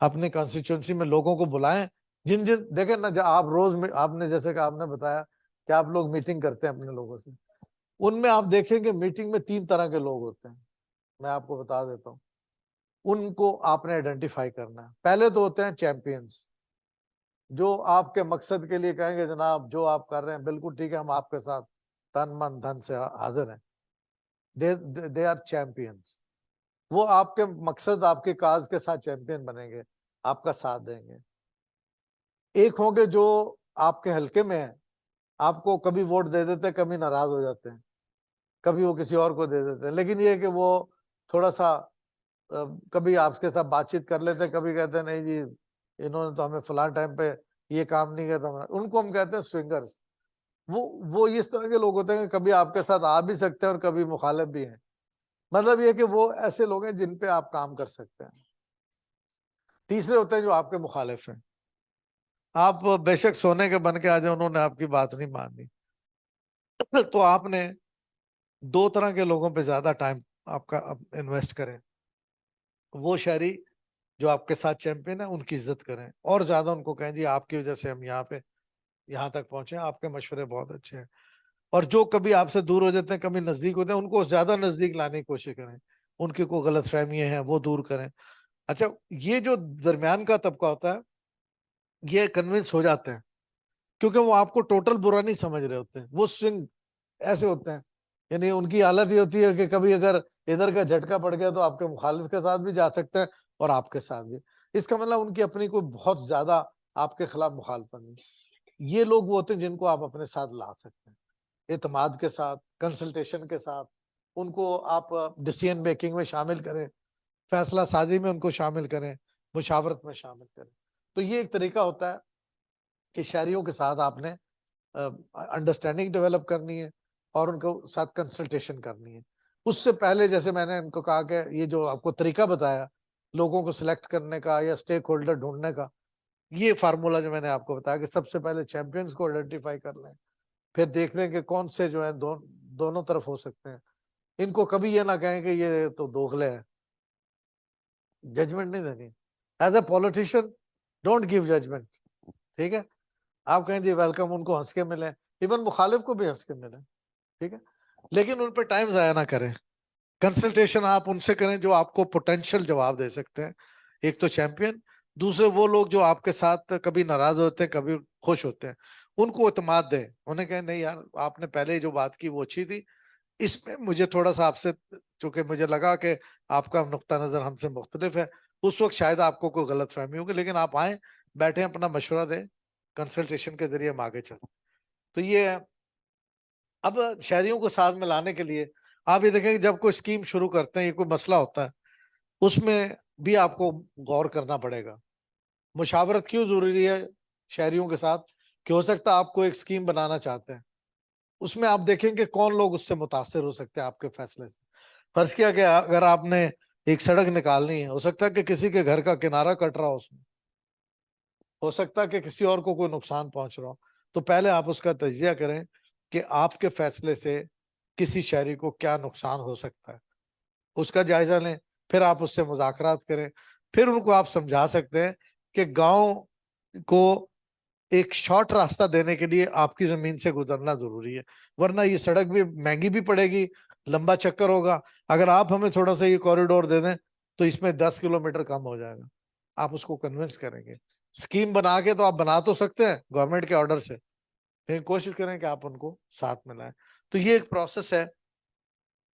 अपने कॉन्स्टिट्यूंसी में लोगों को बुलाएं, जिन जिन देखें ना, जब आप रोज में आपने जैसे कि आपने बताया कि आप लोग मीटिंग करते हैं अपने लोगों से, उनमें आप देखेंगे मीटिंग में 3 तरह के लोग होते हैं। मैं आपको बता देता हूँ, उनको आपने आइडेंटिफाई करना है। पहले तो होते हैं चैंपियंस, जो आपके मकसद के लिए कहेंगे जनाब जो आप कर रहे हैं बिल्कुल ठीक है, हम आपके साथ तन मन धन से हाजिर हैं। They are champions. वो आपके मकसद आपके काज के साथ चैंपियन बनेंगे, आपका साथ देंगे। एक होंगे जो आपके हल्के में है, आपको कभी वोट दे देते हैं, कभी नाराज हो जाते हैं, कभी वो किसी और को दे देते हैं, लेकिन ये कि वो थोड़ा सा कभी आपके साथ बातचीत कर लेते हैं, कभी कहते हैं नहीं जी इन्होंने तो हमें फलां टाइम पे ये काम नहीं किया था, उनको हम कहते हैं स्विंगर्स। वो इस तरह के लोग होते हैं कि कभी आपके साथ आ भी सकते हैं और कभी मुखालिफ भी हैं। मतलब ये कि वो ऐसे लोग हैं जिन पे आप काम कर सकते हैं। तीसरे होते हैं जो आपके मुखालिफ हैं, आप बेशक सोने के बन के आ जाए, उन्होंने आपकी बात नहीं मानी। तो आपने 2 तरह के लोगों पे ज्यादा टाइम आपका इन्वेस्ट करें। वो शहरी जो आपके साथ चैंपियन है उनकी इज्जत करें और ज्यादा उनको कहें जी आपकी वजह से हम यहाँ तक पहुंचे, आपके मशवरे बहुत अच्छे हैं। और जो कभी आपसे दूर हो जाते हैं, कभी नजदीक होते हैं, उनको ज्यादा नजदीक लाने की कोशिश करें, उनकी कोई गलत फहमियां हैं वो दूर करें। अच्छा, ये जो दरमियान का तबका होता है ये कन्विंस हो जाते हैं, क्योंकि वो आपको टोटल बुरा नहीं समझ रहे होते हैं, वो स्विंग ऐसे होते हैं। यानी उनकी हालत ये होती है कि कभी अगर इधर का झटका पड़ गया तो आपके मुखालिफ के साथ भी जा सकते हैं और आपके साथ भी। इसका मतलब उनकी अपनी कोई बहुत ज्यादा आपके खिलाफ मुखालफत नहीं। ये लोग वो होते हैं जिनको आप अपने साथ ला सकते हैं। एतमाद के साथ, कंसल्टेशन के साथ उनको आप डिसीजन मेकिंग में शामिल करें, फैसला साजी में उनको शामिल करें, मुशावरत में शामिल करें। तो ये एक तरीका होता है कि शहरियों के साथ आपने अंडरस्टैंडिंग डेवलप करनी है और उनको साथ कंसल्टेशन करनी है। उससे पहले जैसे मैंने इनको कहा कि ये जो आपको तरीका बताया लोगों को सिलेक्ट करने का या स्टेक होल्डर ढूंढने का, ये फार्मूला जो मैंने आपको बताया कि सबसे पहले चैंपियंस को आइडेंटिफाई कर लें, फिर देख लें कि कौन से जो है दोनों तरफ हो सकते हैं। इनको कभी ये ना कहें कि ये तो दोगले हैं, जजमेंट नहीं देनी। As a politician don't give judgement, ठीक है। आप कहें जी वेलकम, उनको हंस के मिले, इवन मुखालिफ को भी हंस के मिले, ठीक है, लेकिन उन पर टाइम जाया ना करें। कंसल्टेशन आप उनसे करें जो आपको पोटेंशियल जवाब दे सकते हैं। एक तो चैंपियन, दूसरे वो लोग जो आपके साथ कभी नाराज होते हैं कभी खुश होते हैं, उनको इत्मीनान दें। उन्हें कहें नहीं यार आपने पहले जो बात की वो अच्छी थी, इसमें मुझे थोड़ा सा आपसे, चूंकि मुझे लगा कि आपका नुक्ता नजर हमसे मुख्तलिफ है, उस वक्त शायद आपको कोई गलत फहमी होगी, लेकिन आप आए, बैठे, अपना मशवरा दें, कंसल्टेशन के जरिए हम आगे चलें। तो ये है। अब शहरियों को साथ में लाने के लिए आप ये देखें कि जब कोई स्कीम शुरू करते हैं, ये कोई मसला होता है, उसमें भी आपको गौर करना पड़ेगा। मुशावरत क्यों जरूरी है शहरियों के साथ? कि हो सकता है आपको एक स्कीम बनाना चाहते हैं, उसमें आप देखेंगे कौन लोग उससे मुतासिर हो सकते हैं आपके फैसले से। फर्ज किया कि अगर आपने एक सड़क निकालनी है, हो सकता है कि किसी के घर का किनारा कट रहा हो, उसमें हो सकता है कि किसी और को कोई नुकसान पहुंच रहा हो। तो पहले आप उसका तजिया करें कि आपके फैसले से किसी शहरी को क्या नुकसान हो सकता है, उसका जायजा लें। फिर आप उससे मुज़ाकरात करें, फिर उनको आप समझा सकते हैं कि गांव को एक शॉर्ट रास्ता देने के लिए आपकी जमीन से गुजरना जरूरी है, वरना ये सड़क भी महंगी भी पड़ेगी, लंबा चक्कर होगा। अगर आप हमें थोड़ा सा ये कॉरिडोर दे दें तो इसमें 10 किलोमीटर कम हो जाएगा। आप उसको कन्विंस करेंगे। स्कीम बना के तो आप बना तो सकते हैं गवर्नमेंट के ऑर्डर से, लेकिन कोशिश करें कि आप उनको साथ में लाएं। तो ये एक प्रोसेस है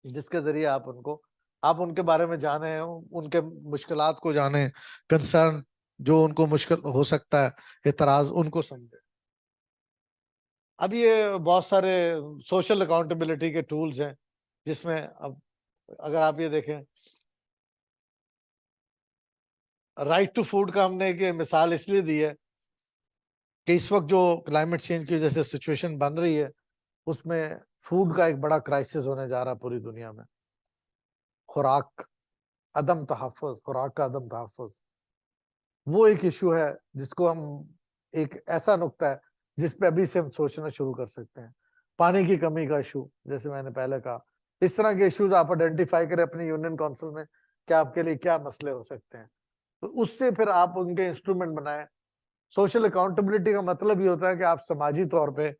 जिसके जरिए आप उनके बारे में जाने, उनके मुश्किलात को जाने, कंसर्न जो उनको मुश्किल हो सकता है, एतराज, उनको समझे। अब ये बहुत सारे सोशल अकाउंटेबिलिटी के टूल्स हैं, जिसमें अब अगर आप ये देखें, राइट टू फूड का हमने एक मिसाल इसलिए दी है कि इस वक्त जो क्लाइमेट चेंज की जैसे सिचुएशन बन रही है, उसमें फूड का एक बड़ा क्राइसिस होने जा रहा है पूरी दुनिया में। खुराक अदम तहफ़्फ़ुज़, खुराक का अदम तहफ़्फ़ुज़, वो एक इशू है जिसको हम, एक ऐसा नुक्ता है जिस पे अभी से हम सोचना शुरू कर सकते हैं। पानी की कमी का इशू, जैसे मैंने पहले कहा, इस तरह के इश्यूज आप आइडेंटिफाई करें अपनी यूनियन काउंसिल में कि आपके लिए क्या मसले हो सकते हैं, तो उससे फिर आप उनके इंस्ट्रूमेंट बनाएं। सोशल अकाउंटेबिलिटी का मतलब ये होता है कि आप समाजी तौर पे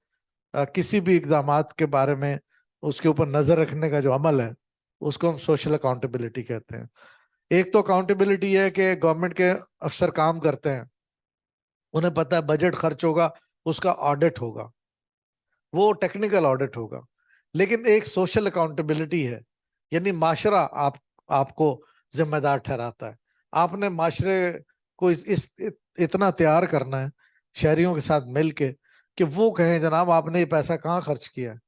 किसी भी इक़दामात के बारे में उसके ऊपर नजर रखने का जो अमल है, उसको हम सोशल अकाउंटेबिलिटी कहते हैं। एक तो अकाउंटेबिलिटी है कि गवर्नमेंट के अफसर काम करते हैं, उन्हें पता है बजट खर्च होगा, उसका ऑडिट होगा, वो टेक्निकल ऑडिट होगा। लेकिन एक सोशल अकाउंटेबिलिटी है, यानी माशरा आपको जिम्मेदार ठहराता है। आपने माशरे को इतना तैयार करना है शहरियों के साथ मिलके कि वो कहें जनाब आपने ये पैसा कहाँ खर्च किया है।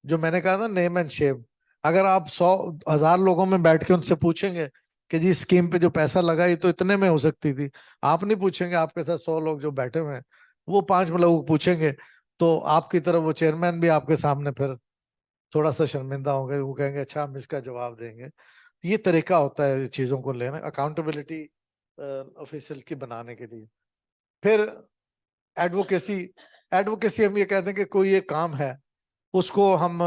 जो मैंने कहा था नेम एंड शेम, अगर आप 100,000 लोगों में बैठ के उनसे पूछेंगे कि जी स्कीम पे जो पैसा लगा ये तो इतने में हो सकती थी, आप नहीं पूछेंगे आपके साथ 100 लोग जो बैठे हुए हैं, वो 5 लोगों को पूछेंगे, तो आपकी तरफ वो चेयरमैन भी आपके सामने फिर थोड़ा सा शर्मिंदा होंगे, वो कहेंगे अच्छा हम इसका जवाब देंगे। ये तरीका होता है चीजों को लेना, अकाउंटेबिलिटी ऑफिशियल की बनाने के लिए। फिर एडवोकेसी, एडवोकेसी हम ये कहते हैं कि कोई ये काम है उसको हम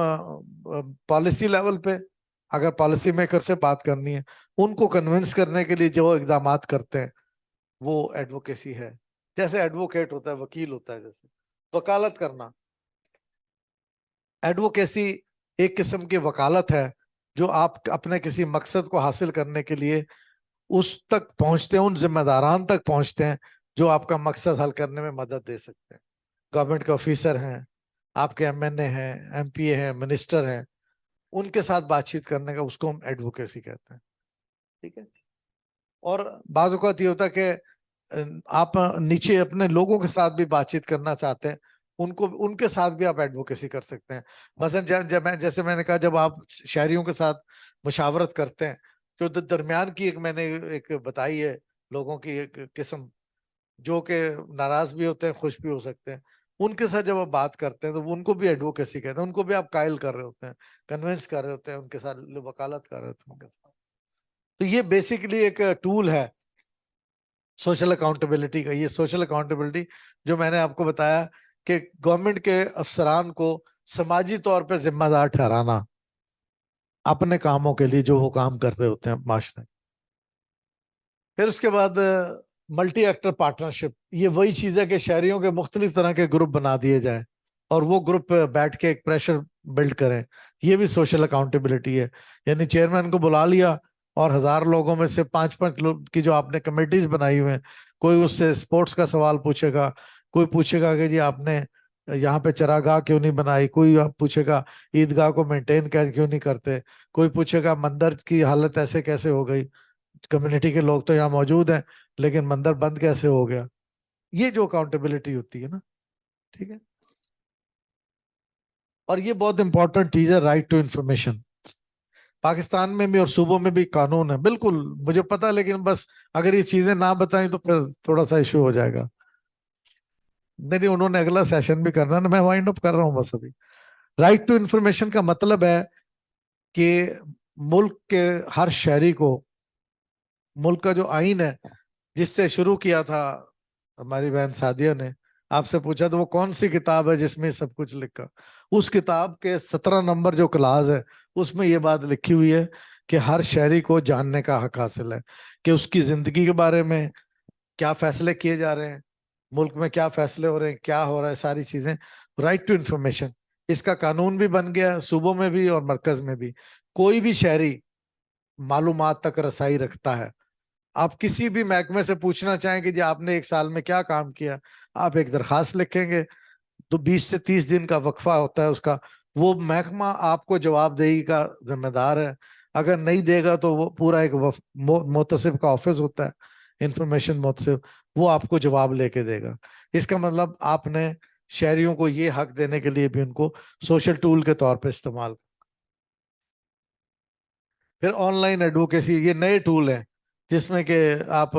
पॉलिसी लेवल पे, अगर पॉलिसी मेकर से बात करनी है, उनको कन्विंस करने के लिए जो इकदामात करते हैं वो एडवोकेसी है। जैसे एडवोकेट होता है, वकील होता है, जैसे वकालत करना, एडवोकेसी एक किस्म की वकालत है जो आप अपने किसी मकसद को हासिल करने के लिए उस तक पहुंचते हैं, उन जिम्मेदारान तक पहुंचते हैं जो आपका मकसद हल करने में मदद दे सकते हैं। गवर्नमेंट के ऑफिसर हैं, आपके एमएनए हैं, एमपीए हैं, मिनिस्टर हैं, उनके साथ बातचीत करने का, उसको हम एडवोकेसी कहते हैं, ठीक है। और बाज़ औक़ात ये होता है कि आप नीचे अपने लोगों के साथ भी बातचीत करना चाहते हैं, उनको उनके साथ भी आप एडवोकेसी कर सकते हैं। मसलन जैसे मैंने कहा, जब आप शहरियों के साथ मुशावरत करते हैं, जो दरमियान की एक मैंने एक बताई है लोगों की एक किस्म, जो कि नाराज भी होते हैं, खुश भी हो सकते हैं, उनके साथ जब आप बात करते हैं तो उनको भी एडवोकेसी कहते हैं। उनको भी आप कायल कर रहे होते हैं, कन्विंस कर रहे होते हैं, उनके साथ वकालत कर रहे होते हैं उनके साथ। तो ये बेसिकली एक टूल है सोशल अकाउंटेबिलिटी का। ये सोशल अकाउंटेबिलिटी जो मैंने आपको बताया कि गवर्नमेंट के अफसरान को समाजी तौर पे जिम्मेदार ठहराना अपने कामों के लिए, जो वो काम कर रहे होते हैं माशरे। फिर उसके बाद मल्टी एक्टर पार्टनरशिप। ये वही चीज है कि शहरियों के मुख्तलिफ तरह के ग्रुप बना दिए जाए और वो ग्रुप बैठ के एक प्रेशर बिल्ड करें। ये भी सोशल अकाउंटेबिलिटी है। यानी चेयरमैन को बुला लिया और 1000 लोगों में से 5-5 लोग की जो आपने कमेटीज बनाई हुई हैं, कोई उससे स्पोर्ट्स का सवाल पूछेगा, कोई पूछेगा कि जी आपने यहाँ पे चरागाह क्यों नहीं बनाई, कोई आप पूछेगा ईदगाह को मेंटेन क्यों नहीं करते, कोई पूछेगा मंदिर की हालत ऐसे कैसे हो गई, कम्युनिटी के लोग तो यहाँ मौजूद हैं लेकिन मंदिर बंद कैसे हो गया। ये जो अकाउंटेबिलिटी होती है ना, ठीक है। और ये बहुत इंपॉर्टेंट चीज है, राइट टू इंफॉर्मेशन। पाकिस्तान में भी और सूबों में भी कानून है, बिल्कुल मुझे पता है, लेकिन बस अगर ये चीजें ना बताएं तो फिर थोड़ा सा इशू हो जाएगा। नहीं, उन्होंने अगला सेशन भी करना है ना, मैं वाइंड अप कर रहा हूं बस अभी। राइट टू इंफॉर्मेशन का मतलब है कि मुल्क के हर शहरी को, मुल्क का जो आइन है जिससे शुरू किया था हमारी बहन सादिया ने, आपसे पूछा तो वो कौन सी किताब है जिसमें सब कुछ लिखा, उस किताब के 17 नंबर जो क्लास है उसमें ये बात लिखी हुई है कि हर शहरी को जानने का हक हासिल है कि उसकी जिंदगी के बारे में क्या फैसले किए जा रहे हैं, मुल्क में क्या फैसले हो रहे हैं, क्या हो रहा है, सारी चीजें। राइट टू इंफॉर्मेशन, इसका कानून भी बन गया सूबों में भी और मरकज में भी। कोई भी शहरी मालूमात तक रसाई रखता है। आप किसी भी महकमे से पूछना चाहें कि जी आपने 1 साल में क्या काम किया, आप एक दरखास्त लिखेंगे तो 20 से 30 दिन का वक्फा होता है उसका, वो महकमा आपको जवाबदेही का जिम्मेदार है। अगर नहीं देगा तो वो पूरा एक मोतसिब का ऑफिस होता है, इंफॉर्मेशन मोतसिब, वो आपको जवाब लेके देगा। इसका मतलब आपने शहरियों को ये हक देने के लिए भी उनको सोशल टूल के तौर पे इस्तेमाल। फिर ऑनलाइन एडवोकेसी, ये नए टूल हैं जिसमें कि आप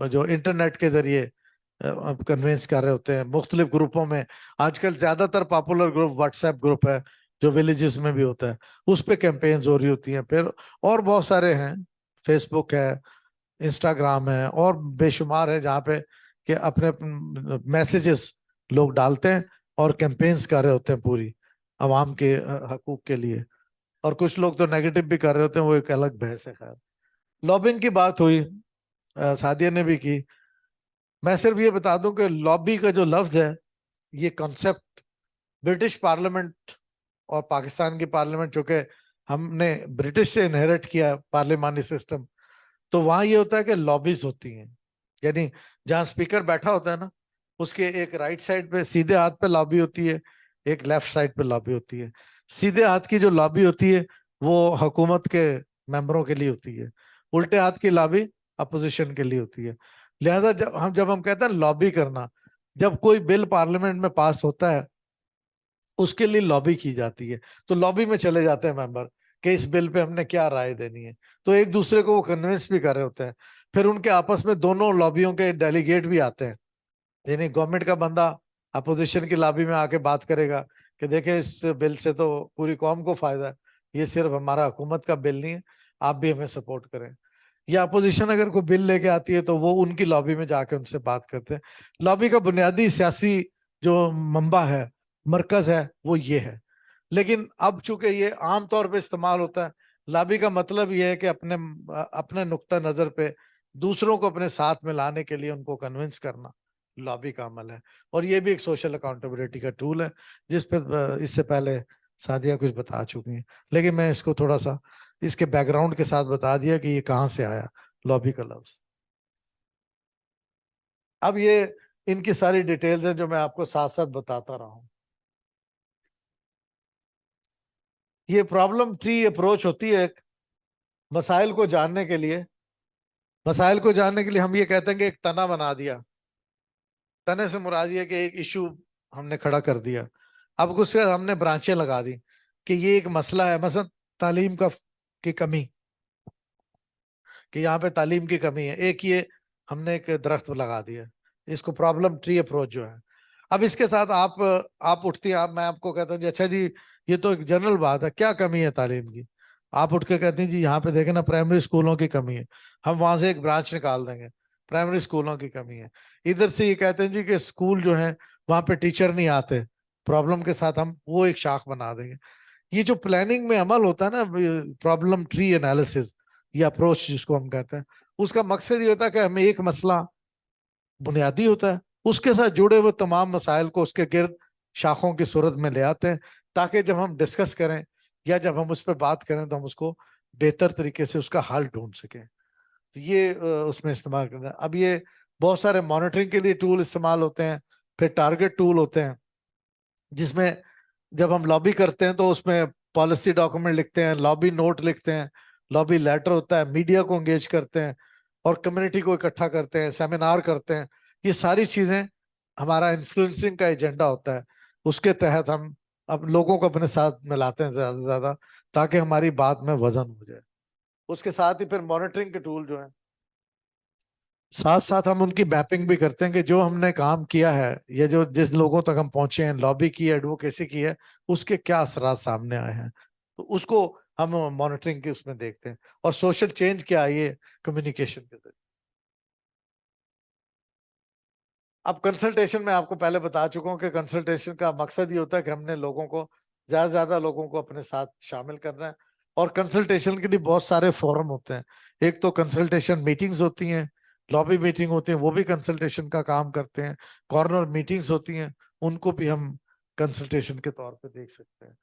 जो इंटरनेट के जरिए कन्विंस कर रहे होते हैं मुख्तलिफ ग्रुपों में। आजकल ज्यादातर पॉपुलर ग्रुप व्हाट्सएप ग्रुप है जो विलेजेस में भी होता है, उस पर कैंपेन्स हो रही होती हैं। फिर और बहुत सारे हैं, फेसबुक है, इंस्टाग्राम है और बेशुमार है जहाँ पे कि अपने मैसेजेस लोग डालते हैं और कैंपेन्स कर रहे होते हैं पूरी आवाम के हकूक के लिए। और कुछ लोग तो नेगेटिव भी कर रहे होते हैं, वो एक अलग बहस है। खैर, लॉबिंग की बात हुई, सादिया ने भी की। मैं सिर्फ ये बता दूं कि लॉबी का जो लफ्ज है, ये कॉन्सेप्ट ब्रिटिश पार्लियामेंट और पाकिस्तान की पार्लियामेंट, चूंकि हमने ब्रिटिश से इनहेरिट किया पार्लियामानी सिस्टम, तो वहां ये होता है कि लॉबीज होती हैं। यानी जहां स्पीकर बैठा होता है ना, उसके एक राइट साइड पे सीधे हाथ पे लॉबी होती है, एक लेफ्ट साइड पे लॉबी होती है। सीधे हाथ की जो लॉबी होती है वो हुकूमत के मेंबरों के लिए होती है, उल्टे हाथ की लॉबी अपोजिशन के लिए होती है। लिहाजा जब हम कहते हैं लॉबी करना, जब कोई बिल पार्लियामेंट में पास होता है उसके लिए लॉबी की जाती है, तो लॉबी में चले जाते हैं मेंबर कि इस बिल पे हमने क्या राय देनी है, तो एक दूसरे को वो कन्विंस भी कर रहे होते हैं। फिर उनके आपस में दोनों लॉबियों के डेलीगेट भी आते हैं, यानी गवर्नमेंट का बंदा अपोजिशन की लॉबी में आके बात करेगा कि देखें इस बिल से तो पूरी कौम को फायदा है, ये सिर्फ हमारा हुकूमत का बिल नहीं है, आप भी हमें सपोर्ट करें। या अपोजिशन अगर कोई बिल लेके आती है तो वो उनकी लॉबी में जाके उनसे बात करते हैं। लॉबी का बुनियादी सियासी जो मंबा है, मरकज है, वो ये है। लेकिन अब चूंकि ये आम तौर पे इस्तेमाल होता है, लॉबी का मतलब ये है कि अपने नुक्ता नजर पे दूसरों को अपने साथ में लाने के लिए उनको कन्विंस करना लॉबी का अमल है। और ये भी एक सोशल अकाउंटेबिलिटी का टूल है जिस पे इससे पहले सादिया कुछ बता चुकी हैं, लेकिन मैं इसको थोड़ा सा इसके बैकग्राउंड के साथ बता दिया कि ये कहां से आया लॉबी का लफ्ज। अब ये इनकी सारी डिटेल्स हैं जो मैं आपको साथ साथ बताता रहा हूं। ये प्रॉब्लम ट्री अप्रोच होती है मसाइल को जानने के लिए। मसाइल को जानने के लिए हम ये कहते हैं कि एक तना बना दिया। तने से मुराद ये कि एक इशू हमने खड़ा कर दिया। अब उससे हमने ब्रांचें लगा दी कि ये एक मसला है, मसलन तालीम की कमी, कि यहाँ पे तालीम की कमी है, एक ये हमने एक दरख्त लगा दिया, इसको प्रॉब्लम ट्री अप्रोच जो है। अब इसके साथ आप उठती हैं, मैं आपको कहता हूँ जी अच्छा जी ये तो एक जनरल बात है, क्या कमी है तालीम की? आप उठ के कहते हैं जी यहाँ पे देखें ना प्राइमरी स्कूलों की कमी है, हम वहां से एक ब्रांच निकाल देंगे, प्राइमरी स्कूलों की कमी है। इधर से ये कहते हैं जी कि स्कूल जो है वहां पे टीचर नहीं आते, प्रॉब्लम के साथ हम वो एक शाख बना देंगे। ये जो प्लानिंग में अमल होता है ना, प्रॉब्लम ट्री एनालिसिस या अप्रोच जिसको हम कहते हैं, उसका मकसद ये होता है कि हमें एक मसला बुनियादी होता है, उसके साथ जुड़े हुए तमाम मसाइल को उसके गिर्द शाखों की सूरत में ले आते हैं, ताकि जब हम डिस्कस करें या जब हम उस पर बात करें तो हम उसको बेहतर तरीके से उसका हल ढूंढ सकें। तो ये उसमें इस्तेमाल करना है। अब ये बहुत सारे मॉनिटरिंग के लिए टूल इस्तेमाल होते हैं, फिर टारगेट टूल होते हैं, जिसमें जब हम लॉबी करते हैं तो उसमें पॉलिसी डॉक्यूमेंट लिखते हैं, लॉबी नोट लिखते हैं, लॉबी लेटर होता है, मीडिया को एंगेज करते हैं और कम्युनिटी को इकट्ठा करते हैं, सेमिनार करते हैं। ये सारी चीजें हमारा इन्फ्लुएंसिंग का एजेंडा होता है। उसके तहत हम अब लोगों को अपने साथ मिलाते हैं ज्यादा से ज्यादा, ताकि हमारी बात में वजन हो जाए। उसके साथ ही फिर मॉनिटरिंग के टूल जो है, साथ साथ हम उनकी मैपिंग भी करते हैं कि जो हमने काम किया है या जो जिस लोगों तक हम पहुंचे हैं, लॉबी की है, एडवोकेसी की है, उसके क्या असरात सामने आए हैं, तो उसको हम मॉनिटरिंग के उसमें देखते हैं। और सोशल चेंज क्या आई है कम्युनिकेशन के जरिए। अब कंसल्टेशन में आपको पहले बता चुका हूं कि कंसल्टेशन का मकसद ये होता है कि हमने लोगों को ज्यादा से ज्यादा लोगों को अपने साथ शामिल करना है। और कंसल्टेशन के लिए बहुत सारे फोरम होते हैं। एक तो कंसल्टेशन मीटिंग्स होती हैं, लॉबी मीटिंग होती है, वो भी कंसल्टेशन का काम करते हैं। कॉर्नर मीटिंग्स होती हैं, उनको भी हम कंसल्टेशन के तौर पे देख सकते हैं।